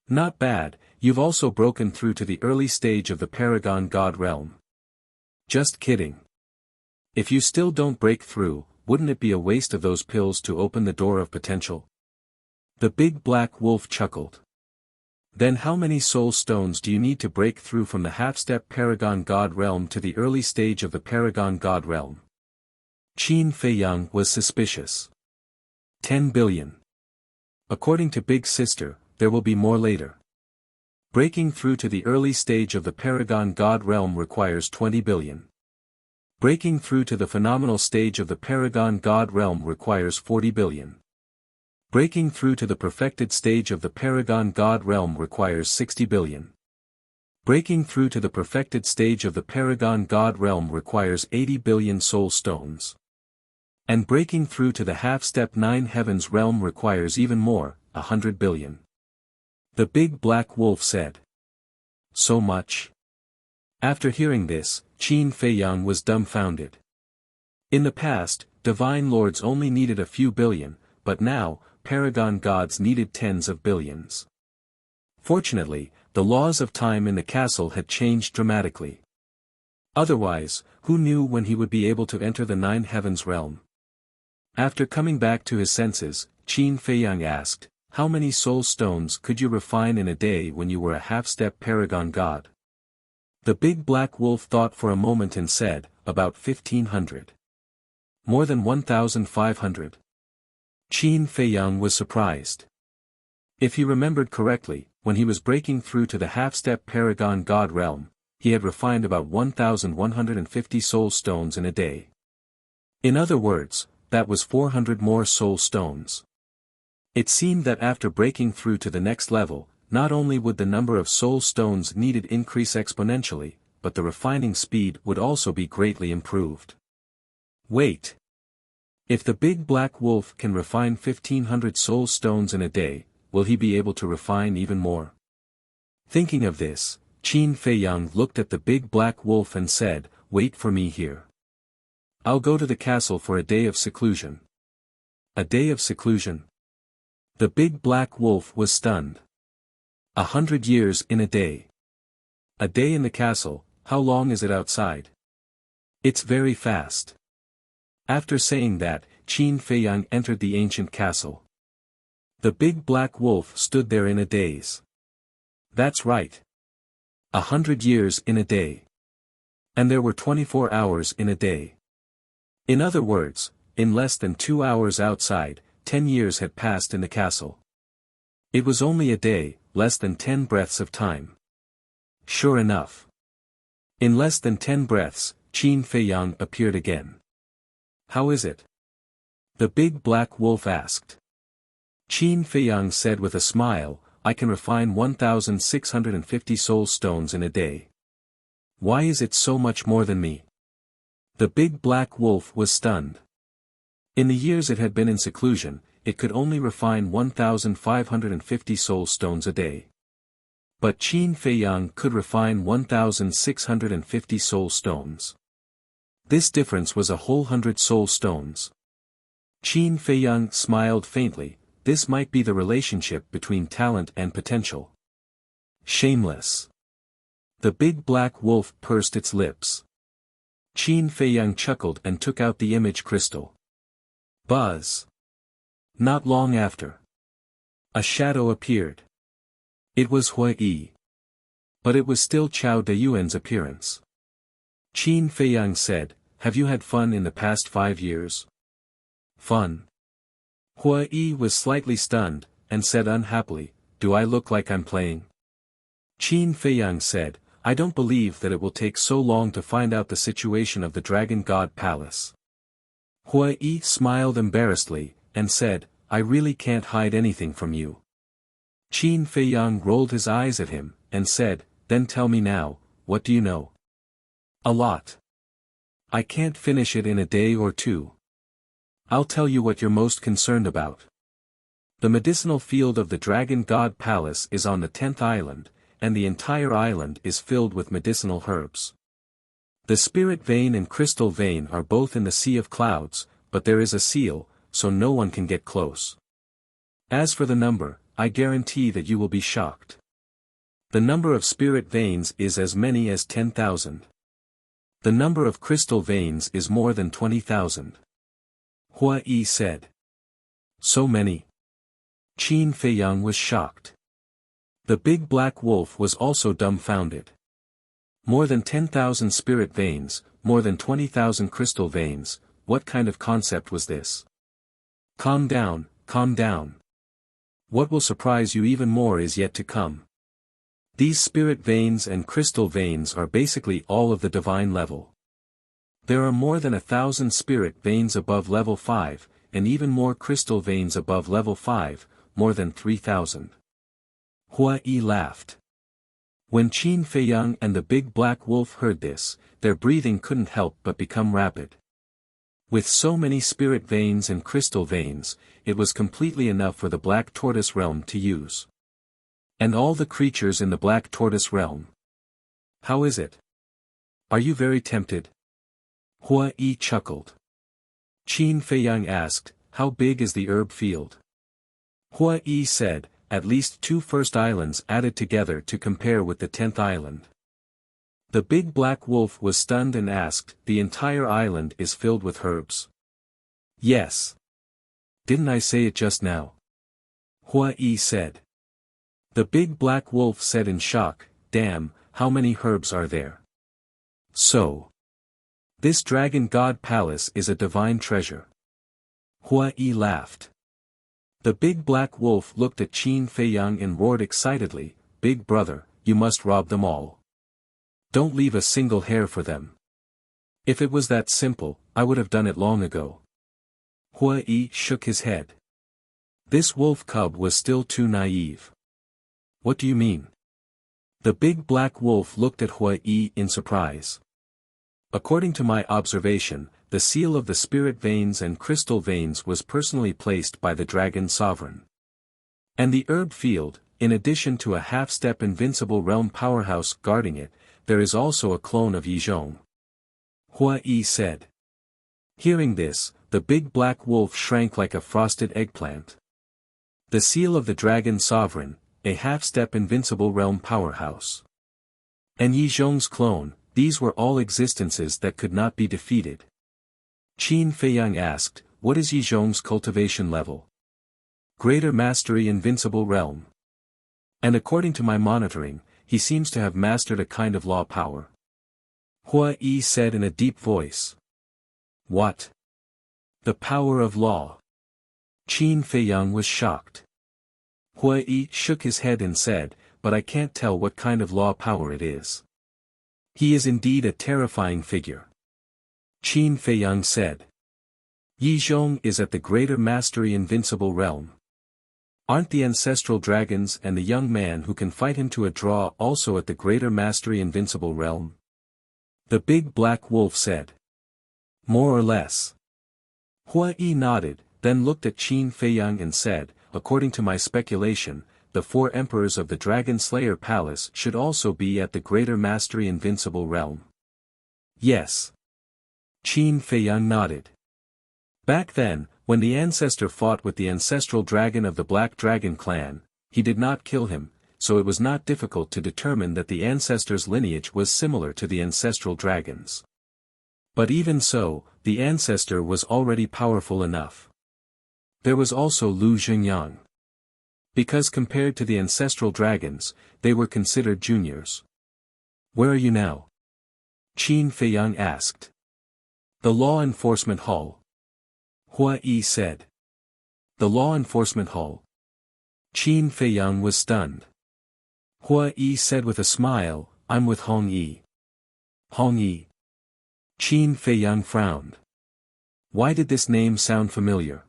"Not bad, you've also broken through to the early stage of the Paragon God realm." "Just kidding. If you still don't break through, wouldn't it be a waste of those pills to open the door of potential?" The big black wolf chuckled. "Then how many soul stones do you need to break through from the half-step Paragon God realm to the early stage of the Paragon God realm?" Qin Feiyang was suspicious. 10 billion. According to Big Sister, there will be more later. Breaking through to the early stage of the Paragon God realm requires 20 billion. Breaking through to the phenomenal stage of the Paragon God realm requires 40 billion. Breaking through to the perfected stage of the Paragon God realm requires 60 billion. Breaking through to the perfected stage of the Paragon God realm requires 80 billion soul stones. And breaking through to the half-step 9 heavens realm requires even more, 100 billion. The big black wolf said. "So much?" After hearing this, Qin Feiyang was dumbfounded. In the past, divine lords only needed a few billion, but now, Paragon gods needed tens of billions. Fortunately, the laws of time in the castle had changed dramatically. Otherwise, who knew when he would be able to enter the 9 heavens realm? After coming back to his senses, Qin Feiyang asked, "How many soul stones could you refine in a day when you were a half-step Paragon god?" The big black wolf thought for a moment and said, "About 1,500. More than 1,500. Qin Feiyang was surprised. If he remembered correctly, when he was breaking through to the half-step Paragon God realm, he had refined about 1,150 soul stones in a day. In other words, that was 400 more soul stones. It seemed that after breaking through to the next level, not only would the number of soul stones needed increase exponentially, but the refining speed would also be greatly improved. Wait. If the big black wolf can refine 1,500 soul stones in a day, will he be able to refine even more? Thinking of this, Qin Feiyang looked at the big black wolf and said, "Wait for me here. I'll go to the castle for a day of seclusion." A day of seclusion? The big black wolf was stunned. 100 years in a day. A day in the castle, how long is it outside? It's very fast. After saying that, Qin Feiyang entered the ancient castle. The big black wolf stood there in a daze. That's right. 100 years in a day. And there were 24 hours in a day. In other words, in less than 2 hours outside, 10 years had passed in the castle. It was only a day, less than 10 breaths of time. Sure enough. In less than 10 breaths, Qin Feiyang appeared again. "How is it?" the big black wolf asked. Qin Feiyang said with a smile, I can refine 1,650 soul stones in a day. Why is it so much more than me? The big black wolf was stunned. In the years it had been in seclusion, it could only refine 1,550 soul stones a day. But Qin Feiyang could refine 1,650 soul stones. This difference was a whole 100 soul stones. Qin Feiyang smiled faintly. This might be the relationship between talent and potential. Shameless. The big black wolf pursed its lips. Qin Feiyang chuckled and took out the image crystal. Buzz. Not long after, a shadow appeared. It was Hui Yi. But it was still Chao Deyuan's appearance. Qin Feiyang said, "Have you had fun in the past 5 years?" Fun? Hui Yi was slightly stunned, and said unhappily, "Do I look like I'm playing?" Qin Feiyang said, "I don't believe that it will take so long to find out the situation of the Dragon God Palace." Hui Yi smiled embarrassedly, and said, "I really can't hide anything from you." Qin Feiyang rolled his eyes at him, and said, "Then tell me now, what do you know?" "A lot. I can't finish it in a day or two. I'll tell you what you're most concerned about. The medicinal field of the Dragon God Palace is on the 10th island, and the entire island is filled with medicinal herbs. The spirit vein and crystal vein are both in the Sea of Clouds, but there is a seal, so no one can get close. As for the number, I guarantee that you will be shocked. The number of spirit veins is as many as 10,000. The number of crystal veins is more than 20,000. Hui Yi said. So many? Qin Feiyang was shocked. The big black wolf was also dumbfounded. More than 10,000 spirit veins, more than 20,000 crystal veins, what kind of concept was this? Calm down, calm down. What will surprise you even more is yet to come. These spirit veins and crystal veins are basically all of the divine level. There are more than 1,000 spirit veins above level 5, and even more crystal veins above level 5, more than 3,000. Hui Yi laughed. When Qin Feiyang and the big black wolf heard this, their breathing couldn't help but become rapid. With so many spirit veins and crystal veins, it was completely enough for the Black Tortoise realm to use. And all the creatures in the Black Tortoise realm. How is it? Are you very tempted? Hui Yi chuckled. Qin Feiyang asked, "How big is the herb field?" Hui Yi said, "At least 2 first islands added together to compare with the 10th island." The big black wolf was stunned and asked, "The entire island is filled with herbs?" "Yes. Didn't I say it just now?" Hui Yi said. The big black wolf said in shock, "Damn, how many herbs are there?" So. This Dragon God Palace is a divine treasure. Hui Yi laughed. The big black wolf looked at Qin Feiyang and roared excitedly, "Big brother, you must rob them all. Don't leave a single hair for them. If it was that simple, I would have done it long ago." Hui Yi shook his head. This wolf cub was still too naive. "What do you mean?" The big black wolf looked at Hui Yi in surprise. "According to my observation, the seal of the spirit veins and crystal veins was personally placed by the Dragon Sovereign. And the herb field, in addition to a half-step invincible realm powerhouse guarding it, there is also a clone of Yizhong." Hui Yi said. Hearing this, the big black wolf shrank like a frosted eggplant. The seal of the Dragon Sovereign, a half-step invincible realm powerhouse. And Yizhong's clone, these were all existences that could not be defeated. Qin Feiyang asked, "What is Yizhong's cultivation level?" "Greater Mastery Invincible Realm. And according to my monitoring, he seems to have mastered a kind of law power." Hui Yi said in a deep voice. "What? The power of law?" Qin Feiyang was shocked. Hui Yi shook his head and said, "But I can't tell what kind of law power it is. He is indeed a terrifying figure." Qin Feiyang said. "Yizhong is at the Greater Mastery Invincible Realm." Aren't the ancestral dragons and the young man who can fight him to a draw also at the greater mastery invincible realm? The big black wolf said. More or less. Hua Yi nodded, then looked at Qin Feiyang and said, according to my speculation, the 4 emperors of the Dragon Slayer Palace should also be at the greater mastery invincible realm. Yes. Qin Feiyang nodded. Back then, when the ancestor fought with the ancestral dragon of the Black Dragon clan, he did not kill him, so it was not difficult to determine that the ancestor's lineage was similar to the ancestral dragons. But even so, the ancestor was already powerful enough. There was also Lu Xingyang. Because compared to the ancestral dragons, they were considered juniors. Where are you now? Qin Feiyang asked. The Law Enforcement Hall. Hua Yi said. The Law Enforcement Hall. Qin Feiyang was stunned. Hua Yi said with a smile, I'm with Hong Yi. Hong Yi. Qin Feiyang frowned. Why did this name sound familiar?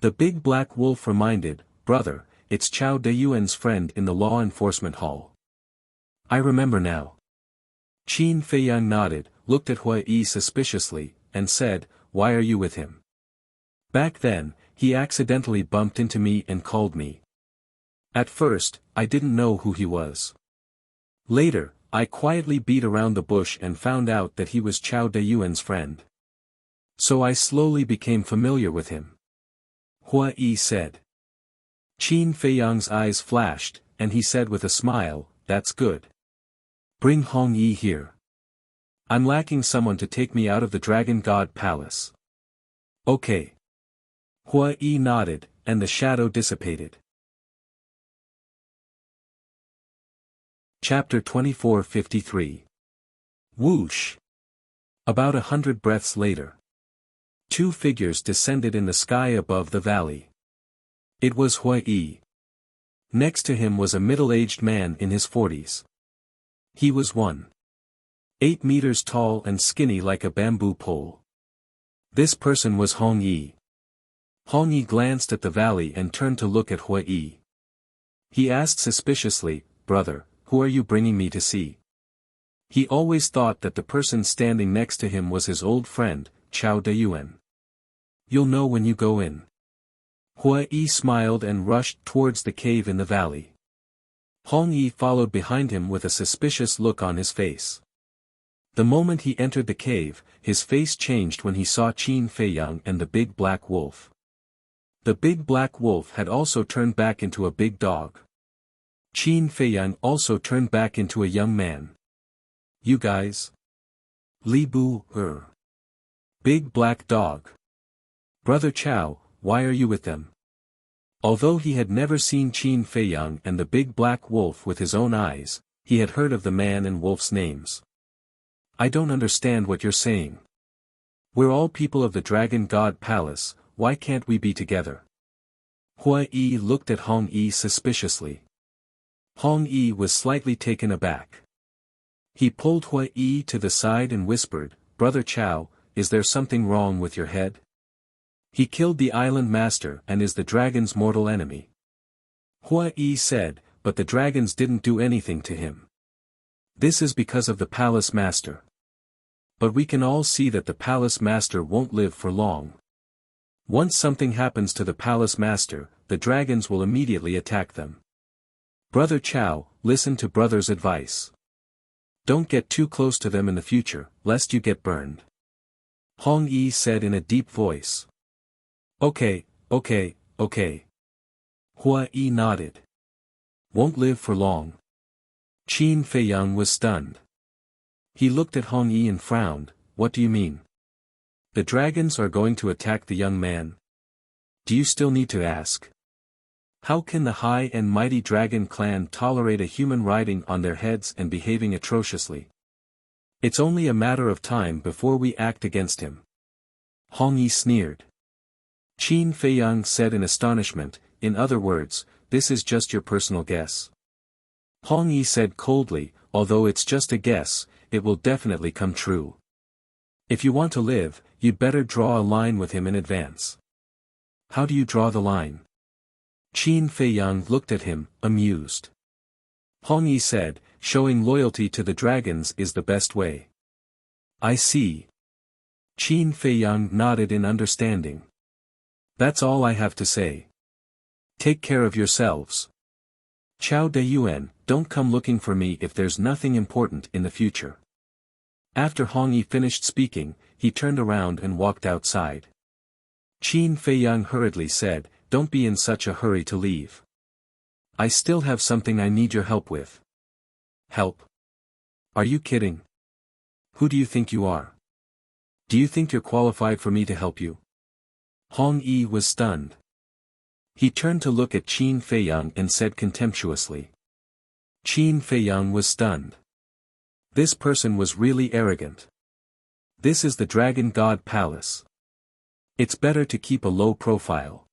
The big black wolf reminded, brother, it's Chao Deyuan's friend in the Law Enforcement Hall. I remember now. Qin Feiyang nodded, looked at Hua Yi suspiciously, and said, why are you with him? Back then, he accidentally bumped into me and called me. At first, I didn't know who he was. Later, I quietly beat around the bush and found out that he was Chao Deyuan's friend. So I slowly became familiar with him. Hua Yi said. Qin Feiyang's eyes flashed, and he said with a smile, that's good. Bring Hong Yi here. I'm lacking someone to take me out of the Dragon God Palace. Okay. Hua Yi nodded, and the shadow dissipated. Chapter 2453. Whoosh. About 100 breaths later. 2 figures descended in the sky above the valley. It was Hua Yi. Next to him was a middle-aged man in his 40s. He was 1.8 meters tall and skinny like a bamboo pole. This person was Hong Yi. Hong Yi glanced at the valley and turned to look at Hua Yi. He asked suspiciously, brother, who are you bringing me to see? He always thought that the person standing next to him was his old friend, Chao Deyuan. You'll know when you go in. Hua Yi smiled and rushed towards the cave in the valley. Hong Yi followed behind him with a suspicious look on his face. The moment he entered the cave, his face changed when he saw Qin Feiyang and the big black wolf. The big black wolf had also turned back into a big dog. Qin Feiyang also turned back into a young man. You guys? Li Bu, Big black dog. Brother Chao, why are you with them? Although he had never seen Qin Feiyang and the big black wolf with his own eyes, he had heard of the man and wolf's names. I don't understand what you're saying. We're all people of the Dragon God Palace, why can't we be together? Hua Yi looked at Hong Yi suspiciously. Hong Yi was slightly taken aback. He pulled Hua Yi to the side and whispered, Brother Chao, is there something wrong with your head? He killed the island master and is the dragon's mortal enemy. Hua Yi said, but the dragons didn't do anything to him. This is because of the palace master. But we can all see that the palace master won't live for long. Once something happens to the palace master, the dragons will immediately attack them. Brother Chao, listen to brother's advice. Don't get too close to them in the future, lest you get burned. Hong Yi said in a deep voice. Okay. Hua Yi nodded. Won't live for long. Qin Feiyang was stunned. He looked at Hong Yi and frowned, what do you mean? The dragons are going to attack the young man? Do you still need to ask? How can the high and mighty dragon clan tolerate a human riding on their heads and behaving atrociously? It's only a matter of time before we act against him. Hong Yi sneered. Qin Feiyang said in astonishment, in other words, this is just your personal guess. Hong Yi said coldly, although it's just a guess, it will definitely come true. If you want to live, you'd better draw a line with him in advance. How do you draw the line? Qin Feiyang looked at him, amused. Hong Yi said, showing loyalty to the dragons is the best way. I see. Qin Feiyang nodded in understanding. That's all I have to say. Take care of yourselves. Chao Deyuan, don't come looking for me if there's nothing important in the future. After Hong Yi finished speaking, he turned around and walked outside. Qin Feiyang hurriedly said, don't be in such a hurry to leave. I still have something I need your help with. Help? Are you kidding? Who do you think you are? Do you think you're qualified for me to help you? Hong Yi was stunned. He turned to look at Qin Feiyang and said contemptuously. Qin Feiyang was stunned. This person was really arrogant. This is the Dragon God Palace. It's better to keep a low profile.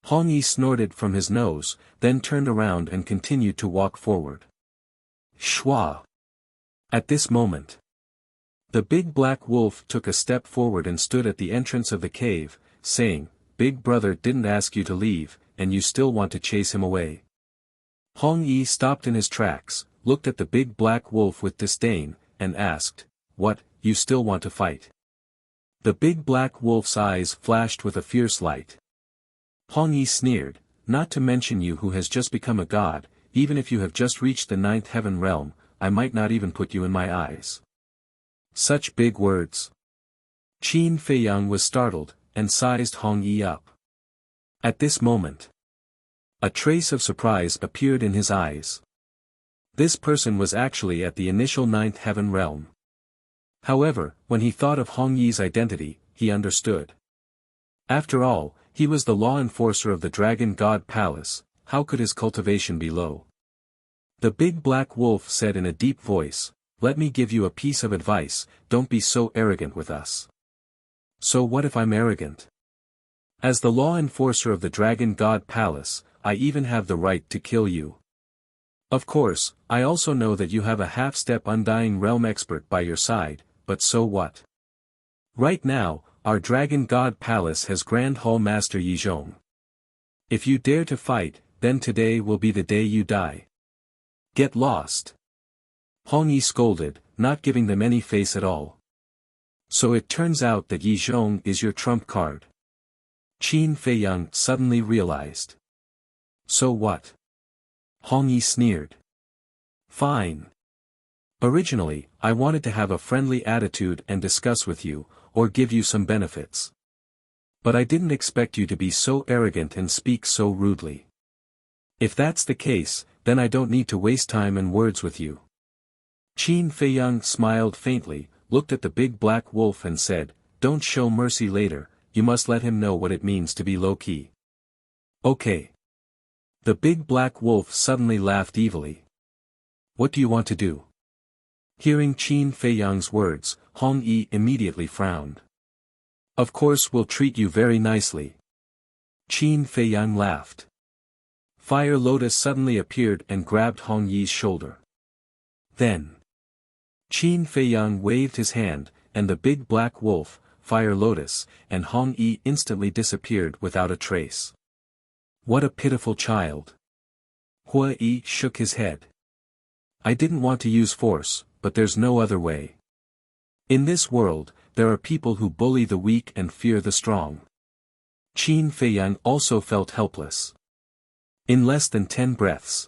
Hong Yi snorted from his nose, then turned around and continued to walk forward. Shwa! At this moment, the big black wolf took a step forward and stood at the entrance of the cave, saying, Big brother didn't ask you to leave, and you still want to chase him away. Hong Yi stopped in his tracks, looked at the big black wolf with disdain, and asked, What, you still want to fight? The big black wolf's eyes flashed with a fierce light. Hong Yi sneered, Not to mention you who has just become a god, even if you have just reached the 9th heaven realm, I might not even put you in my eyes. Such big words. Qin Feiyang was startled, and sized Hong Yi up. At this moment, a trace of surprise appeared in his eyes. This person was actually at the initial 9th heaven realm. However, when he thought of Hong Yi's identity, he understood. After all, he was the law enforcer of the Dragon God Palace, how could his cultivation be low? The big black wolf said in a deep voice, Let me give you a piece of advice, don't be so arrogant with us. So what if I'm arrogant? As the law enforcer of the Dragon God Palace, I even have the right to kill you. Of course, I also know that you have a half-step Undying Realm expert by your side, but so what? Right now, our Dragon God Palace has Grand Hall Master Yi Zhong. If you dare to fight, then today will be the day you die. Get lost. Hong Yi scolded, not giving them any face at all. So it turns out that Yi Zhong is your trump card. Qin Feiyang suddenly realized. So what? Hong Yi sneered. Fine. Originally, I wanted to have a friendly attitude and discuss with you, or give you some benefits. But I didn't expect you to be so arrogant and speak so rudely. If that's the case, then I don't need to waste time and words with you. Qin Feiyang smiled faintly, looked at the big black wolf and said, Don't show mercy later, you must let him know what it means to be low-key. Okay. The big black wolf suddenly laughed evilly. What do you want to do? Hearing Qin Feiyang's words, Hong Yi immediately frowned. Of course we'll treat you very nicely. Qin Feiyang laughed. Fire Lotus suddenly appeared and grabbed Hong Yi's shoulder. Then, Qin Feiyang waved his hand, and the big black wolf, Fire Lotus, and Hong Yi instantly disappeared without a trace. What a pitiful child. Hua Yi shook his head. I didn't want to use force, but there's no other way. In this world, there are people who bully the weak and fear the strong. Qin Feiyang also felt helpless. In less than 10 breaths,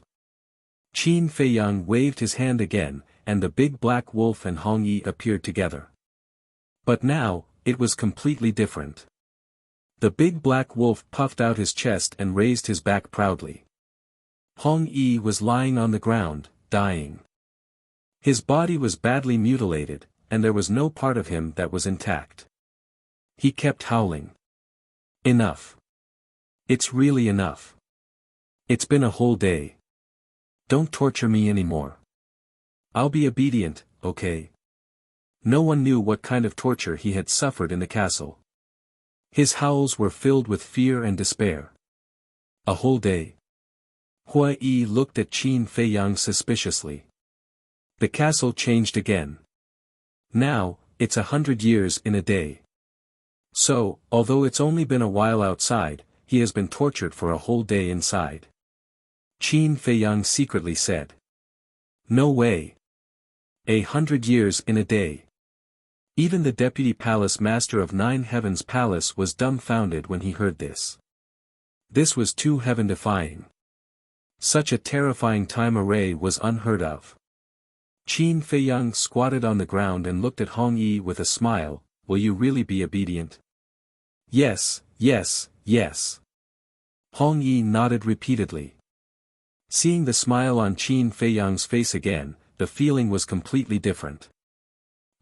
Qin Feiyang waved his hand again, and the big black wolf and Hong Yi appeared together. But now, it was completely different. The big black wolf puffed out his chest and raised his back proudly. Hong Yi was lying on the ground, dying. His body was badly mutilated, and there was no part of him that was intact. He kept howling. Enough. It's really enough. It's been a whole day. Don't torture me anymore. I'll be obedient, okay? No one knew what kind of torture he had suffered in the castle. His howls were filled with fear and despair. A whole day. Hua Yi looked at Qin Feiyang suspiciously. The castle changed again. Now, it's 100 years in a day. So, although it's only been a while outside, he has been tortured for a whole day inside. Qin Feiyang secretly said. No way. 100 years in a day. Even the deputy palace master of Nine Heavens Palace was dumbfounded when he heard this. This was too heaven-defying. Such a terrifying time array was unheard of. Qin Feiyang squatted on the ground and looked at Hong Yi with a smile. Will you really be obedient? Yes, yes, yes. Hong Yi nodded repeatedly. Seeing the smile on Qin Feiyang's face again, the feeling was completely different.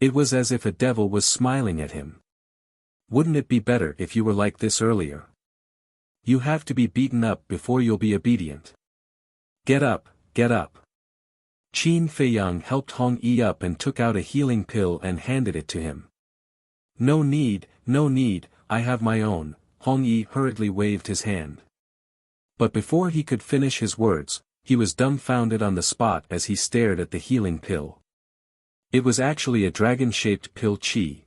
It was as if a devil was smiling at him. Wouldn't it be better if you were like this earlier? You have to be beaten up before you'll be obedient. Get up, get up. Qin Feiyang helped Hong Yi up and took out a healing pill and handed it to him. No need, I have my own. Hong Yi hurriedly waved his hand. But before he could finish his words, he was dumbfounded on the spot as he stared at the healing pill. It was actually a dragon-shaped pill qi.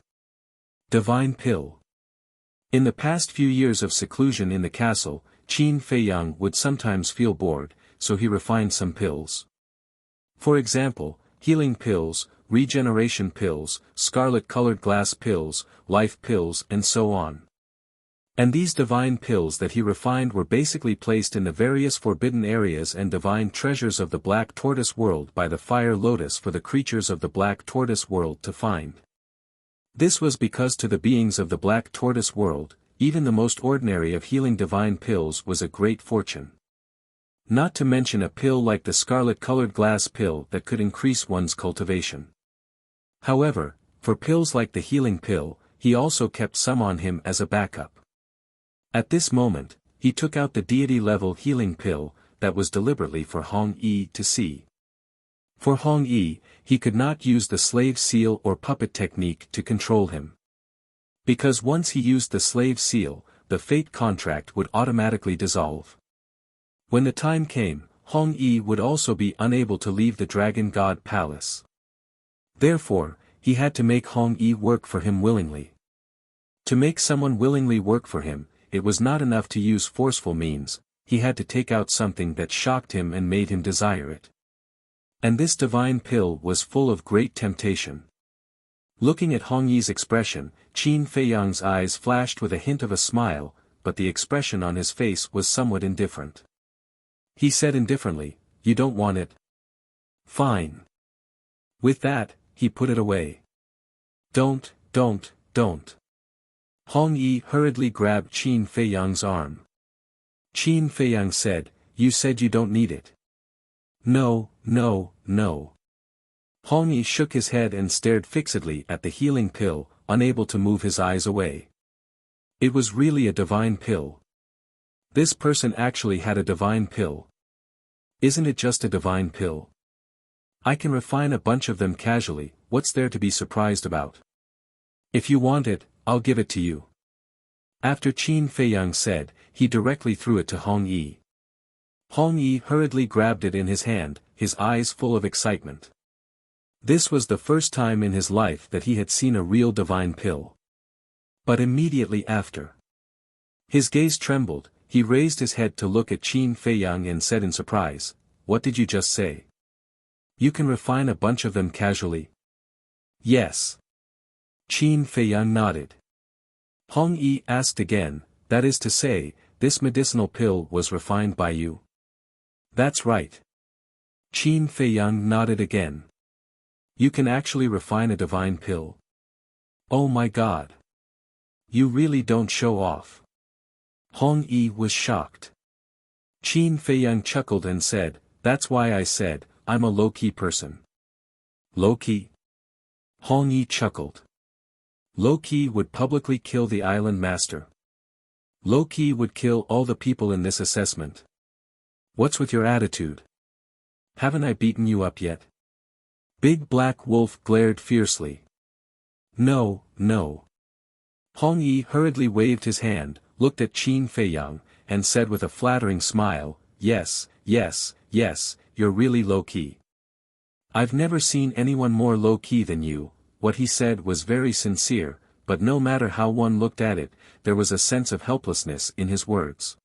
Divine pill. In the past few years of seclusion in the castle, Qin Feiyang would sometimes feel bored, so he refined some pills. For example, healing pills, regeneration pills, scarlet-colored glass pills, life pills and so on. And these divine pills that he refined were basically placed in the various forbidden areas and divine treasures of the Black Tortoise world by the Fire Lotus for the creatures of the Black Tortoise world to find. This was because to the beings of the Black Tortoise world, even the most ordinary of healing divine pills was a great fortune. Not to mention a pill like the scarlet-colored glass pill that could increase one's cultivation. However, for pills like the healing pill, he also kept some on him as a backup. At this moment, he took out the deity-level healing pill, that was deliberately for Hong Yi to see. For Hong Yi, he could not use the slave seal or puppet technique to control him. Because once he used the slave seal, the fate contract would automatically dissolve. When the time came, Hong Yi would also be unable to leave the Dragon God Palace. Therefore, he had to make Hong Yi work for him willingly. To make someone willingly work for him, it was not enough to use forceful means, he had to take out something that shocked him and made him desire it. And this divine pill was full of great temptation. Looking at Hong Yi's expression, Qin Feiyang's eyes flashed with a hint of a smile, but the expression on his face was somewhat indifferent. He said indifferently, "You don't want it? Fine." With that, he put it away. Don't. Hong Yi hurriedly grabbed Qin Feiyang's arm. Qin Feiyang said, "You said you don't need it." No. Hong Yi shook his head and stared fixedly at the healing pill, unable to move his eyes away. It was really a divine pill. This person actually had a divine pill. Isn't it just a divine pill? I can refine a bunch of them casually, what's there to be surprised about? If you want it, I'll give it to you. After Qin Feiyang said, he directly threw it to Hong Yi. Hong Yi hurriedly grabbed it in his hand, his eyes full of excitement. This was the first time in his life that he had seen a real divine pill. But immediately after, his gaze trembled, he raised his head to look at Qin Feiyang and said in surprise, "What did you just say? You can refine a bunch of them casually?" "Yes." Qin Feiyang nodded. Hong Yi asked again, "That is to say, this medicinal pill was refined by you?" "That's right." Qin Feiyang nodded again. "You can actually refine a divine pill? Oh my God. You really don't show off." Hong Yi was shocked. Qin Feiyang chuckled and said, "That's why I said, I'm a low-key person." Low-key? Hong Yi chuckled. Low-key would publicly kill the island master. Low-key would kill all the people in this assessment. What's with your attitude? Haven't I beaten you up yet? Big Black Wolf glared fiercely. No. Hong Yi hurriedly waved his hand, looked at Qin Feiyang, and said with a flattering smile, yes, you're really low-key. I've never seen anyone more low-key than you." What he said was very sincere, but no matter how one looked at it, there was a sense of helplessness in his words.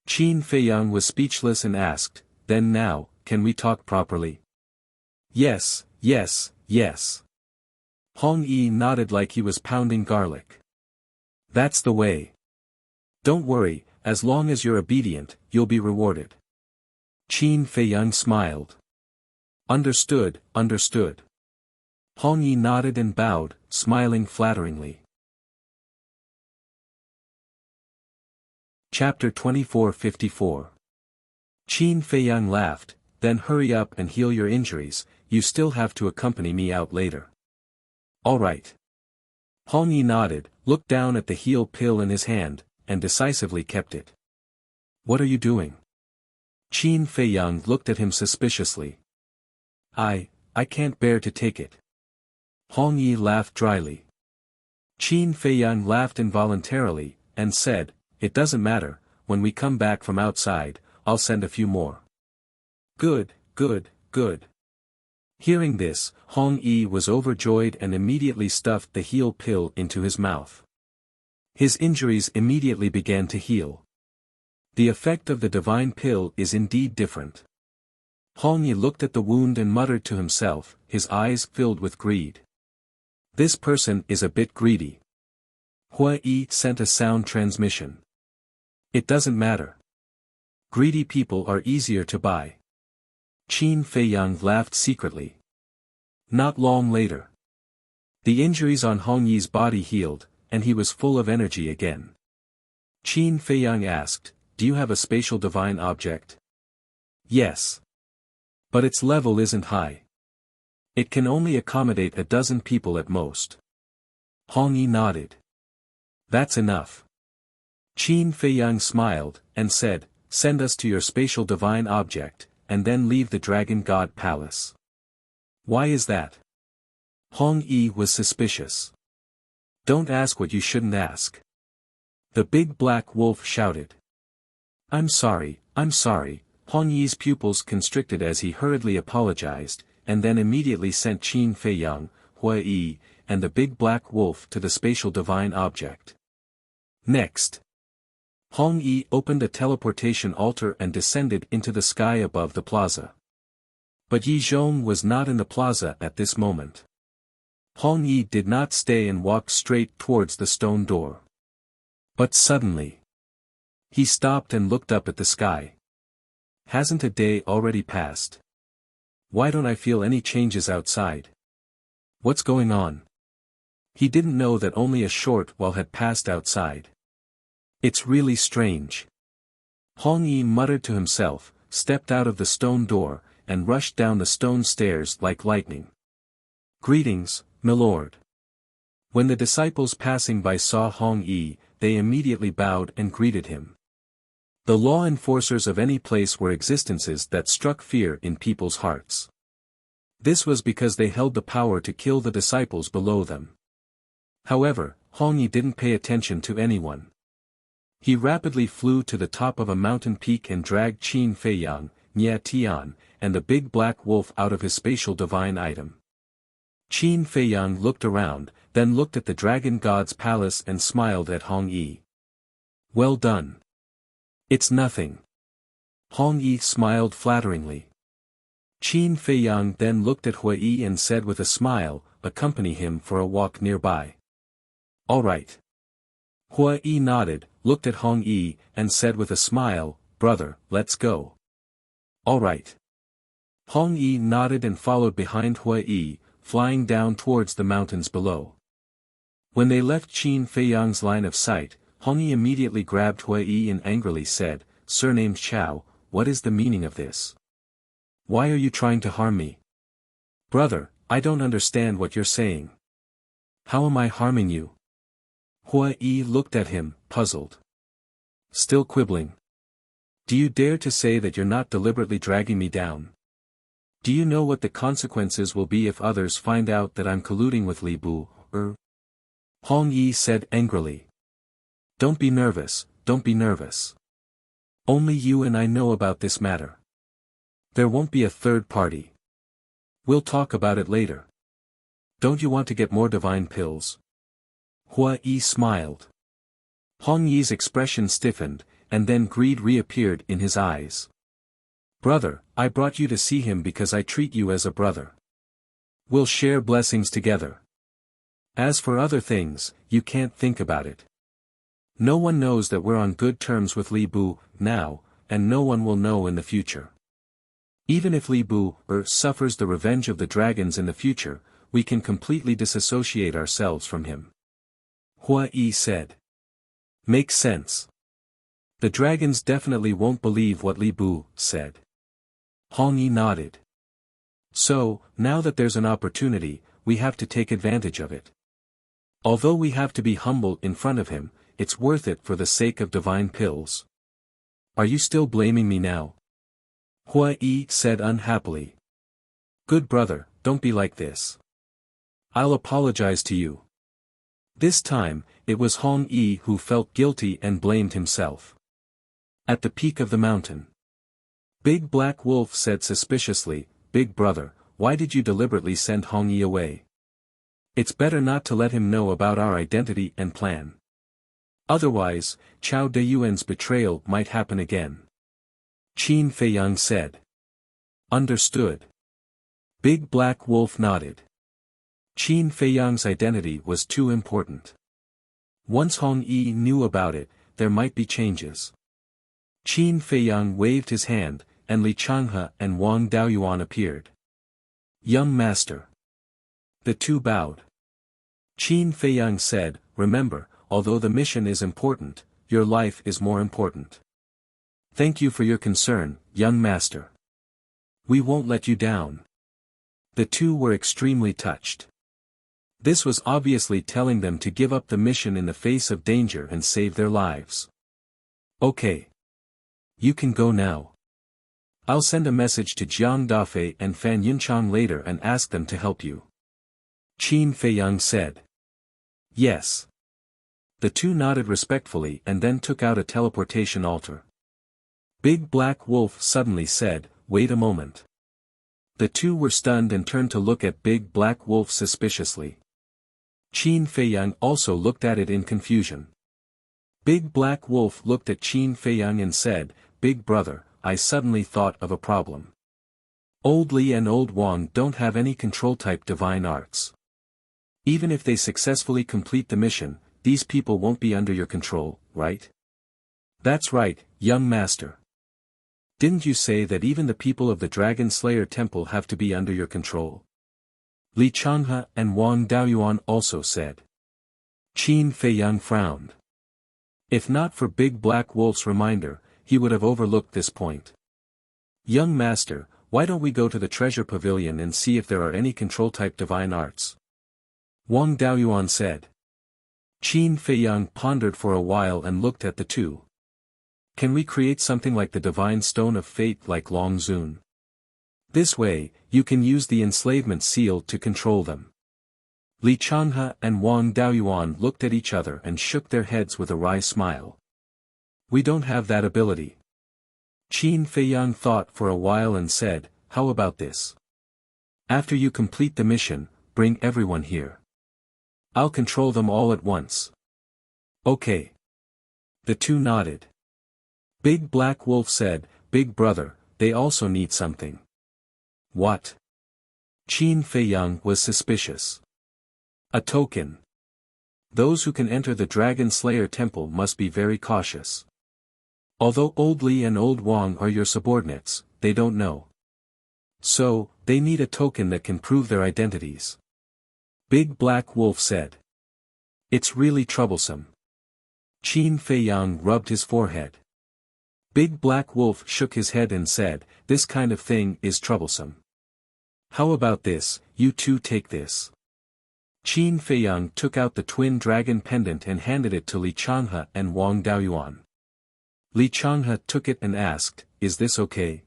Qin Feiyang was speechless and asked, "Then now, can we talk properly?" "Yes, yes, yes." Hong Yi nodded like he was pounding garlic. "That's the way. Don't worry, as long as you're obedient, you'll be rewarded." Qin Feiyang smiled. "Understood, understood." Hong Yi nodded and bowed, smiling flatteringly. Chapter 2454. Qin Feiyang laughed, "Then hurry up and heal your injuries, you still have to accompany me out later." "All right." Hong Yi nodded, looked down at the heal pill in his hand, and decisively kept it. "What are you doing?" Qin Feiyang looked at him suspiciously. I can't bear to take it." Hong Yi laughed dryly. Qin Feiyang laughed involuntarily, and said, "It doesn't matter, when we come back from outside, I'll send a few more." "Good, good, good." Hearing this, Hong Yi was overjoyed and immediately stuffed the heal pill into his mouth. His injuries immediately began to heal. The effect of the divine pill is indeed different. Hong Yi looked at the wound and muttered to himself, his eyes filled with greed. "This person is a bit greedy." Hua Yi sent a sound transmission. "It doesn't matter. Greedy people are easier to buy." Qin Feiyang laughed secretly. Not long later, the injuries on Hong Yi's body healed, and he was full of energy again. Qin Feiyang asked, "Do you have a spatial divine object?" "Yes. But its level isn't high. It can only accommodate a dozen people at most." Hong Yi nodded. "That's enough." Qin Feiyang smiled, and said, "Send us to your spatial divine object, and then leave the Dragon God Palace." "Why is that?" Hong Yi was suspicious. "Don't ask what you shouldn't ask." The big black wolf shouted. I'm sorry," Hong Yi's pupils constricted as he hurriedly apologized, and then immediately sent Qin Feiyang, Hua Yi, and the big black wolf to the spatial divine object. Next, Hong Yi opened a teleportation altar and descended into the sky above the plaza. But Yi Zhong was not in the plaza at this moment. Hong Yi did not stay and walked straight towards the stone door. But suddenly, he stopped and looked up at the sky. Hasn't a day already passed? Why don't I feel any changes outside? What's going on? He didn't know that only a short while had passed outside. It's really strange. Hong Yi muttered to himself, stepped out of the stone door, and rushed down the stone stairs like lightning. "Greetings, milord." When the disciples passing by saw Hong Yi, they immediately bowed and greeted him. The law enforcers of any place were existences that struck fear in people's hearts. This was because they held the power to kill the disciples below them. However, Hong Yi didn't pay attention to anyone. He rapidly flew to the top of a mountain peak and dragged Qin Feiyang, Nye Tian, and the big black wolf out of his spatial divine item. Qin Feiyang looked around, then looked at the dragon god's palace and smiled at Hong Yi. "Well done." "It's nothing." Hong Yi smiled flatteringly. Qin Feiyang then looked at Hua Yi and said with a smile, "Accompany him for a walk nearby." "All right." Hua Yi nodded, looked at Hong Yi, and said with a smile, "Brother, let's go." "All right." Hong Yi nodded and followed behind Hua Yi, flying down towards the mountains below. When they left Qin Feiyang's line of sight, Hong Yi immediately grabbed Hua Yi and angrily said, "Surnamed Chao, what is the meaning of this? Why are you trying to harm me?" "Brother, I don't understand what you're saying." "How am I harming you?" Hua Yi looked at him, puzzled. "Still quibbling? Do you dare to say that you're not deliberately dragging me down? Do you know what the consequences will be if others find out that I'm colluding with Li Bu, Hong Yi said angrily. Don't be nervous, don't be nervous. Only you and I know about this matter. There won't be a third party. We'll talk about it later. Don't you want to get more divine pills? Hua Yi smiled. Hong Yi's expression stiffened, and then greed reappeared in his eyes. Brother, I brought you to see him because I treat you as a brother. We'll share blessings together. As for other things, you can't think about it. No one knows that we're on good terms with Li Bu, now, and no one will know in the future. Even if Li Bu suffers the revenge of the dragons in the future, we can completely disassociate ourselves from him. Hua Yi said. Makes sense. The dragons definitely won't believe what Li Bu said. Hong Yi nodded. So, now that there's an opportunity, we have to take advantage of it. Although we have to be humble in front of him, it's worth it for the sake of divine pills. Are you still blaming me now? Hua Yi said unhappily. Good brother, don't be like this. I'll apologize to you. This time, it was Hong Yi who felt guilty and blamed himself. At the peak of the mountain. Big Black Wolf said suspiciously, Big brother, why did you deliberately send Hong Yi away? It's better not to let him know about our identity and plan. Otherwise, Chao Deyuan's betrayal might happen again. Qin Feiyang said. Understood. Big Black Wolf nodded. Qin Feiyang's identity was too important. Once Hong Yi knew about it, there might be changes. Qin Feiyang waved his hand, and Li Changhe and Wang Daoyuan appeared. Young master. The two bowed. Qin Feiyang said, remember, although the mission is important, your life is more important. Thank you for your concern, young master. We won't let you down. The two were extremely touched. This was obviously telling them to give up the mission in the face of danger and save their lives. Okay. You can go now. I'll send a message to Jiang Dafei and Fan Yunchang later and ask them to help you. Qin Feiyang said. Yes. The two nodded respectfully and then took out a teleportation altar. Big Black Wolf suddenly said, wait a moment. The two were stunned and turned to look at Big Black Wolf suspiciously. Qin Feiyang also looked at it in confusion. Big Black Wolf looked at Qin Feiyang and said, Big brother, I suddenly thought of a problem. Old Li and Old Wang don't have any control-type divine arts. Even if they successfully complete the mission, these people won't be under your control, right? That's right, young master. Didn't you say that even the people of the Dragon Slayer Temple have to be under your control? Li Changhe and Wang Daoyuan also said. Qin Feiyang frowned. If not for Big Black Wolf's reminder, he would have overlooked this point. Young master, why don't we go to the treasure pavilion and see if there are any control-type divine arts? Wang Daoyuan said. Qin Feiyang pondered for a while and looked at the two. Can we create something like the divine stone of fate like Long Zun? This way, you can use the enslavement seal to control them. Li Changhe and Wang Daoyuan looked at each other and shook their heads with a wry smile. We don't have that ability. Qin Feiyang thought for a while and said, how about this? After you complete the mission, bring everyone here. I'll control them all at once. Okay. The two nodded. Big Black Wolf said, Big brother, they also need something. What? Qin Feiyang was suspicious. A token. Those who can enter the Dragon Slayer Temple must be very cautious. Although Old Li and Old Wang are your subordinates, they don't know. So, they need a token that can prove their identities. Big Black Wolf said. It's really troublesome. Qin Feiyang rubbed his forehead. Big Black Wolf shook his head and said, this kind of thing is troublesome. How about this, you two take this. Qin Feiyang took out the twin dragon pendant and handed it to Li Changhe and Wang Daoyuan. Li Changhe took it and asked, is this okay?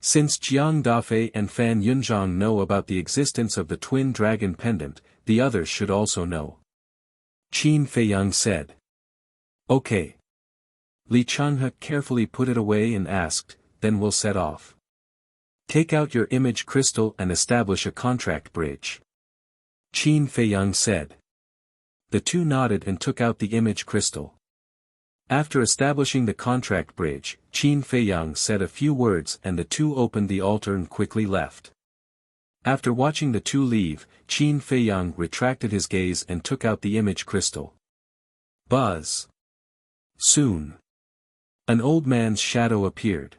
Since Jiang Dafei and Fan Yunzhang know about the existence of the twin dragon pendant, the others should also know. Qin Feiyang said. Okay. Li Changhe carefully put it away and asked, then we'll set off. Take out your image crystal and establish a contract bridge. Qin Feiyang said. The two nodded and took out the image crystal. After establishing the contract bridge, Qin Feiyang said a few words and the two opened the altar and quickly left. After watching the two leave, Qin Feiyang retracted his gaze and took out the image crystal. Buzz. Soon. An old man's shadow appeared.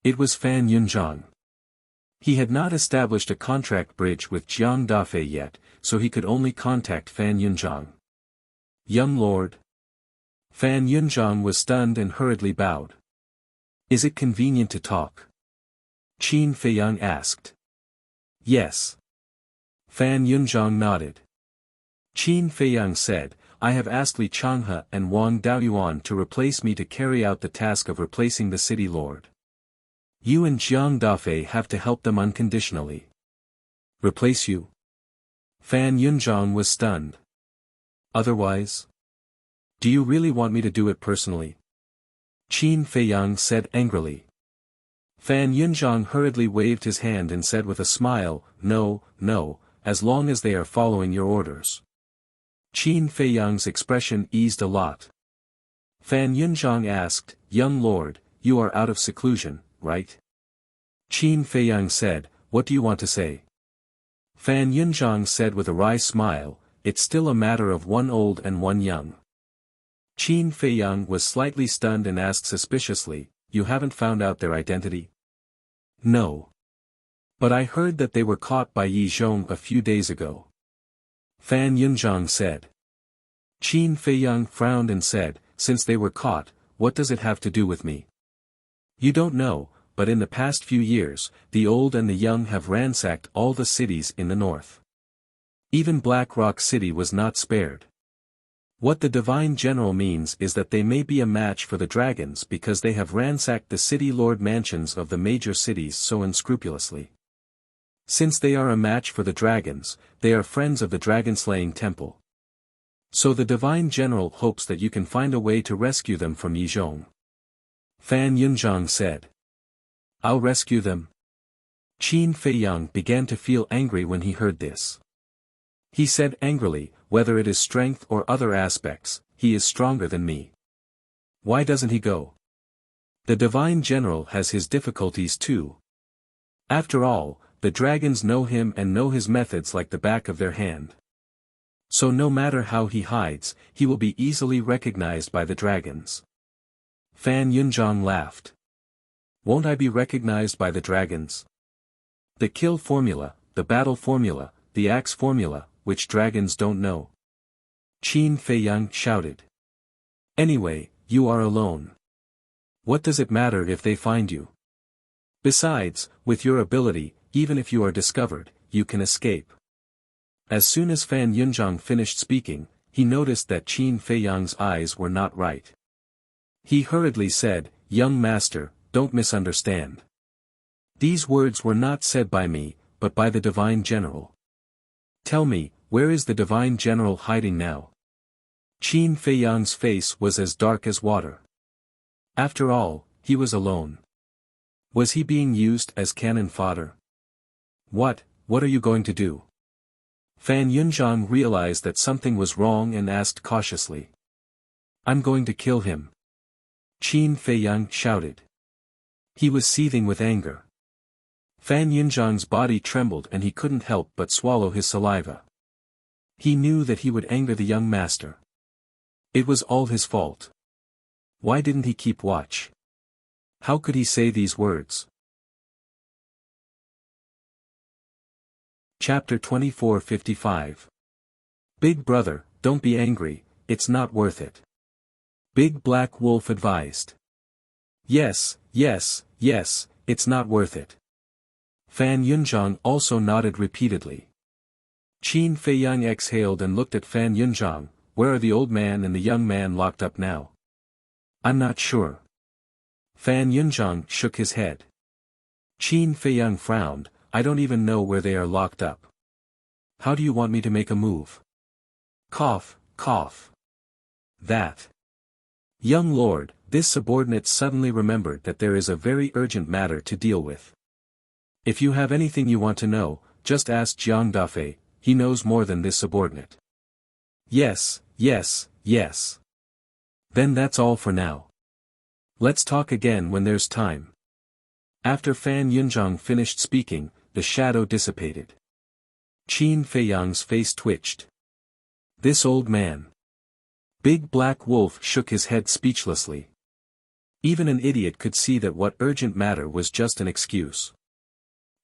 It was Fan Yunzhang. He had not established a contract bridge with Jiang Dafei yet, so he could only contact Fan Yunzhang. Young lord. Fan Yunzhang was stunned and hurriedly bowed. Is it convenient to talk? Qin Feiyang asked. Yes. Fan Yunzhang nodded. Qin Feiyang said, I have asked Li Changhe and Wang Daoyuan to replace me to carry out the task of replacing the city lord. You and Jiang Dafei have to help them unconditionally. Replace you? Fan Yunzhang was stunned. Otherwise? Do you really want me to do it personally? Qin Feiyang said angrily. Fan Yunzhang hurriedly waved his hand and said with a smile, No, no, as long as they are following your orders. Qin Feiyang's expression eased a lot. Fan Yunzhang asked, Young lord, you are out of seclusion, right? Qin Feiyang said, What do you want to say? Fan Yunzhang said with a wry smile, It's still a matter of one old and one young. Qin Feiyang was slightly stunned and asked suspiciously, You haven't found out their identity? No. But I heard that they were caught by Yi Zhong a few days ago. Fan Yunzhang said. Qin Feiyang frowned and said, Since they were caught, what does it have to do with me? You don't know, but in the past few years, the old and the young have ransacked all the cities in the north. Even Black Rock City was not spared. What the Divine General means is that they may be a match for the dragons because they have ransacked the city lord mansions of the major cities so unscrupulously. Since they are a match for the dragons, they are friends of the dragon-slaying temple. So the Divine General hopes that you can find a way to rescue them from Yi Zhong. Fan Yunzhang said. I'll rescue them. Qin Feiyang began to feel angry when he heard this. He said angrily, Whether it is strength or other aspects, he is stronger than me. Why doesn't he go? The Divine General has his difficulties too. After all, the dragons know him and know his methods like the back of their hand. So no matter how he hides, he will be easily recognized by the dragons. Fan Yunzhang laughed. Won't I be recognized by the dragons? The kill formula, the battle formula, the axe formula, which dragons don't know. Qin Feiyang shouted. Anyway, you are alone. What does it matter if they find you? Besides, with your ability, even if you are discovered, you can escape. As soon as Fan Yunzhang finished speaking, he noticed that Qin Feiyang's eyes were not right. He hurriedly said, Young master, don't misunderstand. These words were not said by me, but by the Divine General. Tell me, where is the Divine General hiding now? Qin Feiyang's face was as dark as water. After all, he was alone. Was he being used as cannon fodder? What are you going to do? Fan Yunzhang realized that something was wrong and asked cautiously. I'm going to kill him. Qin Feiyang shouted. He was seething with anger. Fan Yunzhang's body trembled and he couldn't help but swallow his saliva. He knew that he would anger the young master. It was all his fault. Why didn't he keep watch? How could he say these words? Chapter 24:55. Big brother, don't be angry, it's not worth it. Big Black Wolf advised. Yes, it's not worth it. Fan Yunzhang also nodded repeatedly. Qin Feiyang exhaled and looked at Fan Yunzhang, Where are the old man and the young man locked up now? I'm not sure. Fan Yunzhang shook his head. Qin Feiyang frowned, I don't even know where they are locked up. How do you want me to make a move? Cough, cough. That. Young lord, this subordinate suddenly remembered that there is a very urgent matter to deal with. If you have anything you want to know, just ask Jiang Dafei, he knows more than this subordinate. Yes, yes, yes. Then that's all for now. Let's talk again when there's time. After Fan Yunzhang finished speaking, the shadow dissipated. Qin Feiyang's face twitched. This old man. Big Black Wolf shook his head speechlessly. Even an idiot could see that what urgent matter was just an excuse.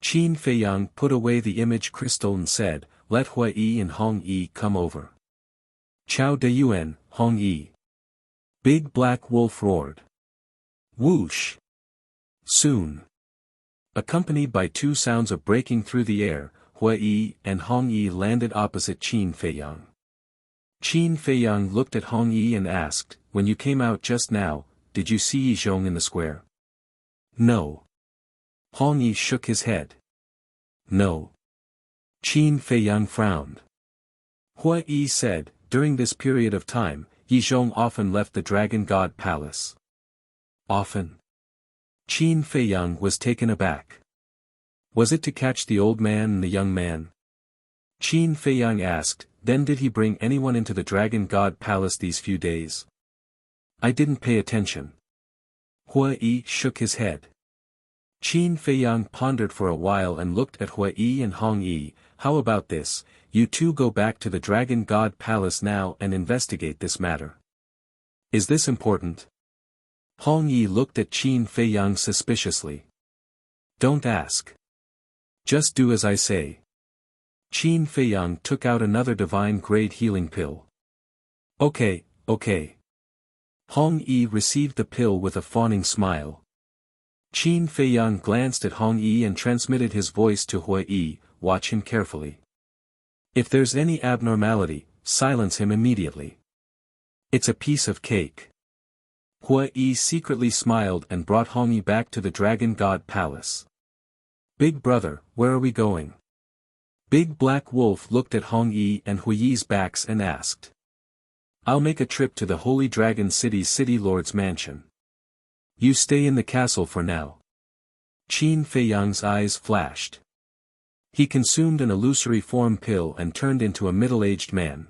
Qin Feiyang put away the image crystal and said, "Let Hua Yi and Hong Yi come over." "Chao De Yuan, Hong Yi." Big Black Wolf roared. Whoosh! Soon. Accompanied by two sounds of breaking through the air, Hua Yi and Hong Yi landed opposite Qin Feiyang. Qin Feiyang looked at Hong Yi and asked, "When you came out just now, did you see Yi Zhong in the square?" "No." Hong Yi shook his head. "No." Qin Feiyang frowned. Hua Yi said, "During this period of time, Yi Zhong often left the Dragon God Palace." "Often?" Qin Feiyang was taken aback. "Was it to catch the old man and the young man?" Qin Feiyang asked, "Then did he bring anyone into the Dragon God Palace these few days?" "I didn't pay attention." Hua Yi shook his head. Qin Feiyang pondered for a while and looked at Hua Yi and Hong Yi. "How about this, you two go back to the Dragon God Palace now and investigate this matter." "Is this important?" Hong Yi looked at Qin Feiyang suspiciously. "Don't ask. Just do as I say." Qin Feiyang took out another divine-grade healing pill. Okay. Hong Yi received the pill with a fawning smile. Qin Feiyang glanced at Hong Yi and transmitted his voice to Hua Yi, "Watch him carefully. If there's any abnormality, silence him immediately. It's a piece of cake." Hua Yi secretly smiled and brought Hong Yi back to the Dragon God Palace. "Big brother, where are we going?" Big Black Wolf looked at Hong Yi and Hua Yi's backs and asked. "I'll make a trip to the Holy Dragon City's City Lord's mansion. You stay in the castle for now." Qin Feiyang's eyes flashed. He consumed an illusory form pill and turned into a middle-aged man.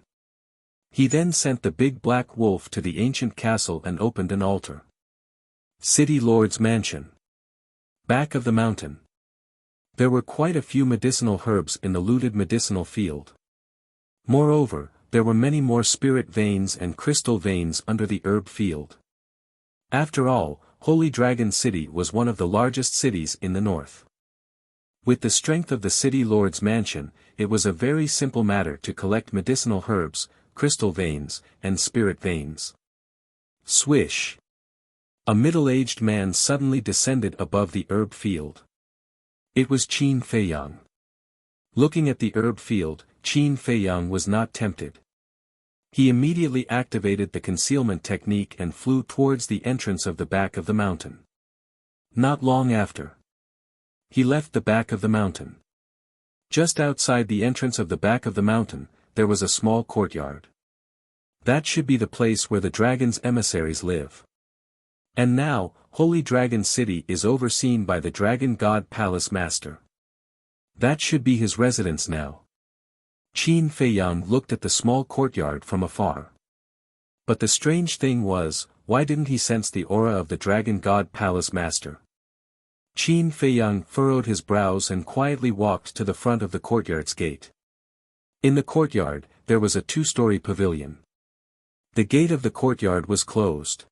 He then sent the Big Black Wolf to the ancient castle and opened an altar. City Lord's mansion. Back of the mountain. There were quite a few medicinal herbs in the looted medicinal field. Moreover, there were many more spirit veins and crystal veins under the herb field. After all, Holy Dragon City was one of the largest cities in the north. With the strength of the City Lord's mansion, it was a very simple matter to collect medicinal herbs, crystal veins, and spirit veins. Swish! A middle-aged man suddenly descended above the herb field. It was Qin Feiyang. Looking at the herb field, Qin Feiyang was not tempted. He immediately activated the concealment technique and flew towards the entrance of the back of the mountain. Not long after, he left the back of the mountain. Just outside the entrance of the back of the mountain, there was a small courtyard. That should be the place where the dragon's emissaries live. And now, Holy Dragon City is overseen by the Dragon God Palace Master. That should be his residence now. Qin Feiyang looked at the small courtyard from afar. But the strange thing was, why didn't he sense the aura of the Dragon God Palace Master? Qin Feiyang furrowed his brows and quietly walked to the front of the courtyard's gate. In the courtyard, there was a two-story pavilion. The gate of the courtyard was closed.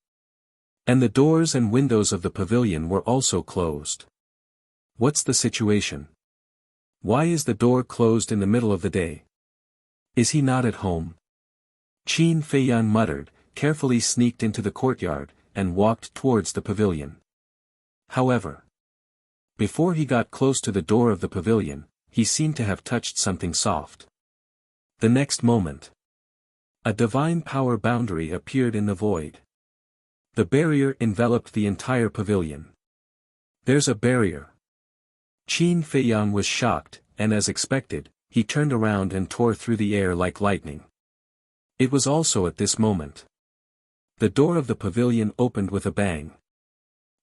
And the doors and windows of the pavilion were also closed. What's the situation? Why is the door closed in the middle of the day? Is he not at home? Qin Feiyang muttered, carefully sneaked into the courtyard, and walked towards the pavilion. However, before he got close to the door of the pavilion, he seemed to have touched something soft. The next moment, a divine power boundary appeared in the void. The barrier enveloped the entire pavilion. There's a barrier. Qin Feiyang was shocked, and as expected, he turned around and tore through the air like lightning. It was also at this moment. The door of the pavilion opened with a bang.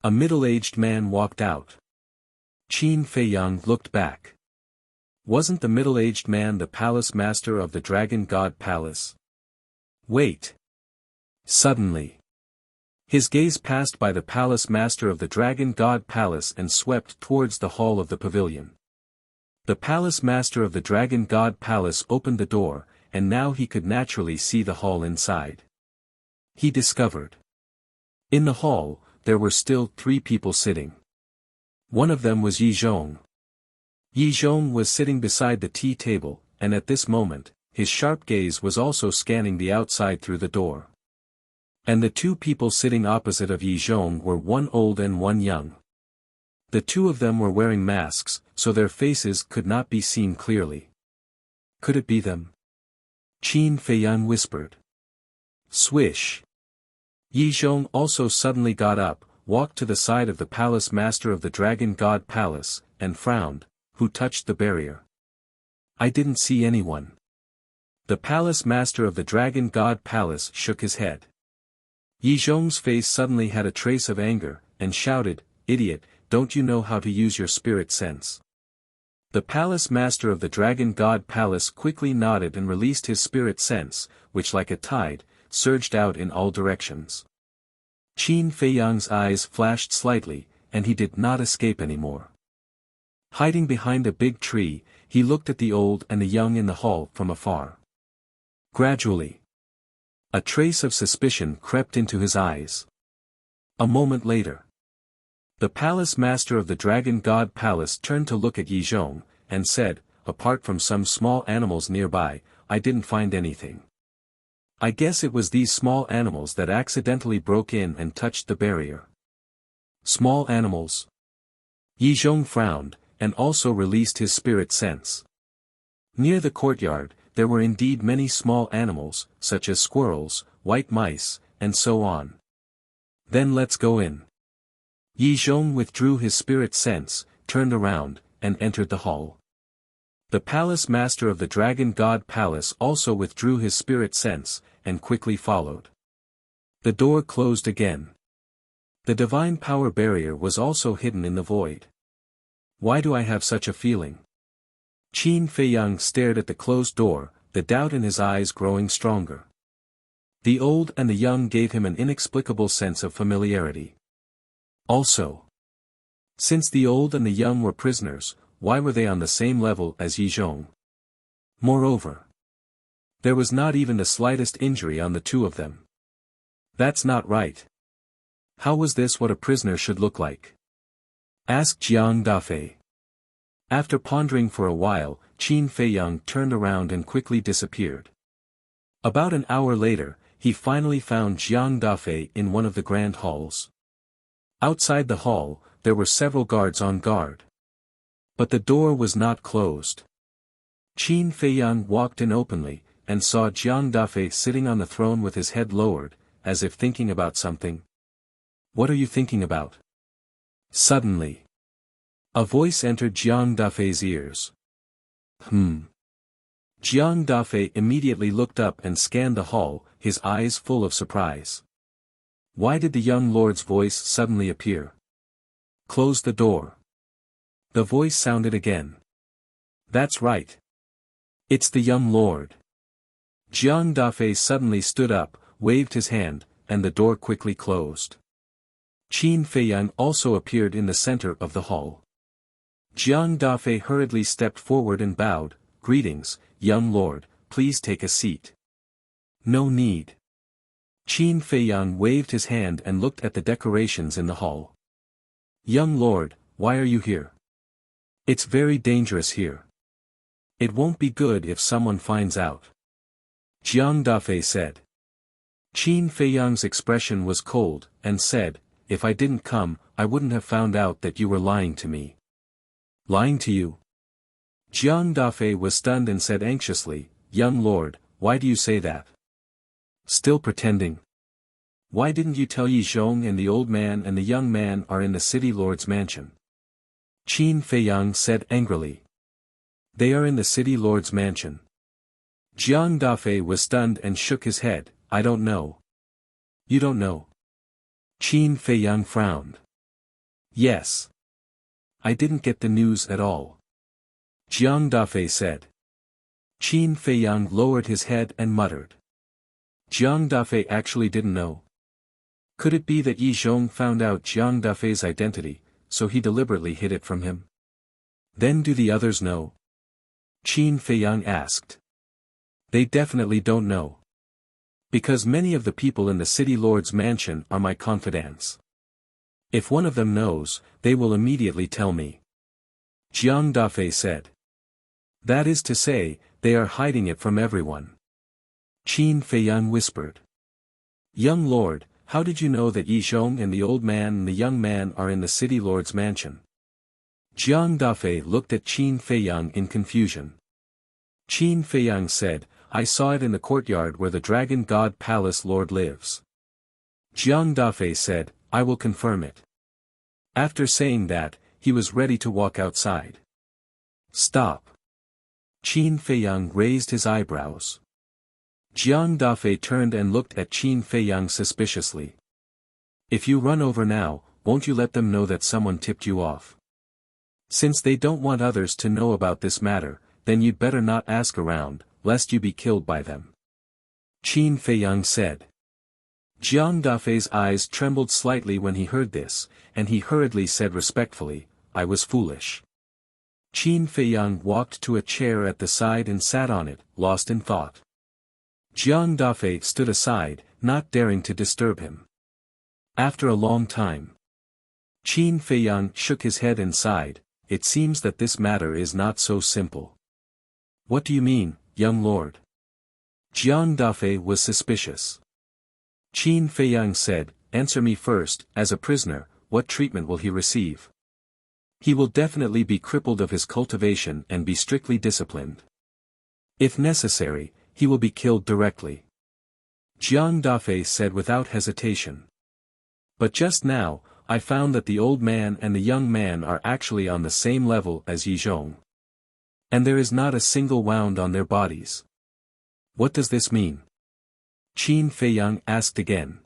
A middle-aged man walked out. Qin Feiyang looked back. Wasn't the middle-aged man the palace master of the Dragon God Palace? Wait. Suddenly, his gaze passed by the palace master of the Dragon God Palace and swept towards the hall of the pavilion. The palace master of the Dragon God Palace opened the door, and now he could naturally see the hall inside. He discovered. In the hall, there were still 3 people sitting. One of them was Yi Zhong. Yi Zhong was sitting beside the tea table, and at this moment, his sharp gaze was also scanning the outside through the door. And the 2 people sitting opposite of Yi Zhong were one old and one young. The 2 of them were wearing masks, so their faces could not be seen clearly. Could it be them? Qin Feiyang whispered. Swish. Yi Zhong also suddenly got up, walked to the side of the palace master of the Dragon God Palace, and frowned. Who touched the barrier? I didn't see anyone. The palace master of the Dragon God Palace shook his head. Yi Zhong's face suddenly had a trace of anger, and shouted, Idiot, don't you know how to use your spirit sense? The palace master of the Dragon God Palace quickly nodded and released his spirit sense, which like a tide, surged out in all directions. Qin Feiyang's eyes flashed slightly, and he did not escape anymore. Hiding behind a big tree, he looked at the old and the young in the hall from afar. Gradually, a trace of suspicion crept into his eyes. A moment later, the palace master of the Dragon God Palace turned to look at Yi Zhong, and said, apart from some small animals nearby, I didn't find anything. I guess it was these small animals that accidentally broke in and touched the barrier. Small animals? Yi Zhong frowned, and also released his spirit sense. Near the courtyard, there were indeed many small animals, such as squirrels, white mice, and so on. Then let's go in. Yi Zhong withdrew his spirit sense, turned around, and entered the hall. The palace master of the Dragon God Palace also withdrew his spirit sense, and quickly followed. The door closed again. The divine power barrier was also hidden in the void. Why do I have such a feeling? Qin Feiyang stared at the closed door, the doubt in his eyes growing stronger. The old and the young gave him an inexplicable sense of familiarity. Also, since the old and the young were prisoners, why were they on the same level as Yi Zhong? Moreover, there was not even the slightest injury on the 2 of them. That's not right. How was this what a prisoner should look like? Asked Jiang Dafei. After pondering for a while, Qin Feiyang turned around and quickly disappeared. About an hour later, he finally found Jiang Dafei in one of the grand halls. Outside the hall, there were several guards on guard. But the door was not closed. Qin Feiyang walked in openly, and saw Jiang Dafei sitting on the throne with his head lowered, as if thinking about something. What are you thinking about? Suddenly, a voice entered Jiang Dafei's ears. Jiang Dafei immediately looked up and scanned the hall, his eyes full of surprise. Why did the young lord's voice suddenly appear? Close the door. The voice sounded again. That's right. It's the young lord. Jiang Dafei suddenly stood up, waved his hand, and the door quickly closed. Qin Feiyang also appeared in the center of the hall. Jiang Dafei hurriedly stepped forward and bowed, Greetings, young lord, please take a seat. No need. Qin Feiyang waved his hand and looked at the decorations in the hall. Young lord, why are you here? It's very dangerous here. It won't be good if someone finds out. Jiang Dafei said. Qin Feiyang's expression was cold, and said, If I didn't come, I wouldn't have found out that you were lying to me. Lying to you? Jiang Dafei was stunned and said anxiously, Young lord, why do you say that? Still pretending. Why didn't you tell Yi Zhong and the old man and the young man are in the city lord's mansion? Qin Feiyang said angrily. They are in the city lord's mansion. Jiang Dafei was stunned and shook his head, I don't know. You don't know? Qin Feiyang frowned. Yes. I didn't get the news at all. Jiang Dafei said. Qin Feiyang lowered his head and muttered. Jiang Dafei actually didn't know. Could it be that Yi Zhong found out Jiang Dafei's identity, so he deliberately hid it from him? Then do the others know? Qin Feiyang asked. They definitely don't know. Because many of the people in the city lord's mansion are my confidants. If one of them knows, they will immediately tell me. Jiang Dafei said. That is to say, they are hiding it from everyone. Qin Feiyang whispered. Young lord, how did you know that Yi Zhong and the old man and the young man are in the city lord's mansion? Jiang Dafei looked at Qin Feiyang in confusion. Qin Feiyang said, I saw it in the courtyard where the Dragon God Palace Lord lives. Jiang Dafei said, I will confirm it. After saying that, he was ready to walk outside. Stop. Qin Feiyang raised his eyebrows. Jiang Dafei turned and looked at Qin Feiyang suspiciously. If you run over now, won't you let them know that someone tipped you off? Since they don't want others to know about this matter, then you'd better not ask around, lest you be killed by them. Qin Feiyang said. Jiang Dafei's eyes trembled slightly when he heard this, and he hurriedly said respectfully, I was foolish. Qin Feiyang walked to a chair at the side and sat on it, lost in thought. Jiang Dafei stood aside, not daring to disturb him. After a long time, Qin Feiyang shook his head and sighed, it seems that this matter is not so simple. What do you mean, young lord? Jiang Dafei was suspicious. Qin Feiyang said, answer me first, as a prisoner, what treatment will he receive? He will definitely be crippled of his cultivation and be strictly disciplined. If necessary, he will be killed directly. Jiang Dafei said without hesitation. But just now, I found that the old man and the young man are actually on the same level as Yi Zhong. And there is not a single wound on their bodies. What does this mean? Qin Feiyang asked again.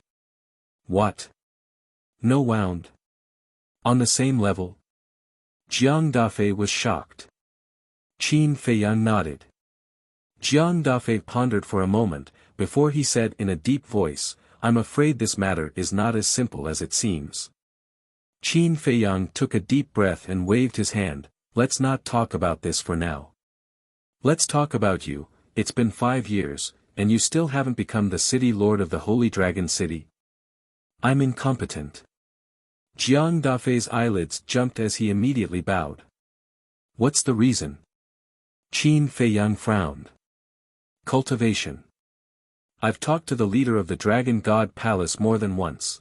What? No wound? On the same level? Jiang Dafei was shocked. Qin Feiyang nodded. Jiang Dafei pondered for a moment, before he said in a deep voice, I'm afraid this matter is not as simple as it seems. Qin Feiyang took a deep breath and waved his hand, let's not talk about this for now. Let's talk about you, it's been 5 years, and you still haven't become the city lord of the Holy Dragon City. I'm incompetent. Jiang Dafei's eyelids jumped as he immediately bowed. What's the reason? Qin Feiyang frowned. Cultivation. I've talked to the leader of the Dragon God Palace more than once.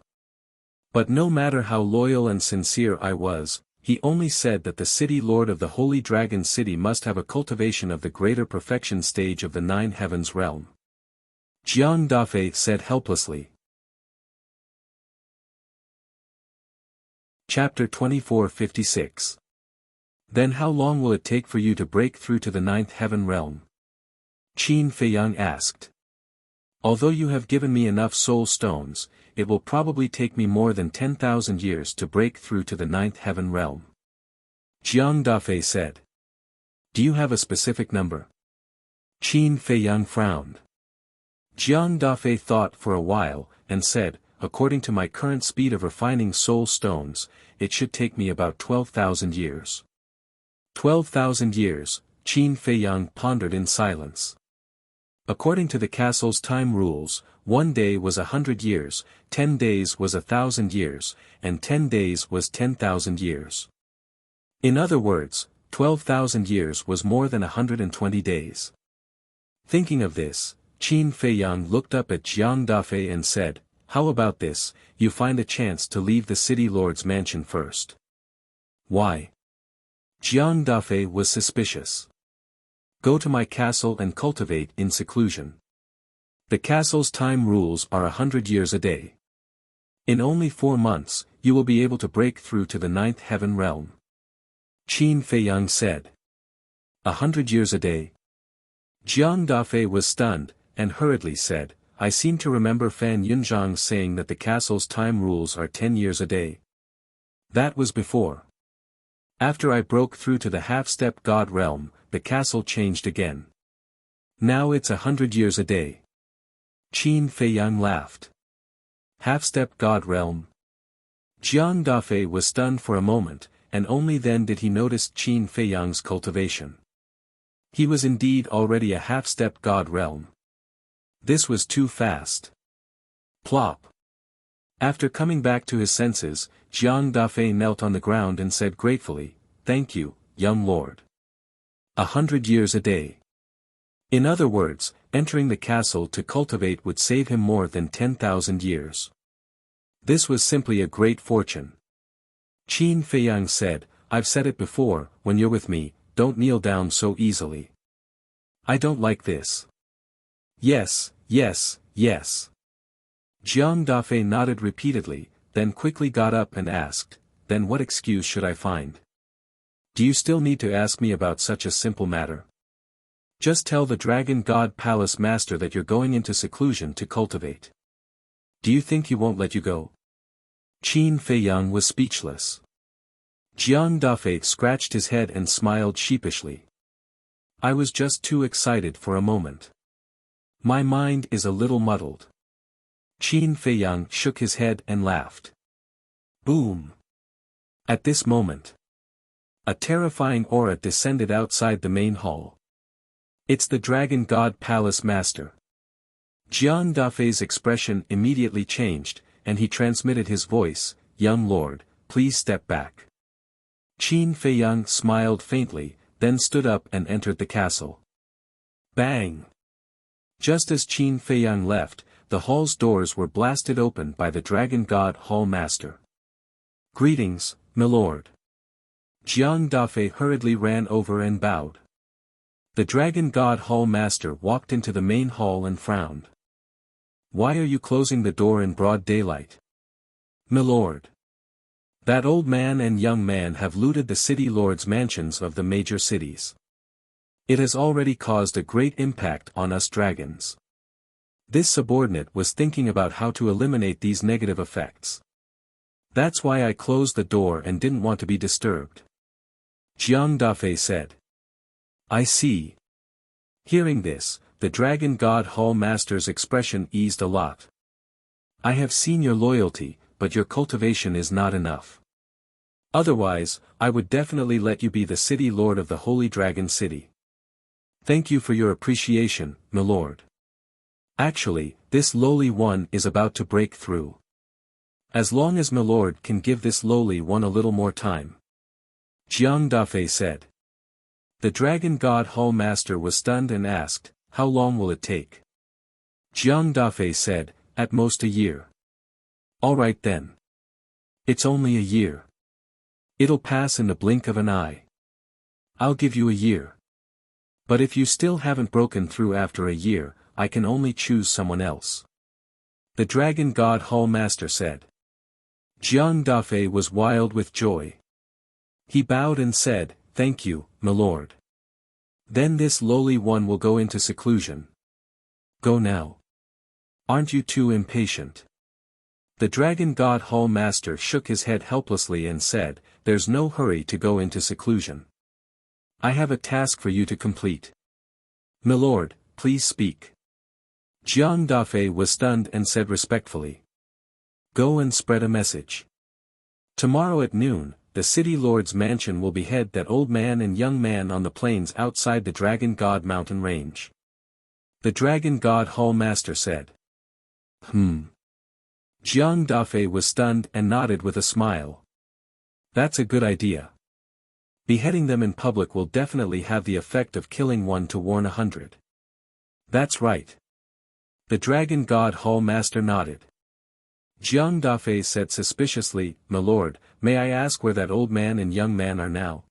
But no matter how loyal and sincere I was, he only said that the city lord of the Holy Dragon City must have a cultivation of the greater perfection stage of the 9 heavens realm. Jiang Dafei said helplessly. Chapter 2456. Then how long will it take for you to break through to the 9th heaven realm? Qin Feiyang asked. Although you have given me enough soul stones, it will probably take me more than 10,000 years to break through to the 9th heaven realm. Jiang Dafei said. Do you have a specific number? Qin Feiyang frowned. Jiang Dafei thought for a while, and said, according to my current speed of refining soul stones, it should take me about 12,000 years. 12,000 years, Qin Feiyang pondered in silence. According to the castle's time rules, 1 day was 100 years, 10 days was 1,000 years, and 10 days was 10,000 years. In other words, 12,000 years was more than 120 days. Thinking of this, Qin Feiyang looked up at Jiang Dafei and said, how about this, you find a chance to leave the city lord's mansion first. Why? Jiang Dafei was suspicious. Go to my castle and cultivate in seclusion. The castle's time rules are 100 years a day. In only 4 months, you will be able to break through to the 9th heaven realm. Qin Feiyang said. 100 years a day. Jiang Dafei was stunned, and hurriedly said, I seem to remember Fan Yunzhang saying that the castle's time rules are 10 years a day. That was before. After I broke through to the half-step god realm, the castle changed again. Now it's 100 years a day. Qin Feiyang laughed. Half-step god realm. Jiang Dafei was stunned for a moment, and only then did he notice Qin Feiyang's cultivation. He was indeed already a half-step god realm. This was too fast. Plop. After coming back to his senses, Jiang Dafei knelt on the ground and said gratefully, "Thank you, young lord. 100 years a day." In other words, entering the castle to cultivate would save him more than 10,000 years. This was simply a great fortune. Qin Feiyang said, "I've said it before, when you're with me, don't kneel down so easily. I don't like this." "Yes, yes, yes." Jiang Dafei nodded repeatedly, then quickly got up and asked, "Then what excuse should I find? Do you still need to ask me about such a simple matter? Just tell the Dragon God Palace Master that you're going into seclusion to cultivate. Do you think he won't let you go?" Qin Feiyang was speechless. Jiang Dafei scratched his head and smiled sheepishly. "I was just too excited for a moment. My mind is a little muddled." Qin Feiyang shook his head and laughed. Boom! At this moment, a terrifying aura descended outside the main hall. "It's the Dragon God Palace Master." Jiang Dafei's expression immediately changed, and he transmitted his voice, "Young lord, please step back." Qin Feiyang smiled faintly, then stood up and entered the castle. Bang! Just as Qin Feiyang left, the hall's doors were blasted open by the Dragon God Hall Master. "Greetings, milord." Jiang Dafei hurriedly ran over and bowed. The Dragon God Hall Master walked into the main hall and frowned. "Why are you closing the door in broad daylight?" "Milord. That old man and young man have looted the city lords' mansions of the major cities. It has already caused a great impact on us dragons. This subordinate was thinking about how to eliminate these negative effects. That's why I closed the door and didn't want to be disturbed." Jiang Dafei said. "I see." Hearing this, the Dragon God Hall Master's expression eased a lot. "I have seen your loyalty, but your cultivation is not enough. Otherwise, I would definitely let you be the city lord of the Holy Dragon City. Thank you for your appreciation, milord. Actually, this lowly one is about to break through. As long as milord can give this lowly one a little more time." Jiang Dafei said. The Dragon God Hall Master was stunned and asked, "How long will it take?" Jiang Dafei said, "At most a year." "All right then. It's only a year. It'll pass in the blink of an eye. I'll give you a year. But if you still haven't broken through after a year, I can only choose someone else." The Dragon God Hall Master said. Jiang Dafei was wild with joy. He bowed and said, "Thank you, milord. Then this lowly one will go into seclusion. Go now. Aren't you too impatient?" The Dragon God Hall Master shook his head helplessly and said, "There's no hurry to go into seclusion. I have a task for you to complete." "Milord, please speak." Jiang Dafei was stunned and said respectfully. "Go and spread a message. Tomorrow at noon, the city lord's mansion will behead that old man and young man on the plains outside the Dragon God mountain range." The Dragon God Hall Master said. Jiang Dafei was stunned and nodded with a smile. "That's a good idea. Beheading them in public will definitely have the effect of killing one to warn 100. That's right." The Dragon God Hall Master nodded. Jiang Dafei said suspiciously, "Milord, may I ask where that old man and young man are now?"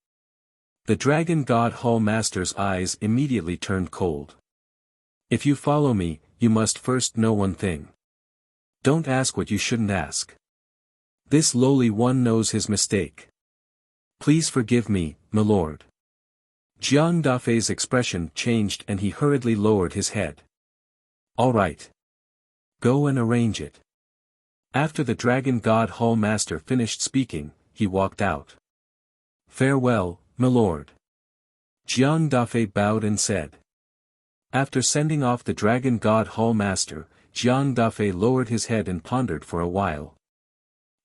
The Dragon God Hall Master's eyes immediately turned cold. "If you follow me, you must first know one thing. Don't ask what you shouldn't ask. This lowly one knows his mistake. Please forgive me, milord." Jiang Dafei's expression changed and he hurriedly lowered his head. "All right. Go and arrange it." After the Dragon God Hall Master finished speaking, he walked out. "Farewell, milord." Jiang Dafei bowed and said. After sending off the Dragon God Hall Master, Jiang Dafei lowered his head and pondered for a while.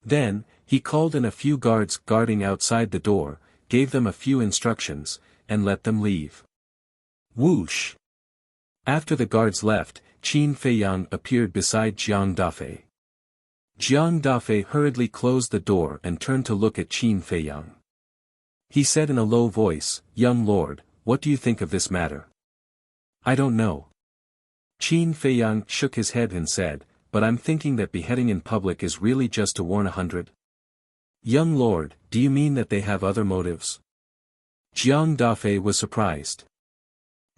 Then, he called in a few guards guarding outside the door, gave them a few instructions, and let them leave. Whoosh! After the guards left, Qin Feiyang appeared beside Jiang Dafei. Jiang Dafei hurriedly closed the door and turned to look at Qin Feiyang. He said in a low voice, "Young lord, what do you think of this matter?" "I don't know." Qin Feiyang shook his head and said, "But I'm thinking that beheading in public is really just to warn 100. "Young lord, do you mean that they have other motives?" Jiang Dafei was surprised.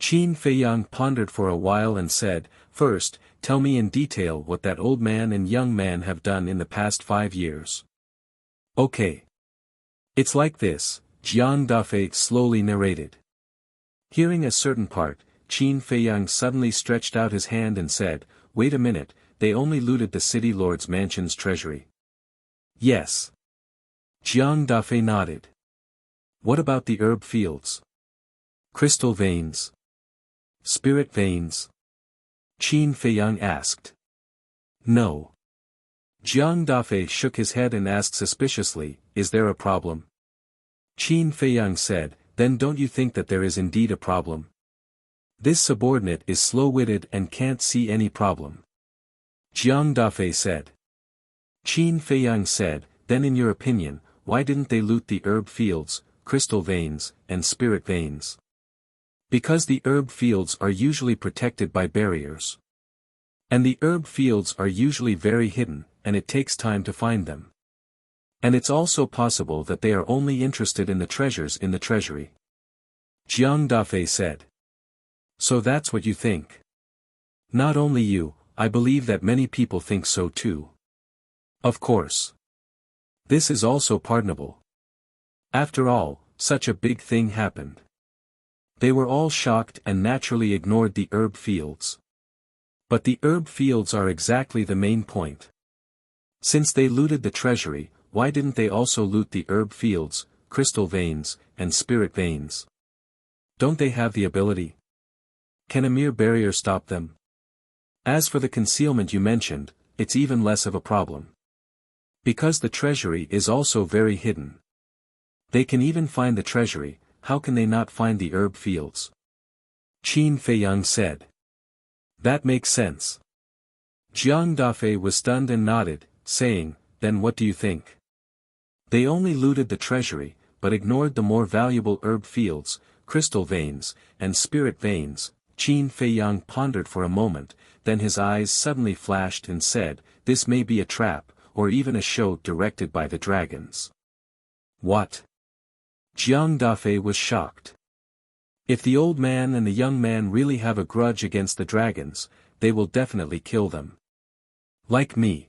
Qin Feiyang pondered for a while and said, "First, tell me in detail what that old man and young man have done in the past 5 years." "Okay. It's like this," Jiang Dafei slowly narrated. Hearing a certain part, Qin Feiyang suddenly stretched out his hand and said, "Wait a minute, they only looted the city lord's mansion's treasury." "Yes." Jiang Dafei nodded. "What about the herb fields? Crystal veins? Spirit veins?" Qin Feiyang asked. "No." Jiang Dafei shook his head and asked suspiciously, "Is there a problem?" Qin Feiyang said, "Then don't you think that there is indeed a problem? This subordinate is slow-witted and can't see any problem." Jiang Dafei said. Qin Feiyang said, "Then in your opinion, why didn't they loot the herb fields, crystal veins, and spirit veins?" "Because the herb fields are usually protected by barriers. And the herb fields are usually very hidden, and it takes time to find them. And it's also possible that they are only interested in the treasures in the treasury." Jiang Dafei said. "So that's what you think?" "Not only you, I believe that many people think so too." "Of course. This is also pardonable. After all, such a big thing happened." They were all shocked and naturally ignored the herb fields. But the herb fields are exactly the main point. Since they looted the treasury, why didn't they also loot the herb fields, crystal veins, and spirit veins? Don't they have the ability? Can a mere barrier stop them? As for the concealment you mentioned, it's even less of a problem. Because the treasury is also very hidden. They can even find the treasury, how can they not find the herb fields? Qin Feiyang said. That makes sense. Jiang Dafei was stunned and nodded, saying, "Then what do you think?" "They only looted the treasury, but ignored the more valuable herb fields, crystal veins, and spirit veins." Qin Feiyang pondered for a moment, then his eyes suddenly flashed and said, "This may be a trap, or even a show directed by the dragons." "What?" Jiang Dafei was shocked. "If the old man and the young man really have a grudge against the dragons, they will definitely kill them. Like me.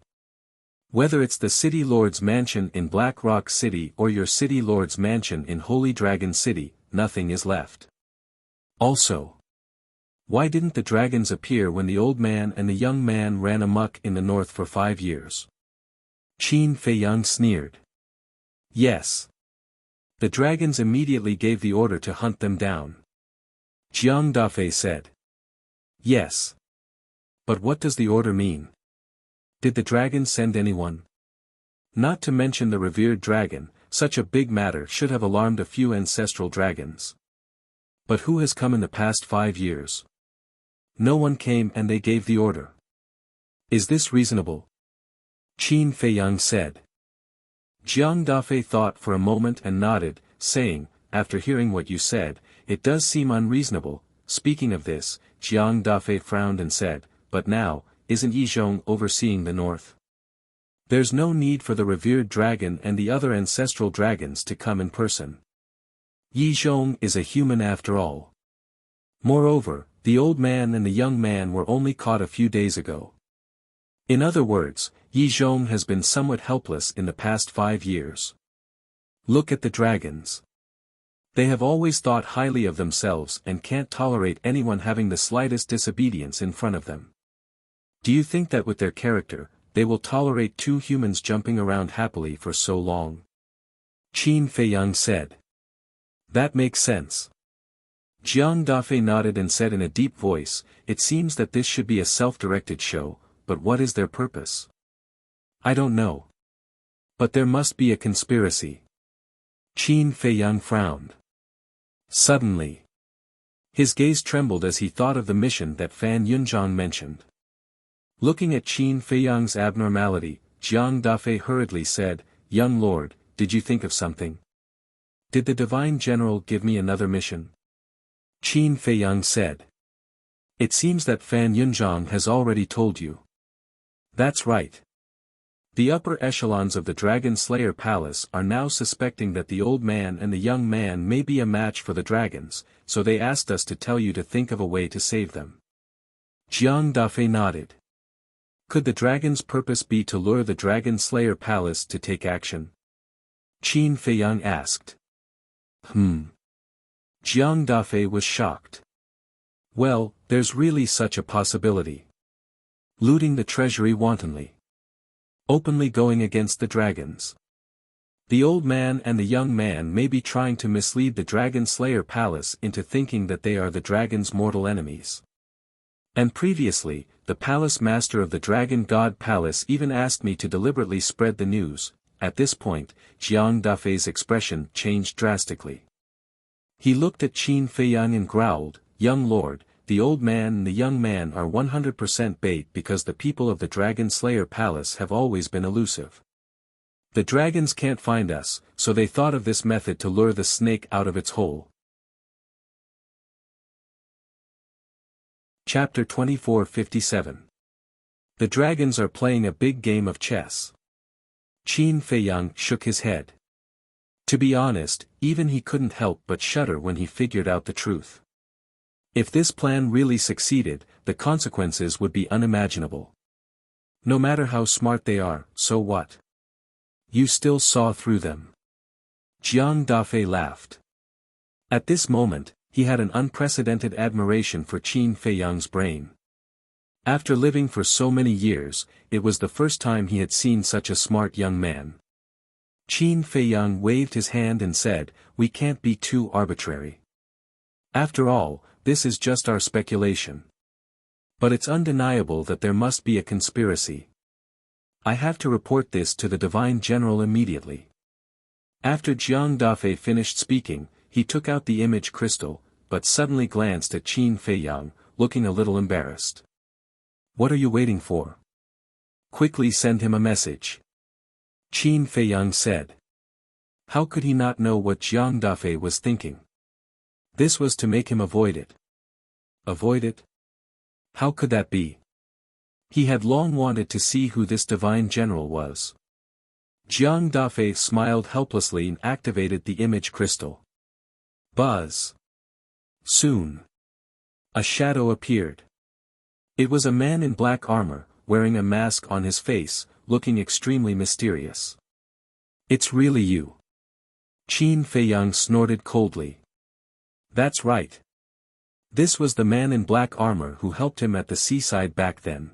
Whether it's the City Lord's mansion in Black Rock City or your City Lord's mansion in Holy Dragon City, nothing is left. Also, why didn't the dragons appear when the old man and the young man ran amok in the north for 5 years?" Qin Feiyang sneered. "Yes. The dragons immediately gave the order to hunt them down." Jiang Dafei said. "Yes. But what does the order mean? Did the dragons send anyone? Not to mention the revered dragon, such a big matter should have alarmed a few ancestral dragons. But who has come in the past 5 years? No one came and they gave the order. Is this reasonable?" Qin Feiyang said. Jiang Dafei thought for a moment and nodded, saying, "After hearing what you said, it does seem unreasonable." Speaking of this, Jiang Dafei frowned and said, "But now, isn't Yizhong overseeing the north? There's no need for the revered dragon and the other ancestral dragons to come in person. Yizhong is a human after all. Moreover, the old man and the young man were only caught a few days ago. In other words, Yizhong has been somewhat helpless in the past 5 years. Look at the dragons. They have always thought highly of themselves and can't tolerate anyone having the slightest disobedience in front of them. Do you think that with their character, they will tolerate 2 humans jumping around happily for so long?" Qin Feiyang said. "That makes sense." Jiang Dafei nodded and said in a deep voice, "It seems that this should be a self-directed show, but what is their purpose? I don't know. But there must be a conspiracy. Qin Feiyang frowned. Suddenly, his gaze trembled as he thought of the mission that Fan Yunzhang mentioned. Looking at Qin Feiyang's abnormality, Jiang Dafei hurriedly said, "Young lord, did you think of something? Did the divine general give me another mission?" Qin Feiyang said. "It seems that Fan Yunzhang has already told you." "That's right. The upper echelons of the Dragon Slayer Palace are now suspecting that the old man and the young man may be a match for the dragons, so they asked us to tell you to think of a way to save them." Jiang Dafei nodded. Could the dragon's purpose be to lure the Dragon Slayer Palace to take action? Qin Feiyang asked. Jiang Dafei was shocked. Well, there's really such a possibility. Looting the treasury wantonly. Openly going against the dragons. The old man and the young man may be trying to mislead the Dragon Slayer Palace into thinking that they are the dragon's mortal enemies. And previously, the palace master of the Dragon God Palace even asked me to deliberately spread the news. At this point, Jiang Dafei's expression changed drastically. He looked at Qin Feiyang and growled, "Young lord, the old man and the young man are 100% bait because the people of the Dragon Slayer Palace have always been elusive. The dragons can't find us, so they thought of this method to lure the snake out of its hole." Chapter 2457. The dragons are playing a big game of chess. Qin Feiyang shook his head. To be honest, even he couldn't help but shudder when he figured out the truth. If this plan really succeeded, the consequences would be unimaginable. No matter how smart they are, so what? You still saw through them. Jiang Dafei laughed. At this moment, he had an unprecedented admiration for Qin Feiyang's brain. After living for so many years, it was the first time he had seen such a smart young man. Qin Feiyang waved his hand and said, "We can't be too arbitrary. After all, this is just our speculation. But it's undeniable that there must be a conspiracy. I have to report this to the Divine General immediately." After Jiang Dafei finished speaking, he took out the image crystal, but suddenly glanced at Qin Feiyang, looking a little embarrassed. "What are you waiting for? Quickly send him a message." Qin Feiyang said. How could he not know what Jiang Dafei was thinking? This was to make him avoid it. Avoid it? How could that be? He had long wanted to see who this divine general was. Jiang Dafei smiled helplessly and activated the image crystal. Buzz. Soon, a shadow appeared. It was a man in black armor, wearing a mask on his face, looking extremely mysterious. "It's really you." Qin Feiyang snorted coldly. "That's right. This was the man in black armor who helped him at the seaside back then."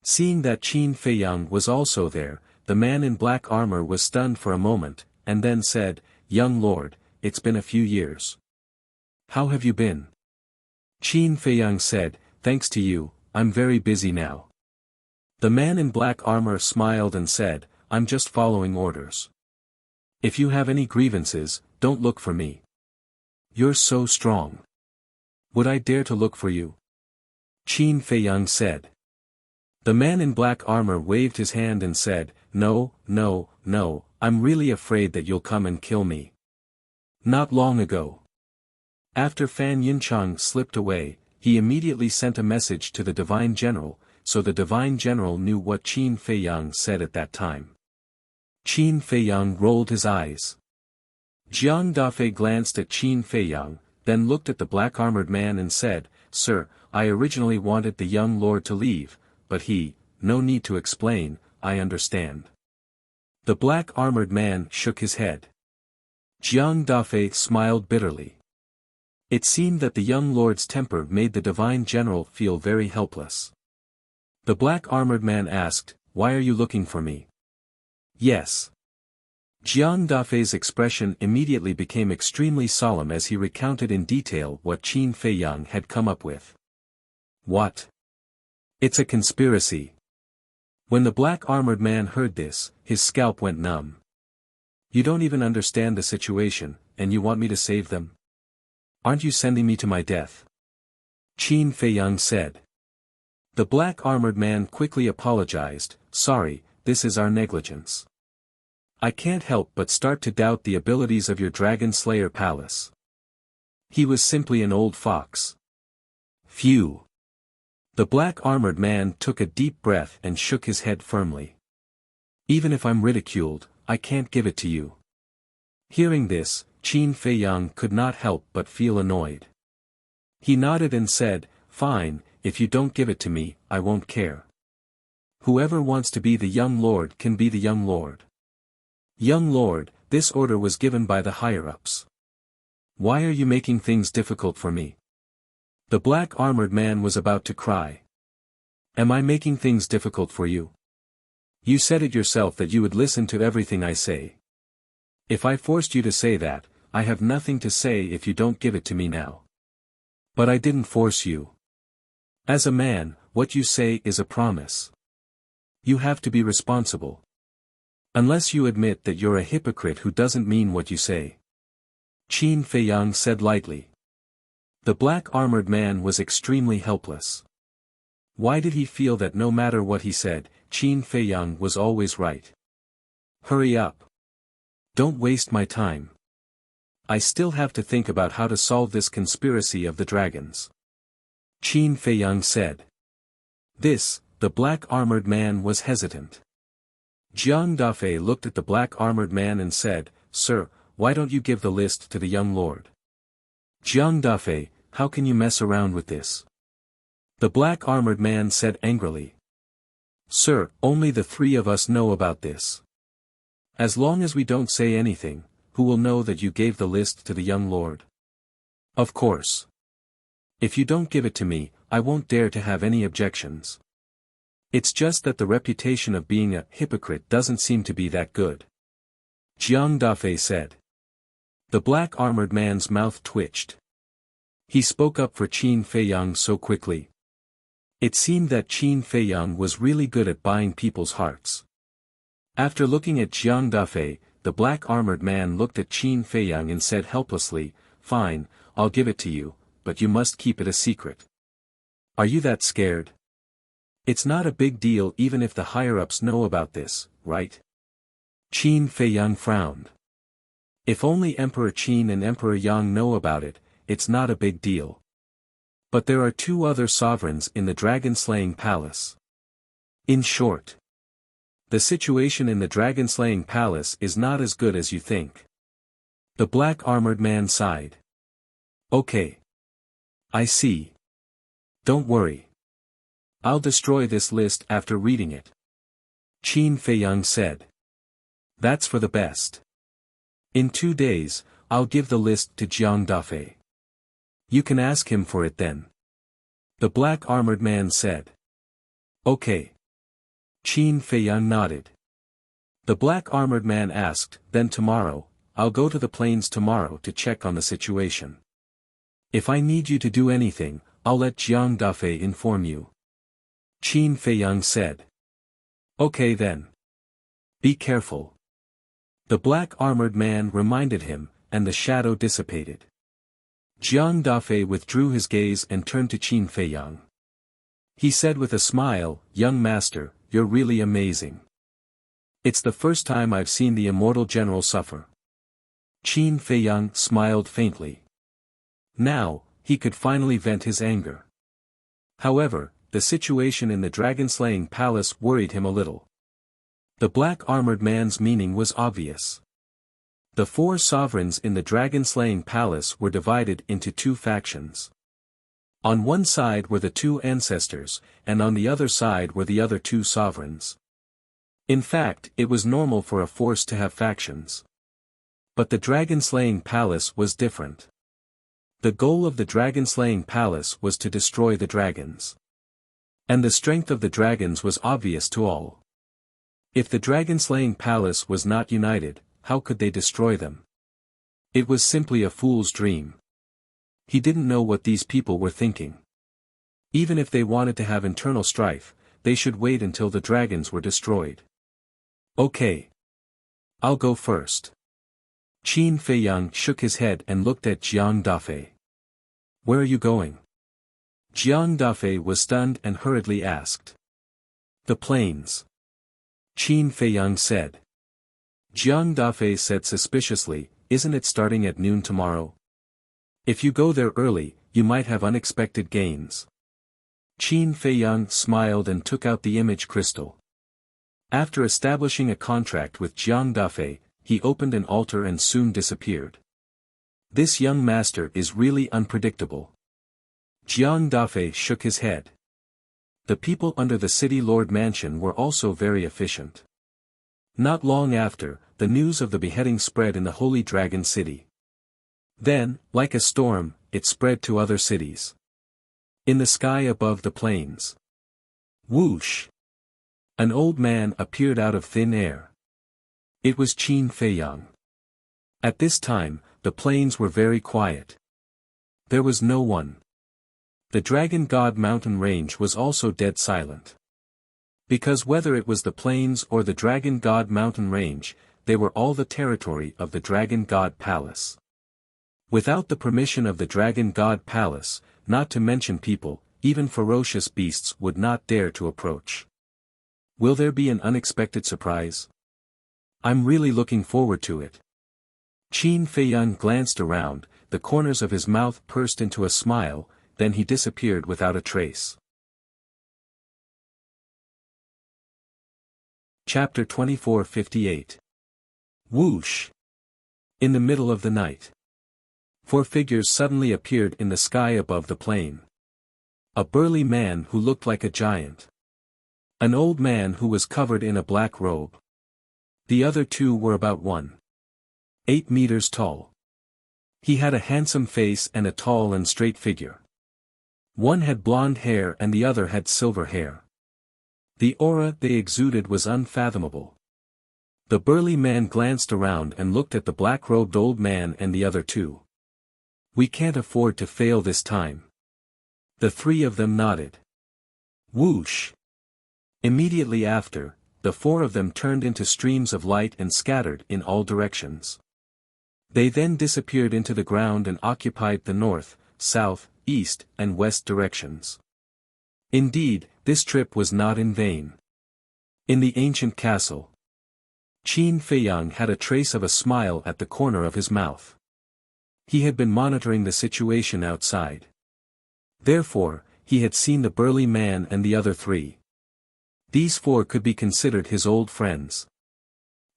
Seeing that Qin Feiyang was also there, the man in black armor was stunned for a moment, and then said, "Young lord, it's been a few years. How have you been?" Qin Feiyang said, "Thanks to you, I'm very busy now." The man in black armor smiled and said, "I'm just following orders. If you have any grievances, don't look for me. You're so strong. Would I dare to look for you?" Qin Feiyang said. The man in black armor waved his hand and said, "No, no, no, I'm really afraid that you'll come and kill me." Not long ago, after Fan Yunchang slipped away, he immediately sent a message to the Divine General, so the Divine General knew what Qin Feiyang said at that time. Qin Feiyang rolled his eyes. Jiang Dafei glanced at Qin Feiyang, then looked at the black-armored man and said, "Sir, I originally wanted the young lord to leave, but no need to explain, I understand." The black-armored man shook his head. Jiang Dafei smiled bitterly. It seemed that the young lord's temper made the Divine General feel very helpless. The black-armored man asked, "Why are you looking for me?" "Yes." Jiang Dafei's expression immediately became extremely solemn as he recounted in detail what Qin Feiyang had come up with. "What? It's a conspiracy," When the black-armored man heard this, his scalp went numb. You don't even understand the situation, and you want me to save them? Aren't you sending me to my death? Qin Feiyang said. The black-armored man quickly apologized, sorry, this is our negligence. I can't help but start to doubt the abilities of your Dragon Slayer palace. He was simply an old fox. Phew. The black-armored man took a deep breath and shook his head firmly. Even if I'm ridiculed, I can't give it to you. Hearing this, Qin Feiyang could not help but feel annoyed. He nodded and said, fine, if you don't give it to me, I won't care. Whoever wants to be the young lord can be the young lord. Young lord, this order was given by the higher-ups. Why are you making things difficult for me? The black-armored man was about to cry. Am I making things difficult for you? You said it yourself that you would listen to everything I say. If I forced you to say that, I have nothing to say if you don't give it to me now. But I didn't force you. As a man, what you say is a promise. You have to be responsible. Unless you admit that you're a hypocrite who doesn't mean what you say. Qin Feiyang said lightly. The black-armored man was extremely helpless. Why did he feel that no matter what he said, Qin Feiyang was always right? Hurry up. Don't waste my time. I still have to think about how to solve this conspiracy of the dragons. Qin Feiyang said. The black-armored man was hesitant. Jiang Dafei looked at the black-armored man and said, Sir, why don't you give the list to the young lord? Jiang Dafei, how can you mess around with this? The black-armored man said angrily. Sir, only the three of us know about this. As long as we don't say anything, who will know that you gave the list to the young lord? Of course. If you don't give it to me, I won't dare to have any objections. It's just that the reputation of being a hypocrite doesn't seem to be that good. Jiang Dafei said. The black-armored man's mouth twitched. He spoke up for Qin Feiyang so quickly. It seemed that Qin Feiyang was really good at buying people's hearts. After looking at Jiang Dafei, the black-armored man looked at Qin Feiyang and said helplessly, Fine, I'll give it to you, but you must keep it a secret. Are you that scared? It's not a big deal even if the higher-ups know about this, right? Qin Feiyang frowned. If only Emperor Qin and Emperor Yang know about it, it's not a big deal. But there are two other sovereigns in the dragon-slaying palace. In short, the situation in the dragon-slaying palace is not as good as you think. The black-armored man sighed. Okay. I see. Don't worry. I'll destroy this list after reading it. Qin Feiyang said. That's for the best. In 2 days, I'll give the list to Jiang Dafei. You can ask him for it then. The black-armored man said. Okay. Qin Feiyang nodded. The black-armored man asked, Then tomorrow, I'll go to the plains tomorrow to check on the situation. If I need you to do anything, I'll let Jiang Dafei inform you. Qin Feiyang said. Okay then. Be careful. The black-armored man reminded him, and the shadow dissipated. Jiang Dafei withdrew his gaze and turned to Qin Feiyang. He said with a smile, Young master, you're really amazing. It's the first time I've seen the immortal general suffer. Qin Feiyang smiled faintly. Now, he could finally vent his anger. However, the situation in the dragon-slaying palace worried him a little. The black-armored man's meaning was obvious. The 4 sovereigns in the dragon-slaying palace were divided into 2 factions. On one side were the 2 ancestors, and on the other side were the other 2 sovereigns. In fact, it was normal for a force to have factions. But the dragon-slaying palace was different. The goal of the dragon-slaying palace was to destroy the dragons. And the strength of the dragons was obvious to all. If the dragon-slaying palace was not united, how could they destroy them? It was simply a fool's dream. He didn't know what these people were thinking. Even if they wanted to have internal strife, they should wait until the dragons were destroyed. Okay. I'll go first. Qin Feiyang shook his head and looked at Jiang Dafei. Where are you going? Jiang Dafei was stunned and hurriedly asked. The plains. Qin Feiyang said. Jiang Dafei said suspiciously, isn't it starting at noon tomorrow? If you go there early, you might have unexpected gains. Qin Feiyang smiled and took out the image crystal. After establishing a contract with Jiang Dafei, he opened an altar and soon disappeared. This young master is really unpredictable. Jiang Dafei shook his head. The people under the city lord mansion were also very efficient. Not long after, the news of the beheading spread in the Holy Dragon City. Then, like a storm, it spread to other cities. In the sky above the plains. Whoosh! An old man appeared out of thin air. It was Qin Feiyang. At this time, the plains were very quiet. There was no one. The Dragon God mountain range was also dead silent. Because whether it was the plains or the Dragon God mountain range, they were all the territory of the Dragon God Palace. Without the permission of the Dragon God Palace, not to mention people, even ferocious beasts would not dare to approach. Will there be an unexpected surprise? I'm really looking forward to it. Qin Feiyang glanced around, the corners of his mouth pursed into a smile, then he disappeared without a trace. Chapter 2458. Whoosh! In the middle of the night. 4 figures suddenly appeared in the sky above the plain. A burly man who looked like a giant. An old man who was covered in a black robe. The other 2 were about 1.8 meters tall. He had a handsome face and a tall and straight figure. One had blonde hair and the other had silver hair. The aura they exuded was unfathomable. The burly man glanced around and looked at the black-robed old man and the other 2. We can't afford to fail this time. The 3 of them nodded. Whoosh! Immediately after, the 4 of them turned into streams of light and scattered in all directions. They then disappeared into the ground and occupied the north, south, east, and west directions. Indeed, this trip was not in vain. In the ancient castle, Qin Feiyang had a trace of a smile at the corner of his mouth. He had been monitoring the situation outside. Therefore, he had seen the burly man and the other 3. These 4 could be considered his old friends.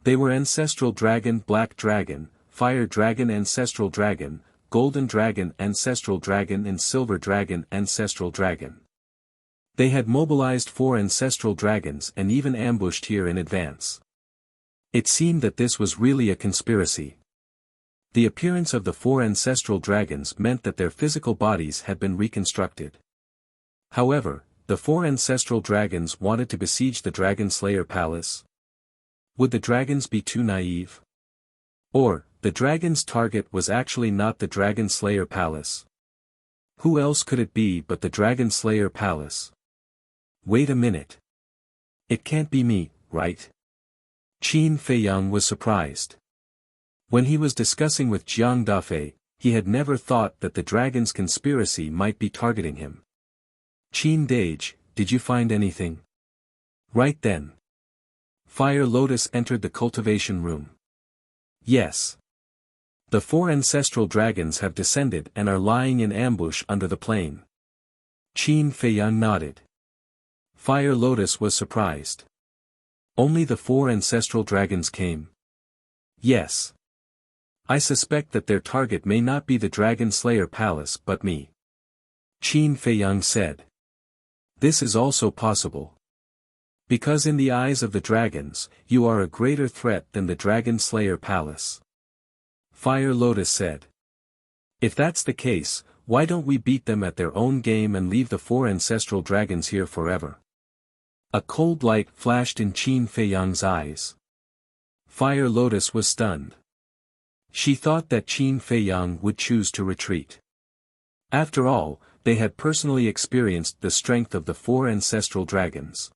They were Ancestral Dragon, Black Dragon, Fire Dragon, Ancestral Dragon, Golden Dragon, Ancestral Dragon, and Silver Dragon, Ancestral Dragon. They had mobilized 4 Ancestral Dragons and even ambushed here in advance. It seemed that this was really a conspiracy. The appearance of the 4 Ancestral Dragons meant that their physical bodies had been reconstructed. However, the 4 Ancestral Dragons wanted to besiege the Dragon Slayer Palace. Would the dragons be too naive? Or, the dragon's target was actually not the Dragon Slayer Palace? Who else could it be but the Dragon Slayer Palace? Wait a minute. It can't be me, right? Qin Feiyang was surprised. When he was discussing with Jiang Dafei, he had never thought that the dragon's conspiracy might be targeting him. Qin Dage, did you find anything? Right then. Fire Lotus entered the cultivation room. Yes. The 4 ancestral dragons have descended and are lying in ambush under the plain. Qin Feiyang nodded. Fire Lotus was surprised. Only the 4 ancestral dragons came. Yes. I suspect that their target may not be the Dragon Slayer Palace but me. Qin Feiyang said. This is also possible. Because in the eyes of the dragons, you are a greater threat than the Dragon Slayer Palace. Fire Lotus said. If that's the case, why don't we beat them at their own game and leave the 4 ancestral dragons here forever? A cold light flashed in Qin Feiyang's eyes. Fire Lotus was stunned. She thought that Qin Feiyang would choose to retreat. After all, they had personally experienced the strength of the 4 ancestral dragons.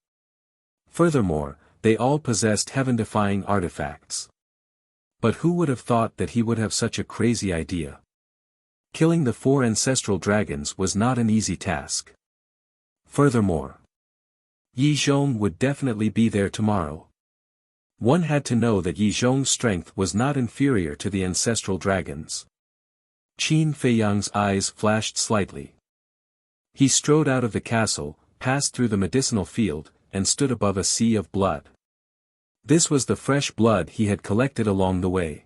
Furthermore, they all possessed heaven-defying artifacts. But who would have thought that he would have such a crazy idea? Killing the 4 ancestral dragons was not an easy task. Furthermore, Yi Zhong would definitely be there tomorrow. One had to know that Yi Zhong's strength was not inferior to the ancestral dragons. Qin Feiyang's eyes flashed slightly. He strode out of the castle, passed through the medicinal field, and stood above a sea of blood. This was the fresh blood he had collected along the way.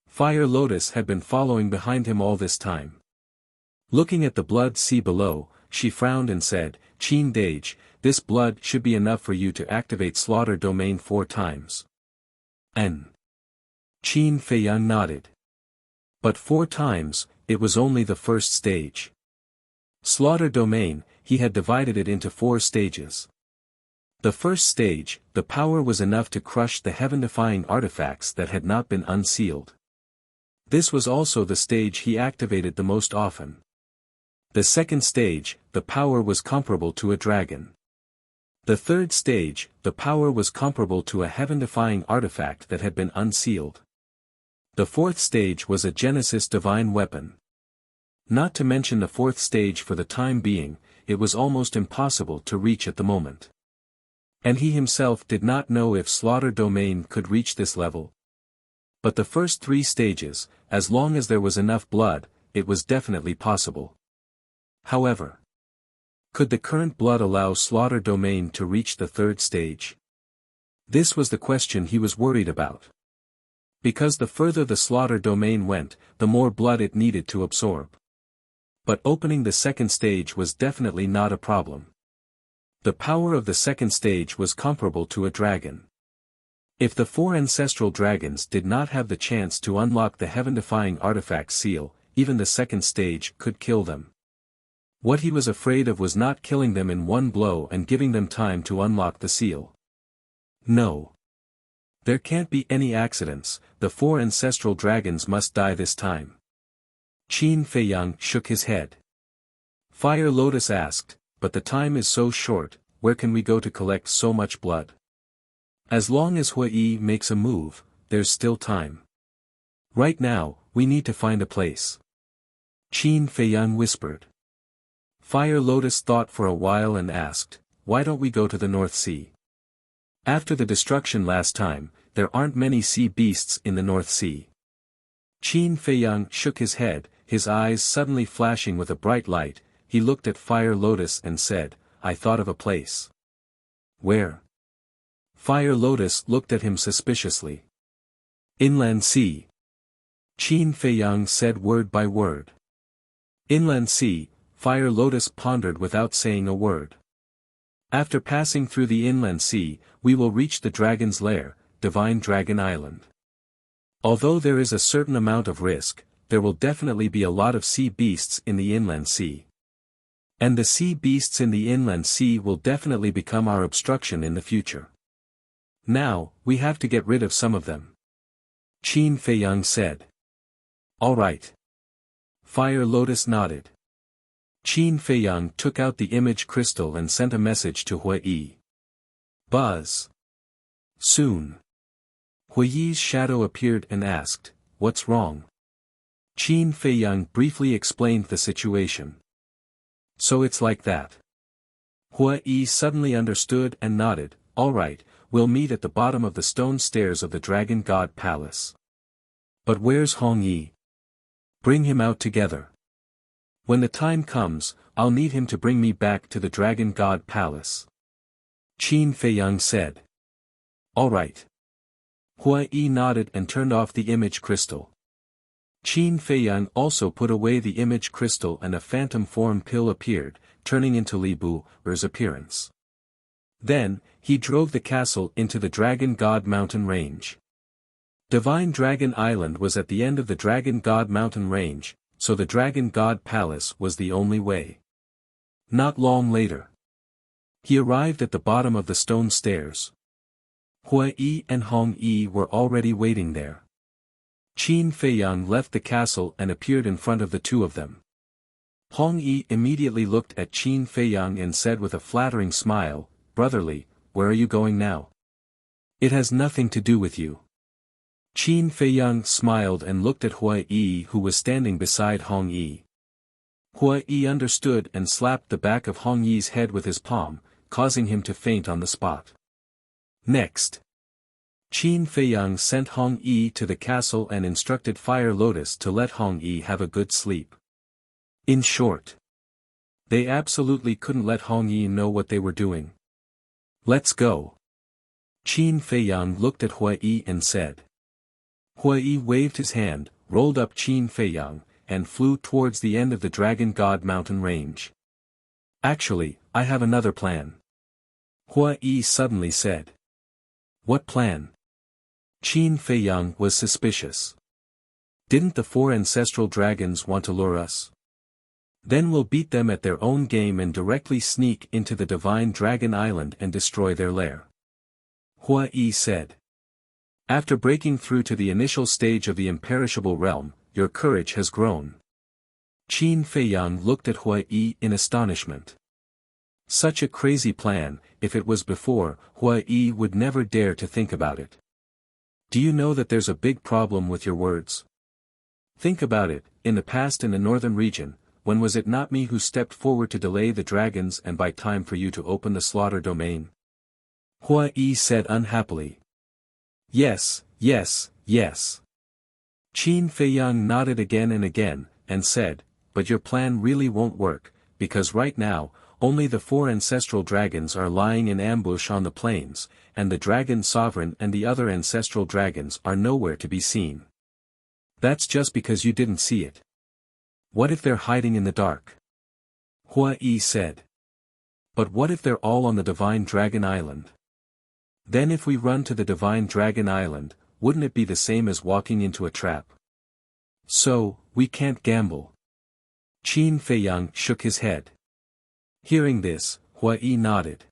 Fire Lotus had been following behind him all this time. Looking at the blood sea below, she frowned and said, "Qin Dage, this blood should be enough for you to activate Slaughter Domain 4 times. N. Qin Feiyang nodded. But 4 times, it was only the first stage. Slaughter Domain, he had divided it into 4 stages. The first stage, the power was enough to crush the heaven-defying artifacts that had not been unsealed. This was also the stage he activated the most often. The second stage, the power was comparable to a dragon. The third stage, the power was comparable to a heaven-defying artifact that had been unsealed. The fourth stage was a Genesis divine weapon. Not to mention the fourth stage for the time being, it was almost impossible to reach at the moment. And he himself did not know if Slaughter Domain could reach this level. But the first 3 stages, as long as there was enough blood, it was definitely possible. However, could the current blood allow Slaughter Domain to reach the third stage? This was the question he was worried about. Because the further the Slaughter Domain went, the more blood it needed to absorb. But opening the second stage was definitely not a problem. The power of the second stage was comparable to a dragon. If the 4 ancestral dragons did not have the chance to unlock the heaven-defying artifact seal, even the second stage could kill them. What he was afraid of was not killing them in one blow and giving them time to unlock the seal. No. There can't be any accidents, the 4 ancestral dragons must die this time. Qin Feiyang shook his head. Fire Lotus asked, "But the time is so short, where can we go to collect so much blood?" "As long as Hui makes a move, there's still time. Right now, we need to find a place." Qin Feiyang whispered. Fire Lotus thought for a while and asked, "Why don't we go to the North Sea? After the destruction last time, there aren't many sea beasts in the North Sea." Qin Feiyang shook his head, his eyes suddenly flashing with a bright light. He looked at Fire Lotus and said, "I thought of a place." "Where?" Fire Lotus looked at him suspiciously. "Inland Sea." Qin Feiyang said word by word. Inland Sea, Fire Lotus pondered without saying a word. "After passing through the Inland Sea, we will reach the Dragon's Lair, Divine Dragon Island. Although there is a certain amount of risk, there will definitely be a lot of sea beasts in the Inland Sea. And the sea beasts in the Inland Sea will definitely become our obstruction in the future. Now, we have to get rid of some of them." Qin Feiyang said. "All right." Fire Lotus nodded. Qin Feiyang took out the image crystal and sent a message to Hui. "Buzz. Soon." Hui's shadow appeared and asked, "What's wrong?" Qin Feiyang briefly explained the situation. "So it's like that." Hui suddenly understood and nodded, "All right, we'll meet at the bottom of the stone stairs of the Dragon God Palace." "But where's Hong Yi?" "Bring him out together. When the time comes, I'll need him to bring me back to the Dragon God Palace." Qin Feiyang said. "All right." Hui nodded and turned off the image crystal. Qin Feiyang also put away the image crystal and a phantom form pill appeared, turning into Li Bu's appearance. Then, he drove the castle into the Dragon God Mountain Range. Divine Dragon Island was at the end of the Dragon God Mountain Range, so the Dragon God Palace was the only way. Not long later, he arrived at the bottom of the stone stairs. Hui and Hong Yi were already waiting there. Qin Feiyang left the castle and appeared in front of the two of them. Hong Yi immediately looked at Qin Feiyang and said with a flattering smile, "Brotherly, where are you going now? It has nothing to do with you. Qin Feiyang smiled and looked at Hua Yi, who was standing beside Hong Yi. Hua Yi understood and slapped the back of Hong Yi's head with his palm, causing him to faint on the spot. Next, Qin Feiyang sent Hong Yi to the castle and instructed Fire Lotus to let Hong Yi have a good sleep. In short, they absolutely couldn't let Hong Yi know what they were doing. Let's go. Qin Feiyang looked at Hua Yi and said. Hua Yi waved his hand, rolled up Qin Feiyang, and flew towards the end of the Dragon God mountain range. Actually, I have another plan. Hua Yi suddenly said. What plan? Qin Feiyang was suspicious. Didn't the 4 ancestral dragons want to lure us? Then we'll beat them at their own game and directly sneak into the Divine Dragon Island and destroy their lair. Hua Yi said. After breaking through to the initial stage of the imperishable realm, your courage has grown. Qin Feiyang looked at Hua Yi in astonishment. Such a crazy plan, if it was before, Hua Yi would never dare to think about it. Do you know that there's a big problem with your words? Think about it, in the past in the northern region, when was it not me who stepped forward to delay the dragons and buy time for you to open the slaughter domain? Hua Yi said unhappily. Yes, yes, yes. Qin Feiyang nodded again and again, and said, but your plan really won't work, because right now, only the 4 ancestral dragons are lying in ambush on the plains, and the Dragon Sovereign and the other ancestral dragons are nowhere to be seen. That's just because you didn't see it. What if they're hiding in the dark? Hua Yi said. But what if they're all on the Divine Dragon Island? Then if we run to the Divine Dragon Island, wouldn't it be the same as walking into a trap? So, we can't gamble. Qin Feiyang shook his head. Hearing this, Hua Yi nodded.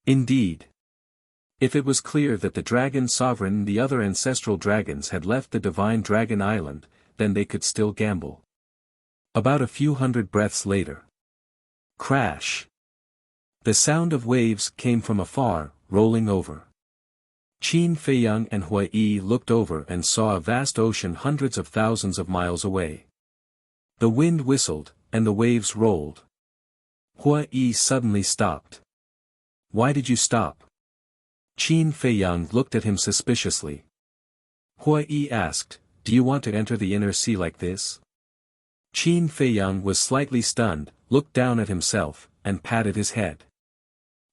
Indeed. If it was clear that the Dragon Sovereign and the other ancestral dragons had left the Divine Dragon Island, then they could still gamble. About a few hundred breaths later. Crash! The sound of waves came from afar, rolling over. Qin Feiyang and Hua Yi looked over and saw a vast ocean hundreds of thousands of miles away. The wind whistled, and the waves rolled. Hua Yi suddenly stopped. Why did you stop? Qin Feiyang looked at him suspiciously. Hua Yi asked, do you want to enter the inner sea like this? Qin Feiyang was slightly stunned, looked down at himself, and patted his head.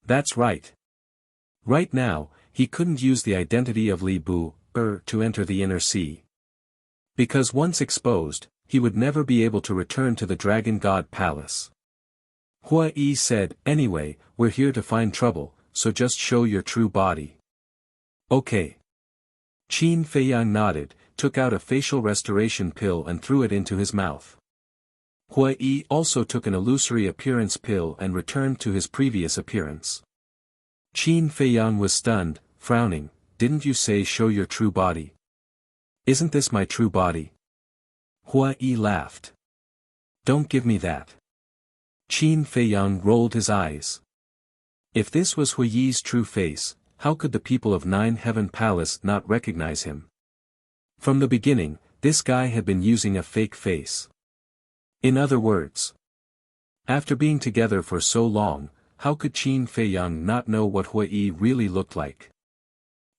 That's right. Right now, he couldn't use the identity of Li Bu, to enter the inner sea. Because once exposed, he would never be able to return to the Dragon God Palace. Hua Yi said, anyway, we're here to find trouble, so just show your true body. Okay. Qin Feiyang nodded, took out a facial restoration pill and threw it into his mouth. Hua Yi also took an illusory appearance pill and returned to his previous appearance. Qin Feiyang was stunned, frowning, didn't you say show your true body? Isn't this my true body? Hua Yi laughed. Don't give me that. Qin Feiyang rolled his eyes. If this was Hua Yi's true face, how could the people of Nine Heaven Palace not recognize him? From the beginning, this guy had been using a fake face. In other words, after being together for so long, how could Qin Feiyang not know what Hua Yi really looked like?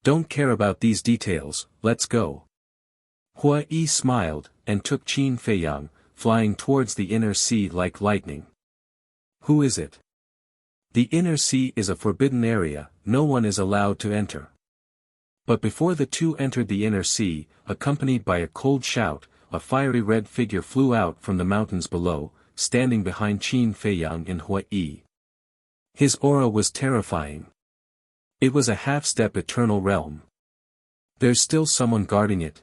Don't care about these details, let's go. Hua Yi smiled, and took Qin Feiyang, flying towards the inner sea like lightning. Who is it? The inner sea is a forbidden area, no one is allowed to enter. But before the two entered the inner sea, accompanied by a cold shout, a fiery red figure flew out from the mountains below, standing behind Qin Feiyang and Hua Yi. His aura was terrifying. It was a half-step eternal realm. There's still someone guarding it.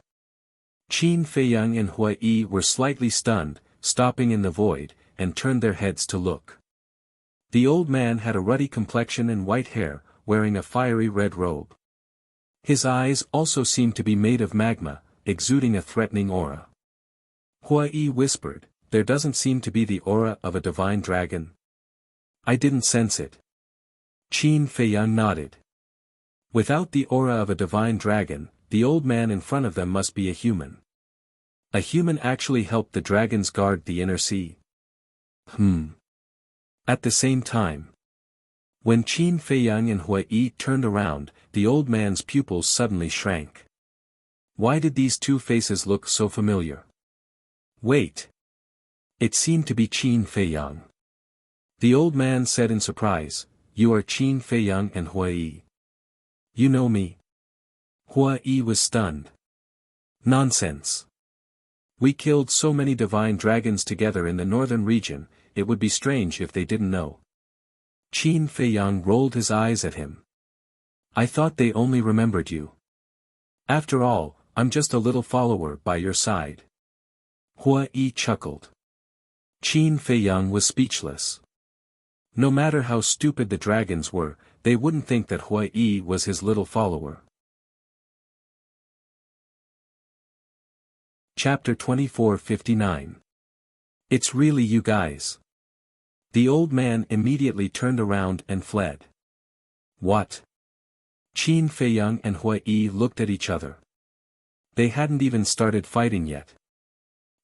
Qin Feiyang and Hua Yi were slightly stunned, stopping in the void, and turned their heads to look. The old man had a ruddy complexion and white hair, wearing a fiery red robe. His eyes also seemed to be made of magma, exuding a threatening aura. Hua Yi whispered, there doesn't seem to be the aura of a divine dragon. I didn't sense it. Qin Feiyang nodded. Without the aura of a divine dragon, the old man in front of them must be a human. A human actually helped the dragons guard the inner sea. At the same time, when Qin Feiyang and Hui Yi turned around, the old man's pupils suddenly shrank. Why did these two faces look so familiar? Wait. It seemed to be Qin Feiyang. The old man said in surprise, "You are Qin Feiyang and Hui Yi. You know me?" Hui Yi was stunned. Nonsense. We killed so many divine dragons together in the northern region, it would be strange if they didn't know. Qin Feiyang rolled his eyes at him. I thought they only remembered you. After all, I'm just a little follower by your side. Hui Yi chuckled. Qin Feiyang was speechless. No matter how stupid the dragons were, they wouldn't think that Hui Yi was his little follower. Chapter 24:59. It's really you guys. The old man immediately turned around and fled. What? Qin Feiyang and Hui Yi looked at each other. They hadn't even started fighting yet.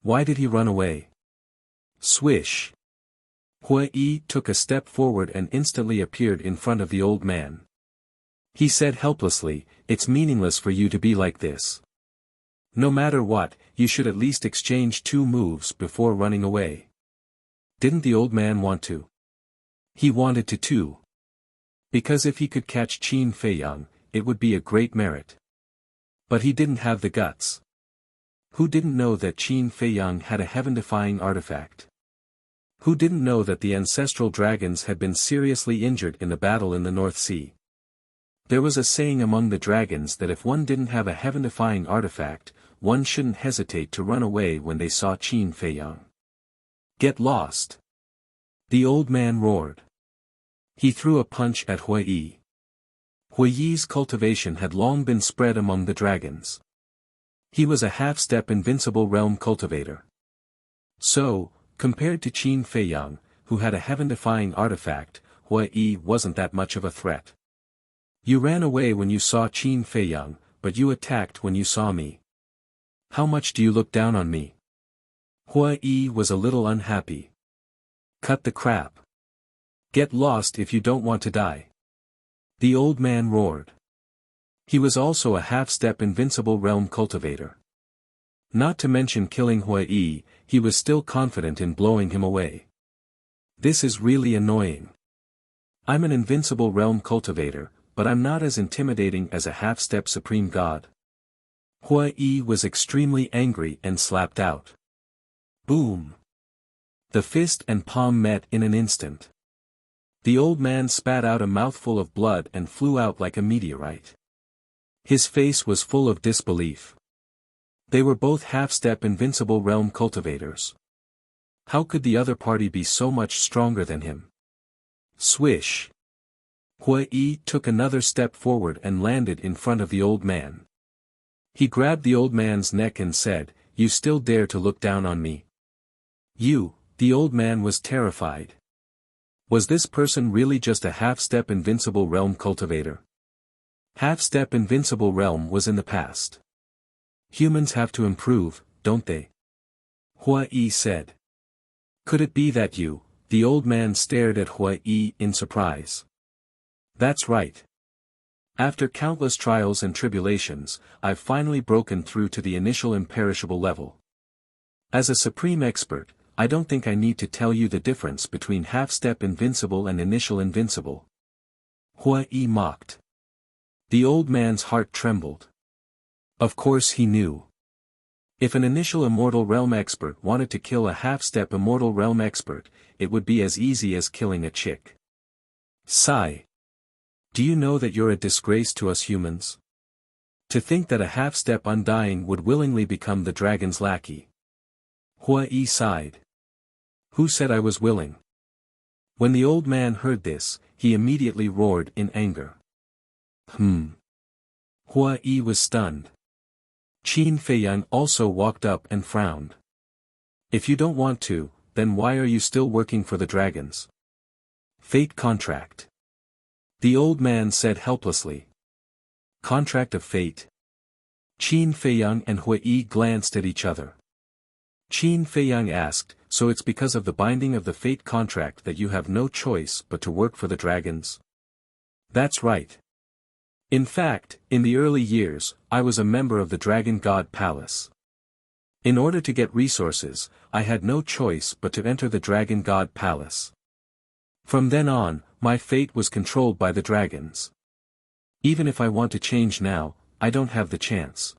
Why did he run away? Swish. Hui Yi took a step forward and instantly appeared in front of the old man. He said helplessly, "It's meaningless for you to be like this. No matter what, you should at least exchange 2 moves before running away." Didn't the old man want to? He wanted to too. Because if he could catch Qin Feiyang, it would be a great merit. But he didn't have the guts. Who didn't know that Qin Feiyang had a heaven-defying artifact? Who didn't know that the ancestral dragons had been seriously injured in the battle in the North Sea? There was a saying among the dragons that if one didn't have a heaven-defying artifact, one shouldn't hesitate to run away when they saw Qin Feiyang. Get lost! The old man roared. He threw a punch at Hui Yi. Hui Yi's cultivation had long been spread among the dragons. He was a half-step invincible realm cultivator. So, compared to Qin Feiyang, who had a heaven-defying artifact, Hui Yi wasn't that much of a threat. You ran away when you saw Qin Feiyang, but you attacked when you saw me. How much do you look down on me? Hui Yi was a little unhappy. Cut the crap. Get lost if you don't want to die. The old man roared. He was also a half-step invincible realm cultivator. Not to mention killing Hui Yi, he was still confident in blowing him away. This is really annoying. I'm an invincible realm cultivator, but I'm not as intimidating as a half-step supreme god. Hui Yi was extremely angry and slapped out. Boom! The fist and palm met in an instant. The old man spat out a mouthful of blood and flew out like a meteorite. His face was full of disbelief. They were both half-step invincible realm cultivators. How could the other party be so much stronger than him? Swish! Hui Yi took another step forward and landed in front of the old man. He grabbed the old man's neck and said, "You still dare to look down on me?" You, the old man was terrified. Was this person really just a half-step invincible realm cultivator? Half-step invincible realm was in the past. Humans have to improve, don't they? Hui Yi said. Could it be that you, the old man stared at Hui Yi in surprise. That's right. After countless trials and tribulations, I've finally broken through to the initial imperishable level. As a supreme expert, I don't think I need to tell you the difference between half-step invincible and initial invincible. Hui Yi mocked. The old man's heart trembled. Of course he knew. If an initial immortal realm expert wanted to kill a half-step immortal realm expert, it would be as easy as killing a chick. Sigh. Do you know that you're a disgrace to us humans? To think that a half-step undying would willingly become the dragon's lackey. Hui Yi sighed. Who said I was willing? When the old man heard this, he immediately roared in anger. Hui Yi was stunned. Qin Feiyang also walked up and frowned. If you don't want to, then why are you still working for the dragons? Fate contract. The old man said helplessly. Contract of fate? Qin Feiyang and Hui Yi glanced at each other. Qin Feiyang asked, so it's because of the binding of the fate contract that you have no choice but to work for the dragons? That's right. In fact, in the early years, I was a member of the Dragon God Palace. In order to get resources, I had no choice but to enter the Dragon God Palace. From then on, my fate was controlled by the dragons. Even if I want to change now, I don't have the chance.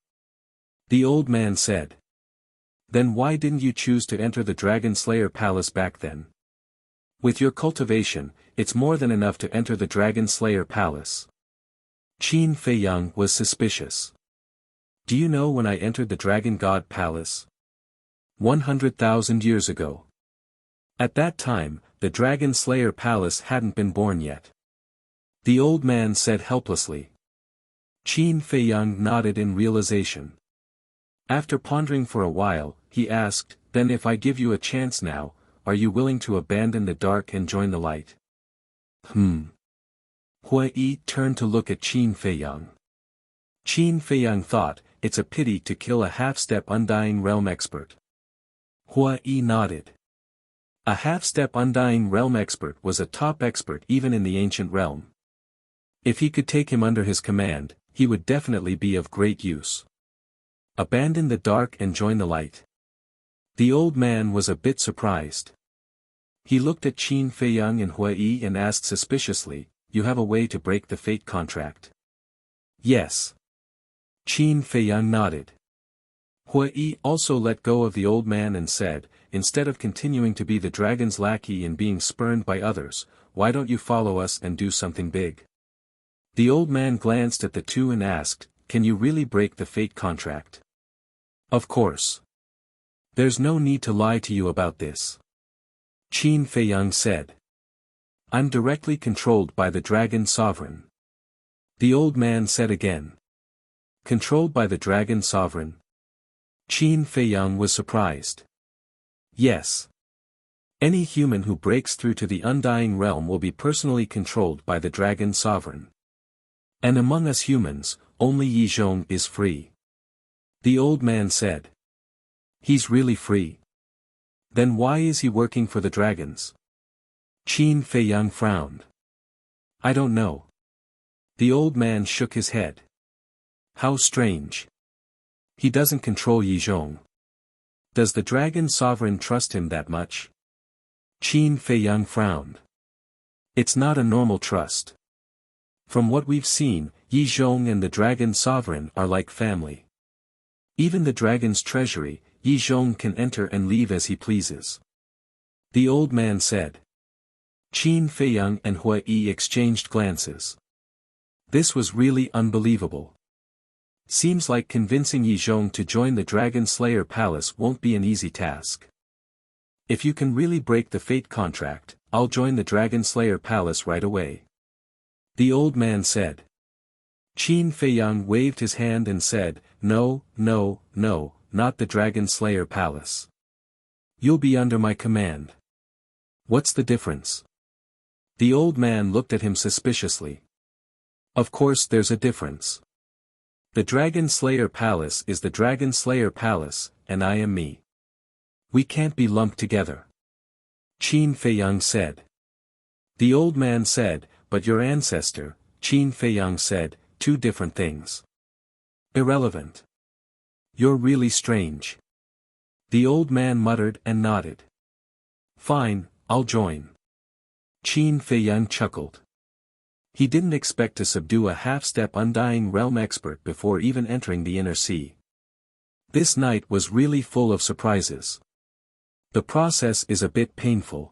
The old man said. Then why didn't you choose to enter the Dragon Slayer Palace back then? With your cultivation, it's more than enough to enter the Dragon Slayer Palace. Qin Feiyang was suspicious. Do you know when I entered the Dragon God Palace? 100,000 years ago. At that time, the Dragon Slayer Palace hadn't been born yet. The old man said helplessly. Qin Feiyang nodded in realization. After pondering for a while, he asked, then if I give you a chance now, are you willing to abandon the dark and join the light? Hui Yi turned to look at Qin Feiyang. Qin Feiyang thought, it's a pity to kill a half-step Undying Realm expert. Hui Yi nodded. A half-step Undying Realm expert was a top expert even in the ancient realm. If he could take him under his command, he would definitely be of great use. Abandon the dark and join the light. The old man was a bit surprised. He looked at Qin Feiyang and Hui Yi and asked suspiciously, you have a way to break the fate contract? Yes. Qin Feiyang nodded. Hui Yi also let go of the old man and said, instead of continuing to be the dragon's lackey and being spurned by others, why don't you follow us and do something big? The old man glanced at the two and asked, can you really break the fate contract? Of course. There's no need to lie to you about this. Qin Feiyang said. I'm directly controlled by the Dragon Sovereign. The old man said again. Controlled by the Dragon Sovereign? Qin Feiyang was surprised. Yes. Any human who breaks through to the Undying Realm will be personally controlled by the Dragon Sovereign. And among us humans, only Yi Zhong is free. The old man said. He's really free. Then why is he working for the dragons? Qin Feiyang frowned. I don't know. The old man shook his head. How strange. He doesn't control Yi Zhong. Does the Dragon Sovereign trust him that much? Qin Feiyang frowned. It's not a normal trust. From what we've seen, Yi Zhong and the Dragon Sovereign are like family. Even the dragon's treasury, Yi Zhong can enter and leave as he pleases. The old man said. Qin Feiyang and Hui Yi exchanged glances. This was really unbelievable. Seems like convincing Yi Zhong to join the Dragon Slayer Palace won't be an easy task. If you can really break the fate contract, I'll join the Dragon Slayer Palace right away. The old man said. Qin Feiyang waved his hand and said, no, no, no, not the Dragon Slayer Palace. You'll be under my command. What's the difference? The old man looked at him suspiciously. Of course there's a difference. The Dragon Slayer Palace is the Dragon Slayer Palace, and I am me. We can't be lumped together. Qin Feiyang said. The old man said, but your ancestor, Qin Feiyang said, two different things. Irrelevant. You're really strange. The old man muttered and nodded. Fine, I'll join. Qin Feiyang chuckled. He didn't expect to subdue a half-step Undying Realm expert before even entering the Inner Sea. This night was really full of surprises. The process is a bit painful.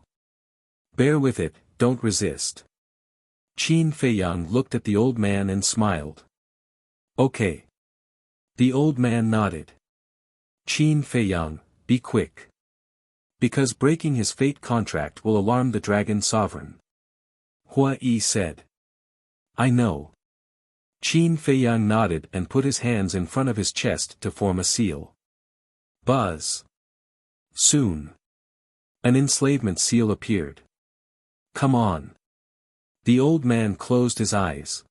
Bear with it, don't resist. Qin Feiyang looked at the old man and smiled. Okay. The old man nodded. Qin Feiyang, be quick. Because breaking his fate contract will alarm the Dragon Sovereign. Hui Yi said. I know. Qin Feiyang nodded and put his hands in front of his chest to form a seal. Buzz. Soon. An enslavement seal appeared. Come on. The old man closed his eyes.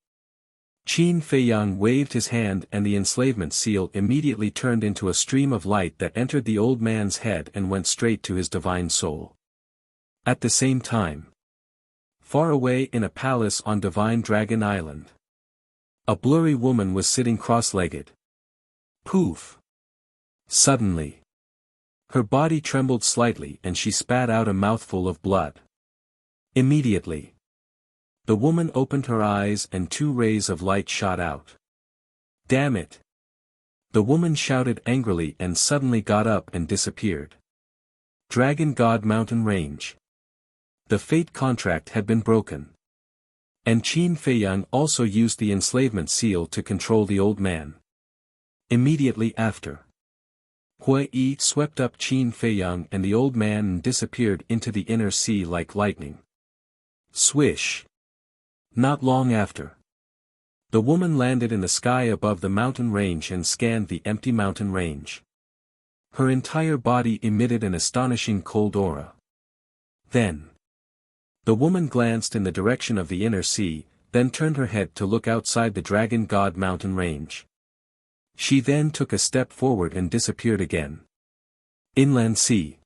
Qin Feiyang waved his hand and the enslavement seal immediately turned into a stream of light that entered the old man's head and went straight to his divine soul. At the same time, far away in a palace on Divine Dragon Island, a blurry woman was sitting cross-legged. Poof! Suddenly, her body trembled slightly and she spat out a mouthful of blood. Immediately, the woman opened her eyes and 2 rays of light shot out. Damn it! The woman shouted angrily and suddenly got up and disappeared. Dragon God Mountain Range. The fate contract had been broken. And Qin Feiyang also used the enslavement seal to control the old man. Immediately after, Hui Yi swept up Qin Feiyang and the old man and disappeared into the inner sea like lightning. Swish! Not long after, the woman landed in the sky above the mountain range and scanned the empty mountain range. Her entire body emitted an astonishing cold aura. Then, the woman glanced in the direction of the inner sea, then turned her head to look outside the Dragon God Mountain Range. She then took a step forward and disappeared again. Inland Sea.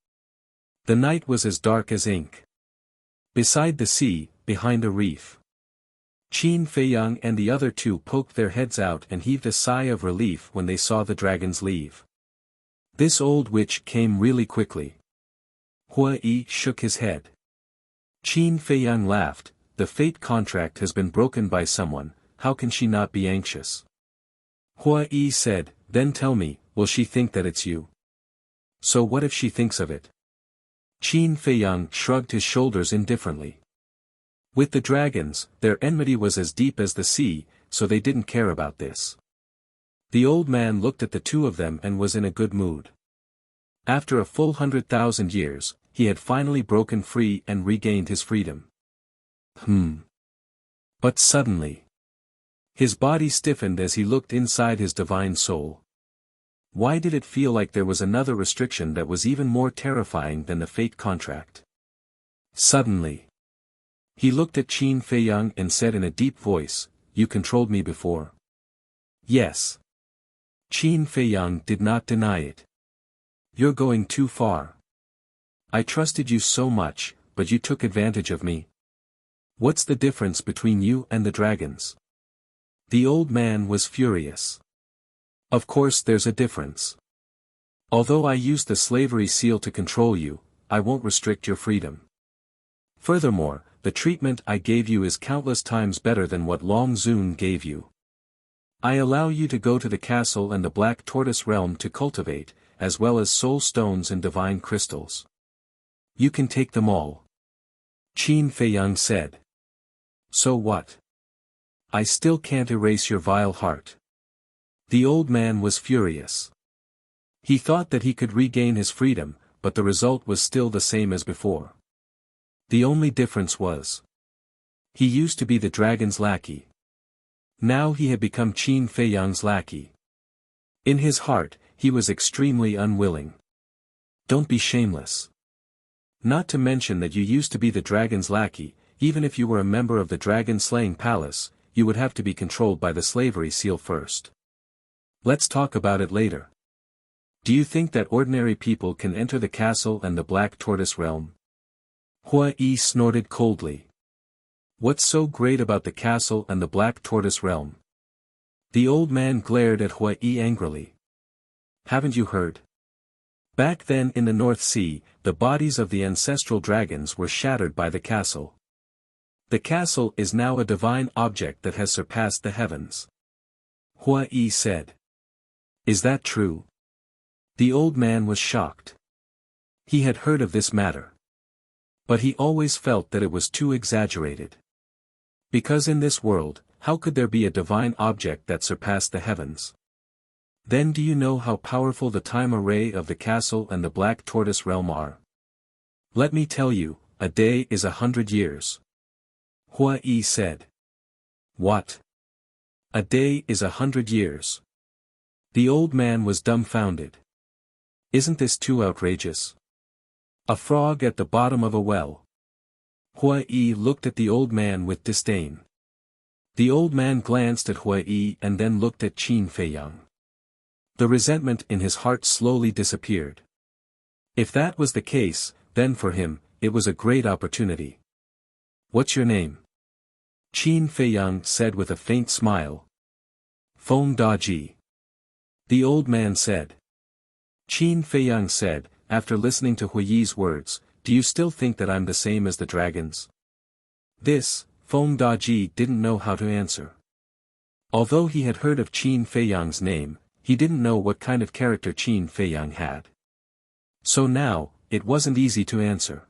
The night was as dark as ink. Beside the sea, behind a reef, Qin Feiyang and the other 2 poked their heads out and heaved a sigh of relief when they saw the dragons leave. This old witch came really quickly. Hui Yi shook his head. Qin Feiyang laughed, the fate contract has been broken by someone, how can she not be anxious? Hui Yi said, then tell me, will she think that it's you? So what if she thinks of it? Qin Feiyang shrugged his shoulders indifferently. With the dragons, their enmity was as deep as the sea, so they didn't care about this. The old man looked at the 2 of them and was in a good mood. After a full 100,000 years, he had finally broken free and regained his freedom. But suddenly, his body stiffened as he looked inside his divine soul. Why did it feel like there was another restriction that was even more terrifying than the fate contract? Suddenly, he looked at Qin Feiyang and said in a deep voice, you controlled me before. Yes. Qin Feiyang did not deny it. You're going too far. I trusted you so much, but you took advantage of me. What's the difference between you and the dragons? The old man was furious. Of course there's a difference. Although I used the slavery seal to control you, I won't restrict your freedom. Furthermore, the treatment I gave you is countless times better than what Long Zun gave you. I allow you to go to the castle and the Black Tortoise realm to cultivate, as well as soul stones and divine crystals. You can take them all. Qin Feiyang said. So what? I still can't erase your vile heart. The old man was furious. He thought that he could regain his freedom, but the result was still the same as before. The only difference was, he used to be the dragon's lackey. Now he had become Qin Feiyang's lackey. In his heart, he was extremely unwilling. Don't be shameless. Not to mention that you used to be the dragon's lackey, even if you were a member of the dragon-slaying palace, you would have to be controlled by the slavery seal first. Let's talk about it later. Do you think that ordinary people can enter the castle and the Black Tortoise realm? Hui Yi snorted coldly. What's so great about the castle and the Black Tortoise realm? The old man glared at Hui Yi angrily. Haven't you heard? Back then in the North Sea, the bodies of the ancestral dragons were shattered by the castle. The castle is now a divine object that has surpassed the heavens. Hui Yi said. Is that true? The old man was shocked. He had heard of this matter. But he always felt that it was too exaggerated. Because in this world, how could there be a divine object that surpassed the heavens? Then do you know how powerful the time array of the castle and the Black Tortoise realm are? Let me tell you, a day is 100 years. Hui Yi said. What? A day is 100 years. The old man was dumbfounded. Isn't this too outrageous? A frog at the bottom of a well. Hua Yi looked at the old man with disdain. The old man glanced at Hua Yi and then looked at Qin Feiyang. The resentment in his heart slowly disappeared. If that was the case, then for him, it was a great opportunity. "What's your name?" Qin Feiyang said with a faint smile. "Feng Daji." The old man said. Qin Feiyang said, after listening to Hua Yi's words, "Do you still think that I'm the same as the dragons?" This, Feng Daji didn't know how to answer. Although he had heard of Qin Feiyang's name, he didn't know what kind of character Qin Feiyang had. So now, it wasn't easy to answer.